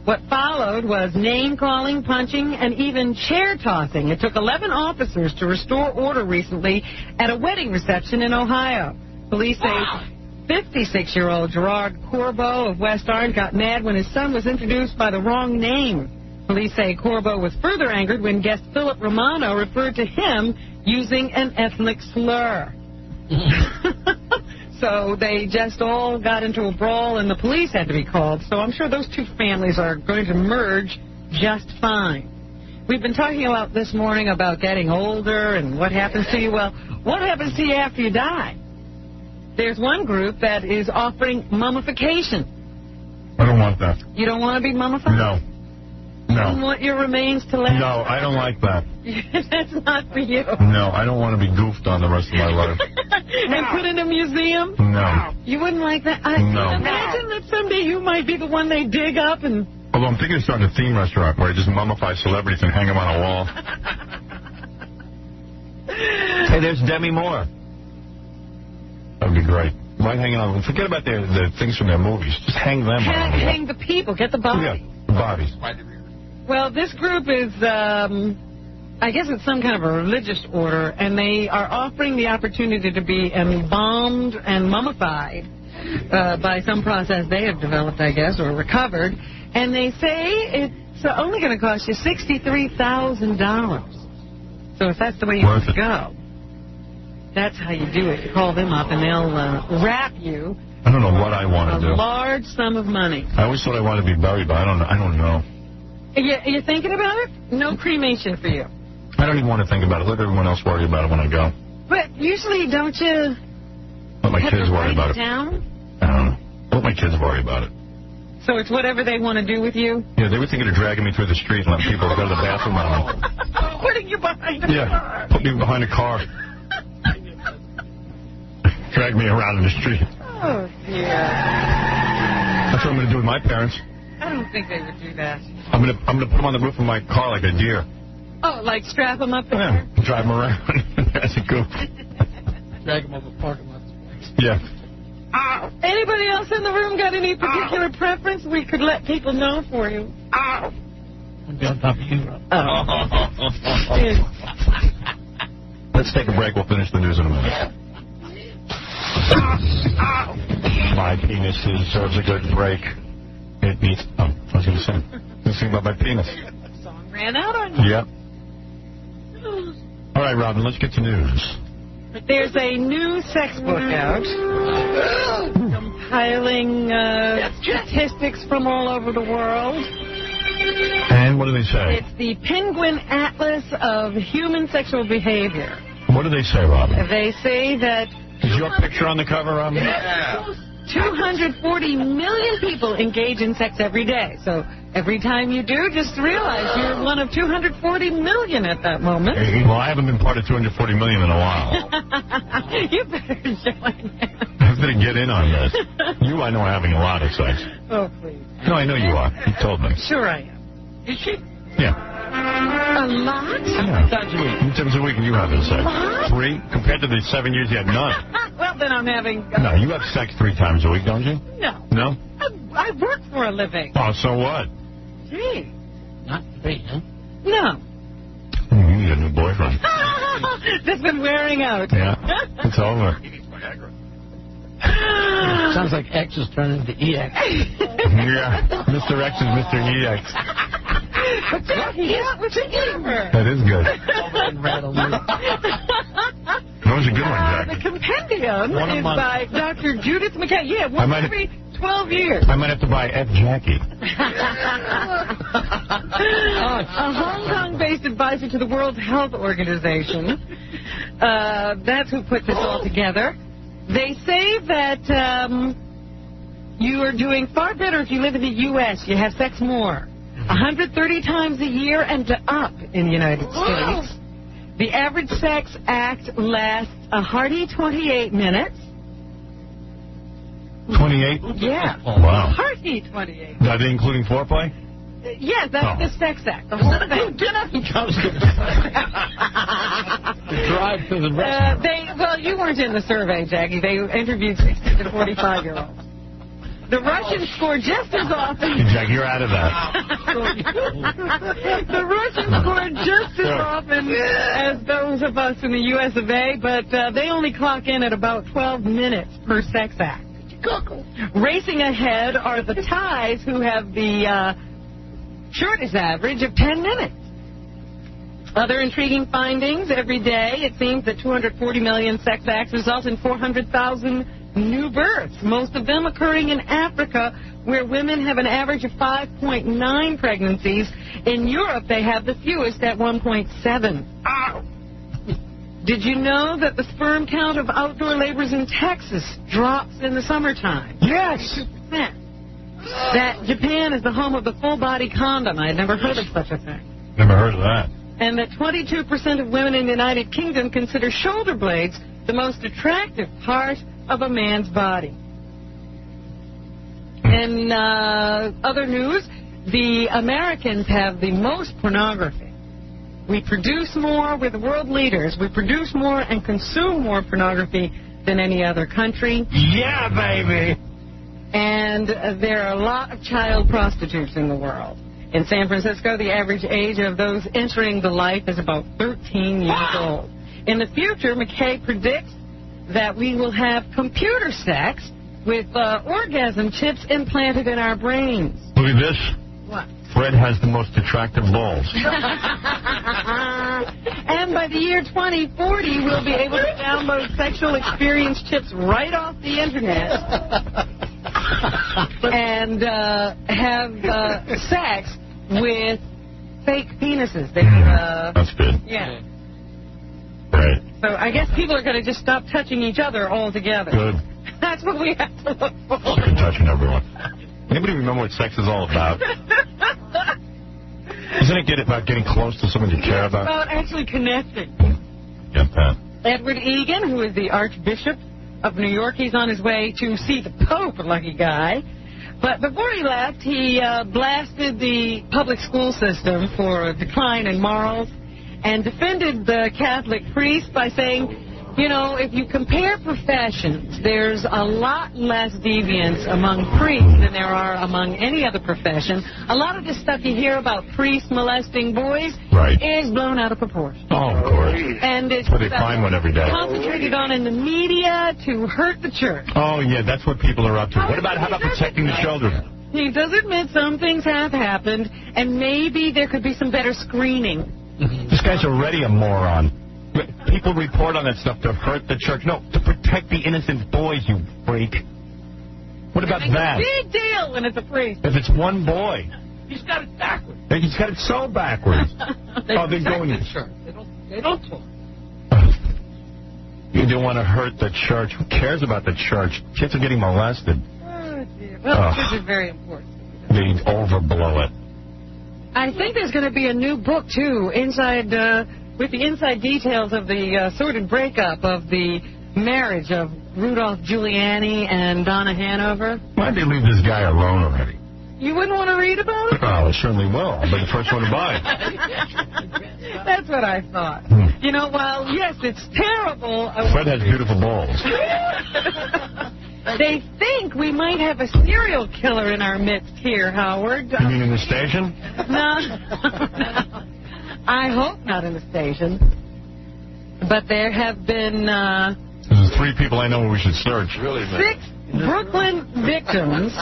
What followed was name-calling, punching, and even chair-tossing. It took 11 officers to restore order recently at a wedding reception in Ohio. Police say 56-year-old Gerard Corbeau of West Orange got mad when his son was introduced by the wrong name. Police say Corbeau was further angered when guest Philip Romano referred to him using an ethnic slur. So they just all got into a brawl and the police had to be called. So I'm sure those two families are going to merge just fine. We've been talking about this morning about getting older and what happens to you. Well, what happens to you after you die? There's one group that is offering mummification. I don't want that. You don't want to be mummified? No. No. You want your remains to last? No, I don't like that. That's not for you. No, I don't want to be goofed on the rest of my life. And put in a museum? No. You wouldn't like that? No. Imagine that someday you might be the one they dig up and... Although I'm thinking of starting a theme restaurant where I just mummify celebrities and hang them on a wall. Hey, there's Demi Moore. That would be great. Why hanging on? Forget about the things from their movies. Just hang them on the wall. Hang the people. Get the body. Yeah, the bodies. Well, this group is, I guess it's some kind of a religious order, and they are offering the opportunity to be embalmed and mummified by some process they have developed, I guess, or recovered. And they say it's only going to cost you $63,000. So if that's the way you want to go, that's how you do it. You call them up, and they'll wrap you. I don't know what I want to do. A large sum of money. I always thought I wanted to be buried, but I don't know. You're thinking about it? No cremation for you. I don't even want to think about it. Let everyone else worry about it when I go. But usually, don't you Let my kids worry about it. Down? I don't know. Let my kids worry about it. So it's whatever they want to do with you? Yeah, they were thinking of dragging me through the street and letting people go to the bathroom on me. Putting you behind a car. Yeah, put me behind a car. Drag me around in the street. Oh, dear. That's what I'm going to do with my parents. I don't think they would do that. I'm gonna put them on the roof of my car like a deer. Oh, like strap them up there? Yeah, drive them around as a goof. Drag them over parking lots. Yeah. Ow. Anybody else in the room got any particular preference we could let people know for you? Ow. I'll be on top of you, Rob. Let's take a break. We'll finish the news in a minute. My penis deserves a good break. It needs... Oh, I was going to say. Let's think about my penis. Song ran out on you. Yep. All right, Robin, let's get to news. There's a new sex book out compiling statistics from all over the world. And what do they say? It's the Penguin Atlas of Human Sexual Behavior. What do they say, Robin? They say that... Is your picture on the cover, Robin? 240 million people engage in sex every day. So every time you do, just realize you're one of 240 million at that moment. Well, I haven't been part of 240 million in a while. You better join. I better get in on this. You, I know, are having a lot of sex. Oh, please. No, I know you are. You told me. Sure I am. Is she? Yeah. A lot? Yeah. How many times a week are you having sex? What? 3? Compared to the 7 years you had none. Well, then I'm having... No, you have sex 3 times a week, don't you? No. No? I work for a living. Oh, so what? Gee. Not 3, huh? No. You need a new boyfriend. That's been wearing out. Yeah. It's over. Sounds like X is turning into EX. Yeah. Mr. X is Mr. EX. Yeah, what's it for? That is good. That was a good one, Jack. The compendium One a is month. by Dr. Judith McKay. Yeah, once every 12 years. I might have to buy F. Jackie. A Hong Kong-based advisor to the World Health Organization. That's who put this all together. They say that you are doing far better if you live in the U.S. You have sex more. 130 times a year and up in the United States. The average sex act lasts a hearty 28 minutes. 28? Yeah. Oh, wow. Hearty 28. Are they including foreplay? Yes, that's the sex act. The whole thing. Get up and comes to drive to the restaurant. Well, you weren't in the survey, Jackie. They interviewed 60 to 45-year-olds. The Russians score just as often. Jack, you're out of that. The Russians score just as often as those of us in the U.S. of A., but they only clock in at about 12 minutes per sex act. Racing ahead are the Thais, who have the shortest average of 10 minutes. Other intriguing findings: every day it seems that 240 million sex acts result in 400,000 new births, most of them occurring in Africa, where women have an average of 5.9 pregnancies. In Europe, they have the fewest at 1.7. Ow! Did you know that the sperm count of outdoor laborers in Texas drops in the summertime? Yes! 2%. That Japan is the home of the full-body condom. I had never heard of such a thing. Never heard of that. And that 22% of women in the United Kingdom consider shoulder blades the most attractive part of a man's body. In other news, the Americans have the most pornography. We produce more. We're the world leaders. We produce more and consume more pornography than any other country. Yeah, baby! And there are a lot of child prostitutes in the world. In San Francisco, the average age of those entering the life is about 13 years old. In the future, McKay predicts that we will have computer sex with orgasm chips implanted in our brains. Look at this. What? Fred has the most attractive balls. And by the year 2040, we'll be able to download sexual experience chips right off the internet and have sex with fake penises. That's good. Yeah. Right. So I guess people are going to just stop touching each other altogether. Good. That's what we have to look for. Touching everyone. Anybody remember what sex is all about? Isn't it about getting close to someone you care It's about actually connecting. Get that. Edward Egan, who is the Archbishop of New York, he's on his way to see the Pope, a lucky guy. But before he left, he blasted the public school system for a decline in morals and defended the Catholic priest by saying, you know, if you compare professions, there's a lot less deviance among priests than there are among any other profession. A lot of the stuff you hear about priests molesting boys is blown out of proportion. Oh, of course. And it's But they find one every day. concentrated on in the media to hurt the church. Oh, yeah, that's what people are up to. How about protecting the children? He does admit some things have happened, and maybe there could be some better screening. This guy's already a moron. People report on that stuff to hurt the church. No, to protect the innocent boys, you freak. What about that? It's a big deal when it's a priest. If it's one boy. He's got it backwards. He's got it so backwards. They're going the church. They don't talk. You don't want to hurt the church. Who cares about the church? Kids are getting molested. Oh, dear. Well, the church is very important. They overblow it. I think there's going to be a new book, too, with the inside details of the sordid breakup of the marriage of Rudolph Giuliani and Donna Hanover. Why'd they leave this guy alone already? You wouldn't want to read about it? Oh, I certainly will. I'll be the first one to buy it. That's what I thought. You know, while, yes, it's terrible. Fred has beautiful balls. They think we might have a serial killer in our midst here, Howard. You mean in the station? No. I hope not in the station. But there have been... There's 3 people I know we should search. Really, 6 Brooklyn victims.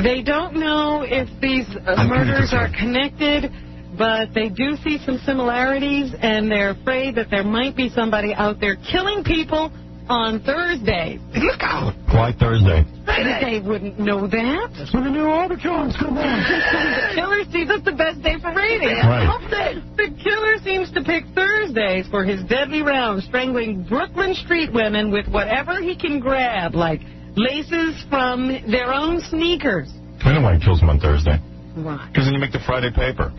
They don't know if these murders are connected, but they do see some similarities, and they're afraid that there might be somebody out there killing people on Thursdays. Look out! Why Thursday? They wouldn't know that. That's when the new Arbitron come on. The killer sees that's the best day for raiding. Right. The killer seems to pick Thursdays for his deadly round, strangling Brooklyn street women with whatever he can grab, like laces from their own sneakers. I know why he kills them on Thursday. Why? Because then you make the Friday paper.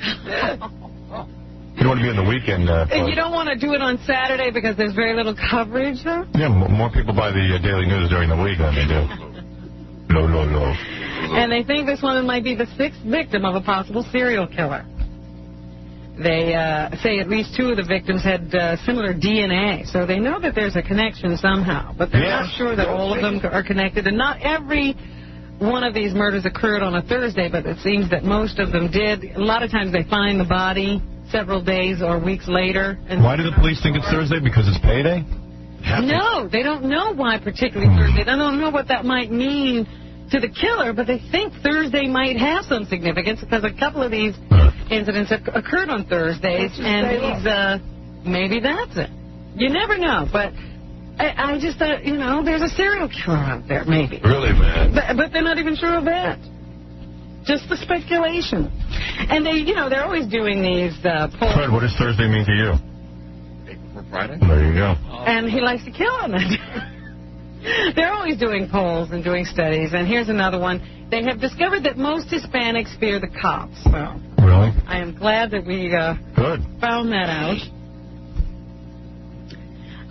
You don't want to be on the weekend. And you don't want to do it on Saturday because there's very little coverage, huh? Yeah, more people buy the Daily News during the week than they do. No. And they think this woman might be the 6th victim of a possible serial killer. They say at least 2 of the victims had similar DNA, so they know that there's a connection somehow. But they're not sure that all of them are connected, and not every one of these murders occurred on a Thursday, but it seems that most of them did. A lot of times they find the body several days or weeks later. And why do the police think it's Thursday? Because it's payday? No, they don't know why particularly Thursday. They don't know what that might mean to the killer, but they think Thursday might have some significance because a couple of these incidents have occurred on Thursdays, and maybe that's it. You never know, but I just thought, you know, there's a serial killer out there, maybe. Really, man? But they're not even sure of that. Just the speculation. And they're always doing these polls. Fred, what does Thursday mean to you? April Friday. There you go. And he likes to kill on it. They're always doing polls and doing studies. And here's another one. They have discovered that most Hispanics fear the cops. So really? I am glad that we found that out.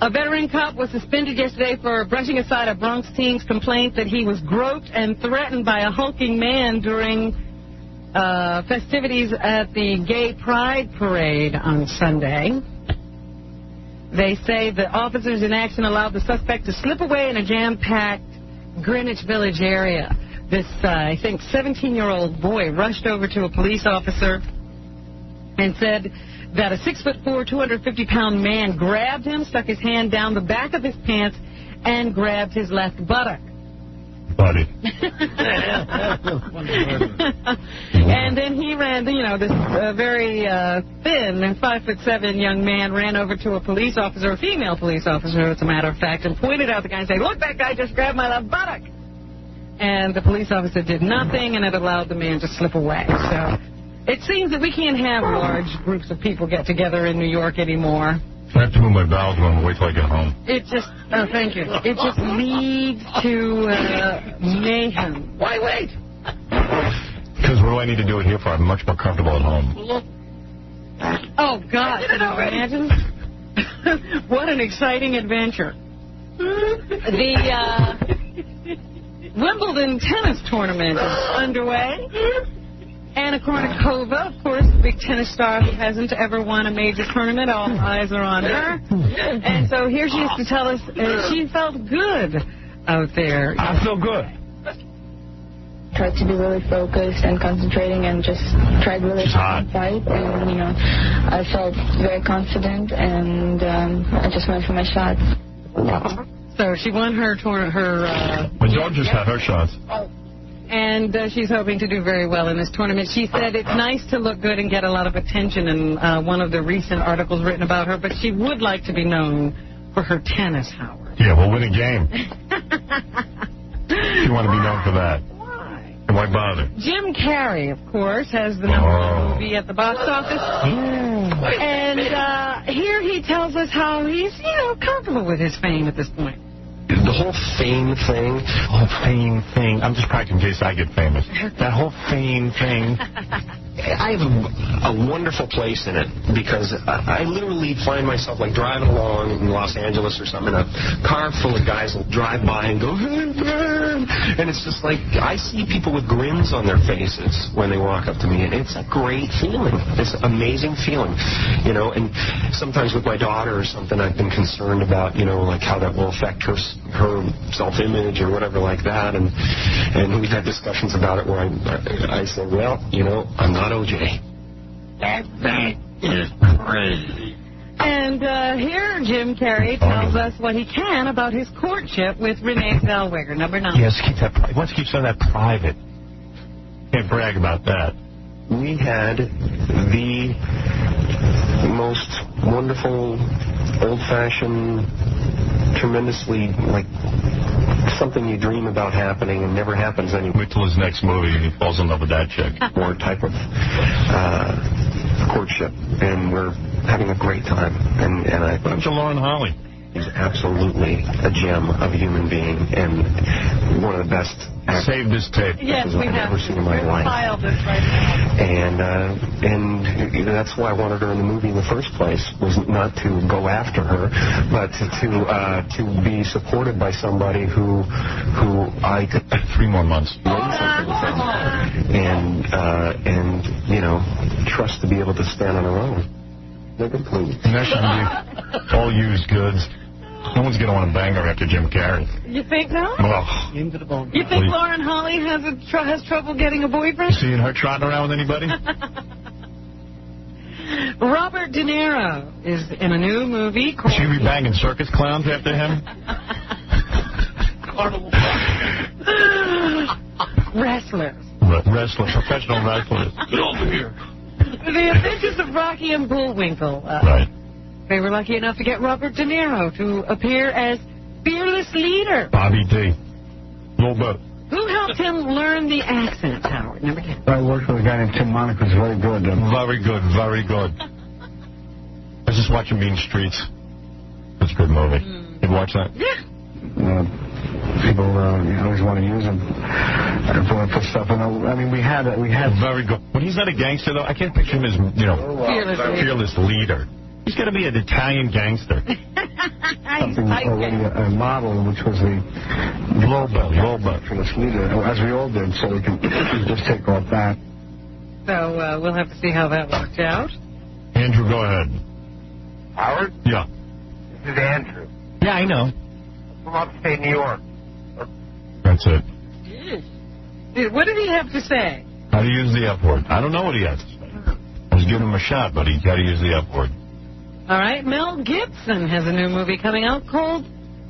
A veteran cop was suspended yesterday for brushing aside a Bronx teen's complaint that he was groped and threatened by a hulking man during festivities at the Gay Pride Parade on Sunday. They say the officers in action allowed the suspect to slip away in a jam-packed Greenwich Village area. This, I think, 17-year-old boy rushed over to a police officer and said that a 6'4", 250-pound man grabbed him, stuck his hand down the back of his pants, and grabbed his left buttock. Buddy. And then he ran, this very thin and 5'7" young man ran over to a police officer, a female police officer, as a matter of fact, and pointed out the guy and said, "Look, that guy just grabbed my left buttock." And the police officer did nothing, and it allowed the man to slip away. So it seems that we can't have large groups of people get together in New York anymore. I have to move my bowels when I wait till I get home. It just, thank you. It just leads to mayhem. Why wait? Because what do I need to do it here for? I'm much more comfortable at home. Oh, God. Can you imagine? What an exciting adventure. The Wimbledon tennis tournament is underway. Anna Kournikova, of course, the big tennis star who hasn't ever won a major tournament. All eyes are on her. And so here she is to tell us she felt good out there. I feel good. Tried to be really focused and concentrating and just tried really hard to fight. And, you know, I felt very confident and I just went for my shots. So she won her My dog just had her shots. And she's hoping to do very well in this tournament. She said it's nice to look good and get a lot of attention in one of the recent articles written about her, but she would like to be known for her tennis, Howard. Yeah, we'll win a game. You want to be known for that. Why bother? Jim Carrey, of course, has the number one movie at the box office. And here he tells us how he's, comfortable with his fame at this point. The whole fame thing. I'm just practicing in case I get famous. That whole fame thing. I have a wonderful place in it because I literally find myself like driving along in Los Angeles or something, in a car full of guys will drive by and go, hey, man. And it's just like I see people with grins on their faces when they walk up to me. And it's a great feeling. It's an amazing feeling, and sometimes with my daughter or something, I've been concerned about, like how that will affect her self-image or whatever like that. And we've had discussions about it where I said, well, I'm not OJ. That thing is crazy. And here Jim Carrey tells us what he can about his courtship with Renee Zellweger, number 9. Yes, let's keep some of that private. Can't brag about that. We had the most wonderful, old-fashioned, tremendously, like, something you dream about happening and never happens anymore. Wait till his next movie and he falls in love with that chick. More type of courtship, and we're having a great time. And I What happened to Lauren Holly? He's absolutely a gem of a human being and one of the best actors. Save this tape. Yes, we have. Ever seen in my life. Filed this right now. And that's why I wanted her in the movie in the first place, was not to go after her, but to be supported by somebody who I could 3 more months learn something from, and trust to be able to stand on her own. Never please. And that should be all used goods. No one's going to want to bang her after Jim Carrey. You think so? Oh. Into the bone. You think Lauren Holly has trouble getting a boyfriend? You seeing her trotting around with anybody? Robert De Niro is in a new movie called... Should we be banging circus clowns after him? Carnival. Wrestlers. Wrestlers, professional wrestlers. Get over here. The Adventures of Rocky and Bullwinkle. Right. They were lucky enough to get Robert De Niro to appear as fearless leader. Bobby D. Little bit. Who helped him learn the accent, Howard? Number 10. I worked with a guy named Tim Monaco. Who's very good. Very good, very good. I was just watching Mean Streets. That's a good movie. You watch that? Yeah. People always want to use him for stuff. And, I mean, we had very good. When he's not a gangster, though, I can't picture him as, fearless leader. He's got to be an Italian gangster. Something already a model, which was the Lobo. Fearless leader, as we all did, so we can just take off that. So we'll have to see how that works out. Andrew, go ahead. Howard? Yeah. This is Andrew. Yeah, I know. From upstate New York. That's it. What did he have to say? How to use the F word. I don't know what he has to say. I was giving him a shot, but he got to use the F word. All right, Mel Gibson has a new movie coming out called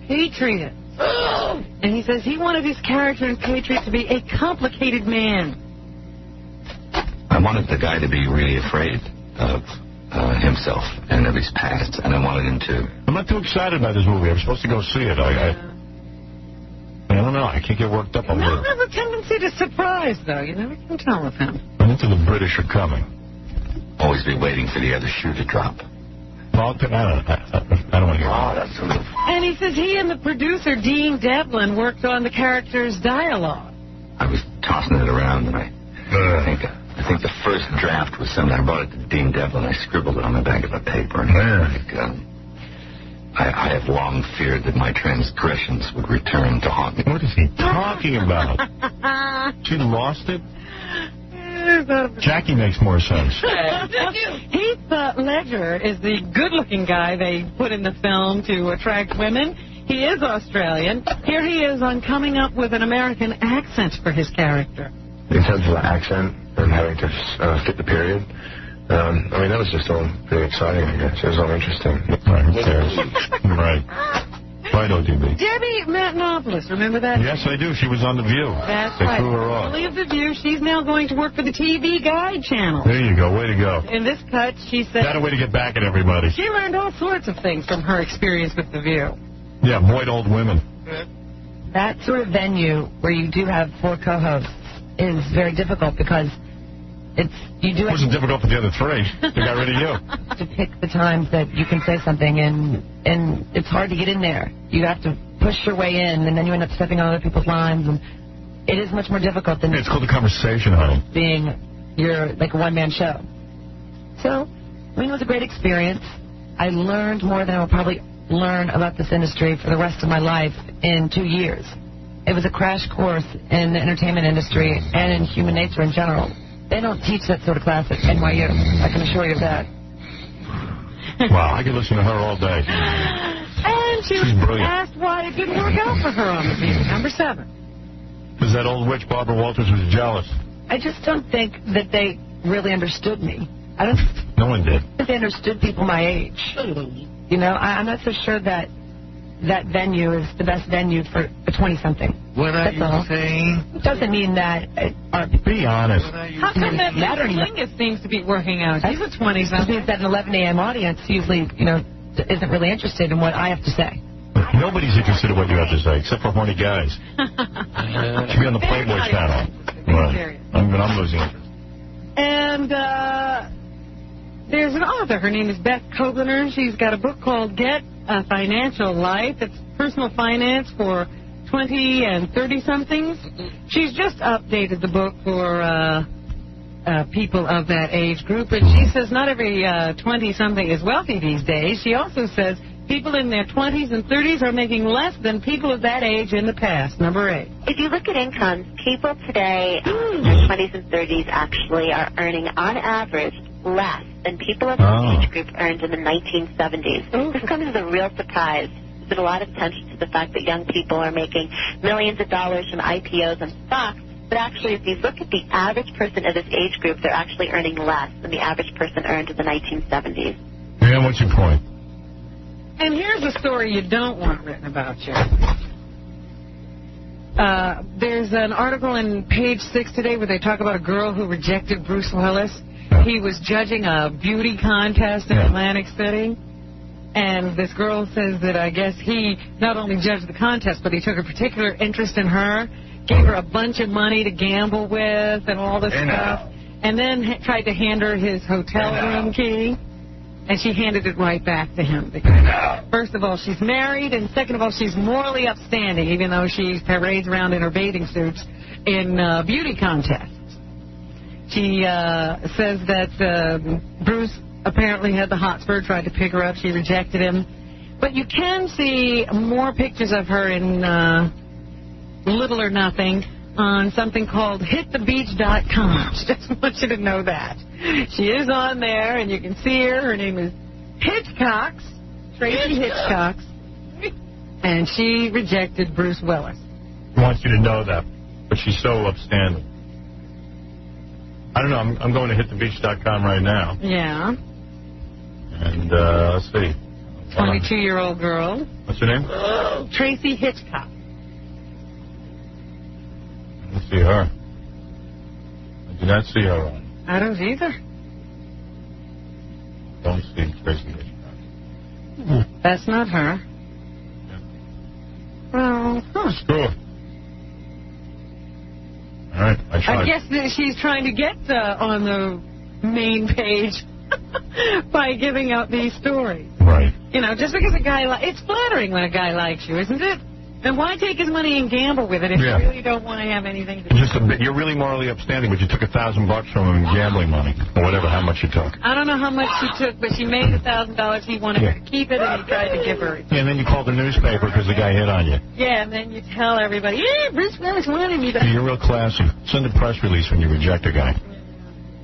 Patriot. And he says he wanted his character in Patriot to be a complicated man. I wanted the guy to be really afraid of himself and of his past, and I wanted him to... I'm not too excited about this movie. I'm supposed to go see it. I don't know. I can't get worked up on Mel it. has a tendency to surprise, though. You never can tell with him. I'm into the British are coming. Always be waiting for the other shoe to drop. Baltic? I don't want to hear it. And he says he and the producer, Dean Devlin, worked on the character's dialogue. I was tossing it around, and I think the first draft was something. I brought it to Dean Devlin. I scribbled it on the back of a paper. And I have long feared that my transgressions would return to haunt me. What is he talking about? She lost it? Jackie makes more sense. Heath Ledger is the good-looking guy they put in the film to attract women. He is Australian. Here he is on coming up with an American accent for his character. In terms of the accent and having to fit the period, I mean, that was just all pretty exciting, I guess. It was all interesting. Right, who cares? Right. Right, ODB. Debbie Matenopoulos, remember that? Yes, I do. She was on The View. That's they right. threw her off. Only of The View. She's now going to work for the TV Guide channel. There you go. Way to go. In this cut, she said... That a way to get back at everybody. She learned all sorts of things from her experience with The View. Yeah, moit old women. That sort of venue where you do have 4 co-hosts is very difficult because it wasn't difficult for the other 3. They got rid of you. To pick the times that you can say something, and it's hard to get in there. You have to push your way in, and then you end up stepping on other people's lines, and it is much more difficult than it's called a conversation, honey. Being like a one-man show. So, I mean, it was a great experience. I learned more than I will probably learn about this industry for the rest of my life in 2 years. It was a crash course in the entertainment industry and in human nature in general. They don't teach that sort of class at NYU. I can assure you of that. Wow, I could listen to her all day. And she was asked why it didn't work out for her on the season. Number 7. Because that old witch Barbara Walters was jealous. I just don't think that they really understood me. No one did. They understood people my age. You know, I'm not so sure that that venue is the best venue for a 20-something. What are That's all. saying? It doesn't mean that... Be honest. How come that Lingus seems to be working out? He's a 20-something. It means that an 11 a.m. audience usually, isn't really interested in what I have to say. Nobody's interested in what you have to say, except for horny guys. Should be on the Playboy channel. Right. I'm losing it. And there's an author. Her name is Beth Kovler. She's got a book called Get a Financial Life. It's personal finance for 20 and 30-somethings. She's just updated the book for people of that age group. And she says not every 20-something is wealthy these days. She also says people in their 20s and 30s are making less than people of that age in the past. Number 8. If you look at incomes, people today in their 20s and 30s actually are earning, on average, less than people of this age group earned in the 1970s. This comes as a real surprise. There's been a lot of attention to the fact that young people are making millions of dollars from IPOs and stocks, but actually, if you look at the average person of this age group, they're actually earning less than the average person earned in the 1970s. Yeah, what's your point? And here's a story you don't want written about you. There's an article in Page 6 today where they talk about a girl who rejected Bruce Willis. He was judging a beauty contest in Atlantic City. And this girl says that I guess he not only judged the contest, but he took a particular interest in her, gave her a bunch of money to gamble with and all this stuff, and then tried to hand her his hotel room key. And she handed it right back to him. Because first of all, she's married, and second of all, she's morally upstanding, even though she parades around in her bathing suits in beauty contests. She says that Bruce apparently had the hotspur, tried to pick her up. She rejected him. But you can see more pictures of her in Little or Nothing on something called hitthebeach.com. Just want you to know that. She is on there, and you can see her. Her name is Hitchcox, Tracy Hitchcox, and she rejected Bruce Willis. I want you to know that, but she's so upstanding. I don't know. I'm going to hitthebeach.com right now. Yeah. And let's see. 22-year-old girl. What's her name? Tracy Hitchcox. I don't see her. I do not see her on. I don't either. Don't see Tracy Hitchcox. That's not her. Well, Screw her. All right, I tried. I guess that she's trying to get on the main page. by giving out these stories. Right. You know, just because a guy it's flattering when a guy likes you, isn't it? Then why take his money and gamble with it if you really don't want to have anything to do with it? You're really morally upstanding, but you took $1,000 from him in gambling money, or whatever, how much you took. I don't know how much she took, but she made $1,000. He wanted her to keep it, and he tried to give her it. Yeah, and then you called the newspaper because the guy hit on you. Yeah, and then you tell everybody, yeah, Bruce Willis wanted me to... You're real classy. Send a press release when you reject a guy.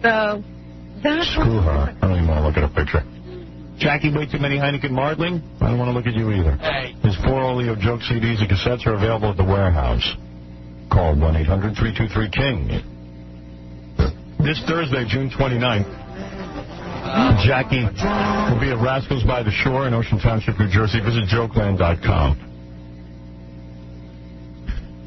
So, that's... Screw her. I don't even want to look at a picture. Jackie, way too many Heineken Mardling? I don't want to look at you either. Hey. His 4 Oleo joke CDs and cassettes are available at the warehouse. Call 1-800-323-KING. This Thursday, June 29th, Jackie will be at Rascals by the Shore in Ocean Township, New Jersey. Visit jokeland.com.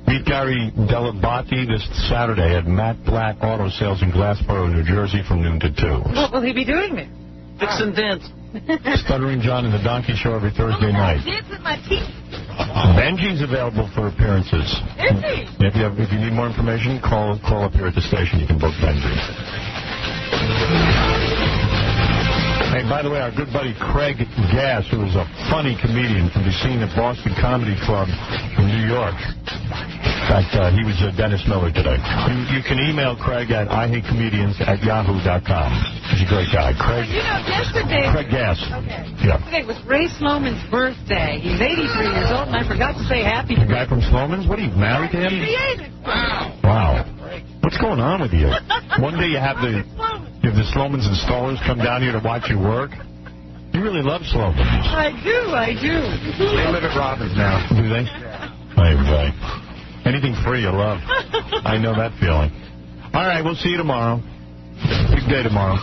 Meet Gary Delabate this Saturday at Matt Black Auto Sales in Glassboro, New Jersey from noon to 2. What will he be doing there? Fixing dents. Stuttering John and the Donkey Show every Thursday night. Dance with my teeth. Benji's available for appearances. Is he? If you need more information, call up here at the station. You can book Benji. Hey, by the way, our good buddy Craig Gass, who is a funny comedian, can be seen at Boston Comedy Club in New York. In fact, he was Dennis Miller today. You can email Craig at ihatecomedians@yahoo.com. He's a great guy. Craig. You know, yesterday... Craig Gass. Okay. Yeah. Yesterday was Ray Sloman's birthday. He's 83 years old, and I forgot to say happy. The guy from Sloman's? What, are you married to him? Wow. What's going on with you? One day you have the Sloman's installers come down here to watch you work. You really love Sloman's. I do. They live at Robbins now. Do they? Hey. Anything free you love. I know that feeling. All right, we'll see you tomorrow. Big day tomorrow.